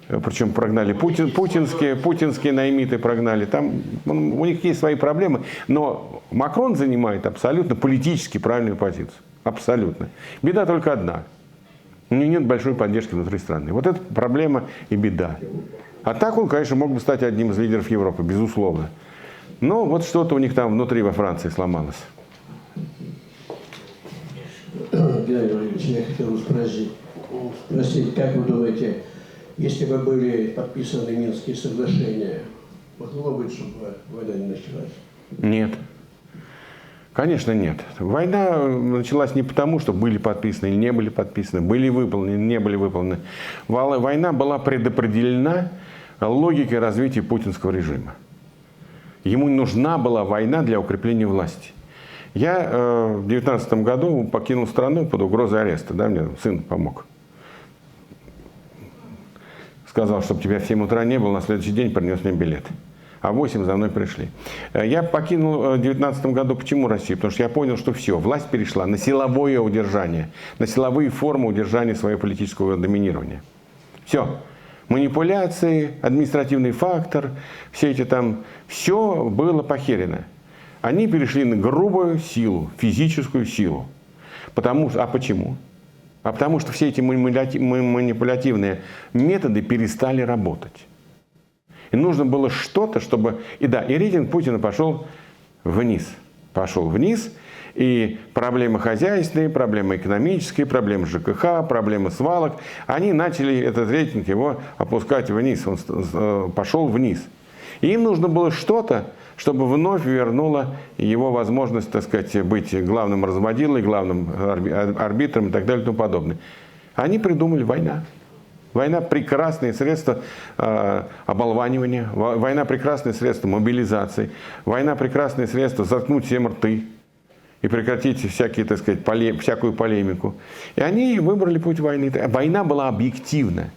Причем прогнали путинские наймиты прогнали. Там у них есть свои проблемы. Но Макрон занимает абсолютно политически правильную позицию. Абсолютно. Беда только одна. У него нет большой поддержки внутри страны. Вот это проблема и беда. А так он, конечно, мог бы стать одним из лидеров Европы, безусловно. Но вот что-то у них там внутри во Франции сломалось. Геннадий Владимирович, я хотел спросить, как вы думаете, если бы были подписаны Минские соглашения, могло быть, чтобы война не началась? Нет. Конечно, нет. Война началась не потому, что были подписаны или не были подписаны, были выполнены, не были выполнены. Война была предопределена логикой развития путинского режима. Ему нужна была война для укрепления власти. Я в 2019 году покинул страну под угрозой ареста. Да, мне сын помог. Сказал, чтобы тебя в 7 утра не было, на следующий день принес мне билет. А в 8 за мной пришли. Я покинул в 2019 году почему Россию? Потому что я понял, что все, власть перешла на силовое удержание, на силовые формы удержания своего политического доминирования. Все. Манипуляции, административный фактор, все эти там, все было похерено. Они перешли на грубую силу, физическую силу. А почему? А потому что все эти манипулятивные методы перестали работать. И нужно было что-то, чтобы... И рейтинг Путина пошел вниз. Пошел вниз. И проблемы хозяйственные, проблемы экономические, проблемы ЖКХ, проблемы свалок. Они начали этот рейтинг его опускать вниз. Он пошел вниз. И им нужно было что-то, чтобы вновь вернуло его возможность, так сказать, быть главным разводилой, главным арбитром и так далее и тому подобное. Они придумали войну. Война – прекрасное средство оболванивания, война – прекрасное средство мобилизации, война – прекрасное средство заткнуть всем рты и прекратить всякие, так сказать, всякую полемику. И они выбрали путь войны. Война была объективна.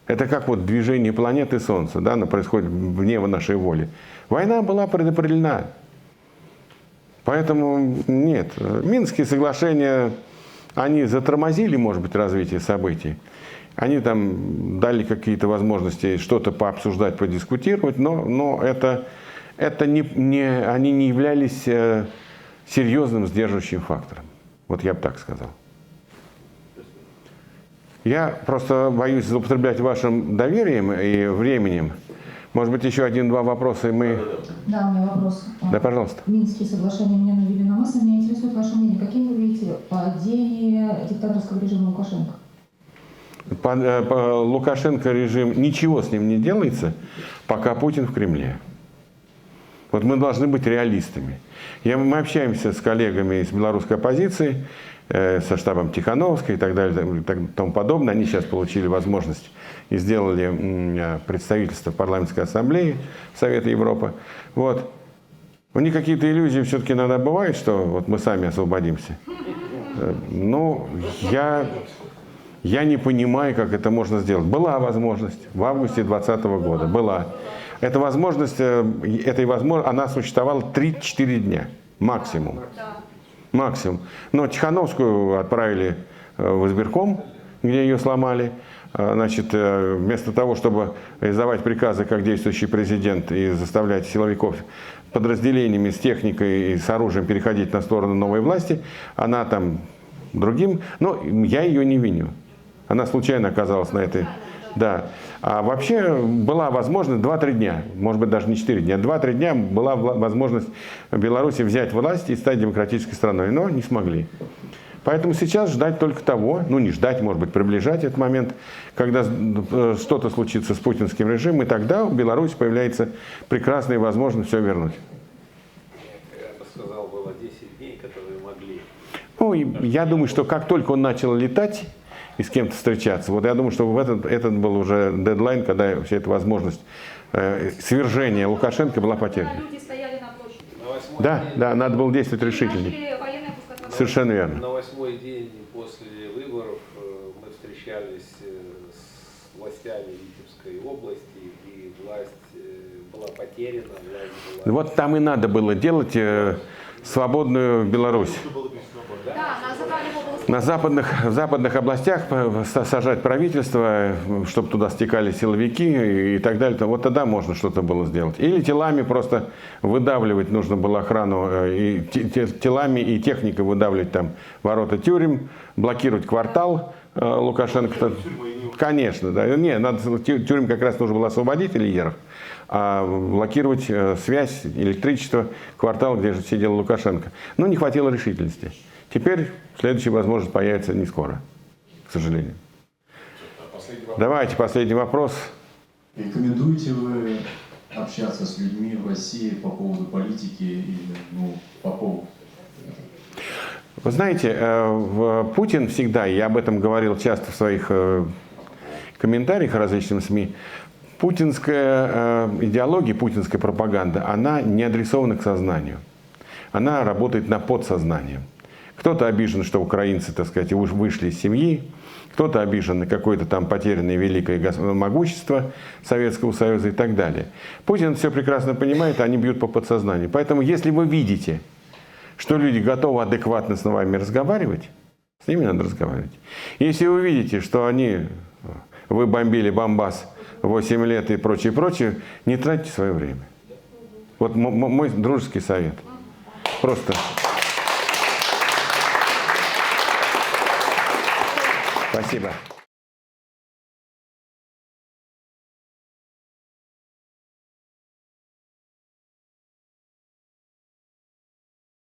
Это как вот движение планеты Солнца, да, оно происходит вне нашей воли. Война была предопределена. Поэтому нет. Минские соглашения, они затормозили, может быть, развитие событий. Они там дали какие-то возможности что-то пообсуждать, подискутировать, но они не являлись серьезным сдерживающим фактором. Вот я бы так сказал. Я просто боюсь злоупотреблять вашим доверием и временем. Может быть, еще один-два вопроса, и мы... Да, у меня вопрос. Да, пожалуйста. Минские соглашения меня навели на мысль. Меня интересует ваше мнение. Каким вы видите падение диктаторского режима Лукашенко? Лукашенко режим, ничего с ним не делается, пока Путин в Кремле. Вот мы должны быть реалистами. Мы общаемся с коллегами из белорусской оппозиции, со штабом Тихановской и так далее, и тому подобное. Они сейчас получили возможность и сделали представительство в парламентской ассамблее Совета Европы. Вот. У них какие-то иллюзии все-таки иногда бывают, что вот мы сами освободимся. Ну, я не понимаю, как это можно сделать. Была возможность в августе 2020 года. Была. Эта возможность, она существовала 3-4 дня. Максимум. Максимум. Но Тихановскую отправили в избирком, где ее сломали. Значит, вместо того, чтобы издавать приказы как действующий президент и заставлять силовиков подразделениями с техникой и с оружием переходить на сторону новой власти, она там другим. Но я ее не виню. Она случайно оказалась на Да. А вообще была возможность 2-3 дня, может быть даже не 4 дня, 2-3 дня была возможность Беларуси взять власть и стать демократической страной, но не смогли. Поэтому сейчас ждать только того, ну не ждать, может быть, приближать этот момент, когда что-то случится с путинским режимом, и тогда в Беларуси появляется прекрасная возможность все вернуть. Я бы сказал, было 10 дней, которые могли. Ну, я думаю, что как только он начал летать и с кем-то встречаться, вот я думаю, что этот был уже дедлайн, когда вся эта возможность свержения Лукашенко была потеряна. Люди стояли на площади. Да, надо было действовать решительнее. Совершенно верно. На 8-й день после выборов мы встречались с властями Витебской области, и власть была потеряна. Власть была... Вот там и надо было делать свободную Беларусь. В западных областях сажать правительство, чтобы туда стекали силовики и так далее. Вот тогда можно что-то было сделать. Или телами просто выдавливать нужно было охрану, и телами и техникой выдавливать там ворота тюрем, блокировать квартал Лукашенко. Конечно, да. Не, тюрем как раз нужно было освободить Ильеров, а блокировать связь, электричество, квартал, где же сидел Лукашенко. Но не хватило решительности. Теперь следующая возможность появится не скоро, к сожалению. Давайте последний вопрос. Рекомендуете вы общаться с людьми в России по поводу политики или по поводу? Вы знаете, Путин всегда, я об этом говорил часто в своих комментариях различным СМИ, путинская идеология, путинская пропаганда, она не адресована к сознанию. Она работает на подсознание. Кто-то обижен, что украинцы, так сказать, вышли из семьи, кто-то обижен на какое-то там потерянное великое могущество Советского Союза и так далее. Путин все прекрасно понимает, они бьют по подсознанию. Поэтому, если вы видите, что люди готовы адекватно с вами разговаривать, с ними надо разговаривать. Если вы видите, что вы бомбили Бомбас 8 лет и прочее, не тратьте свое время. Вот мой дружеский совет. Просто... Спасибо.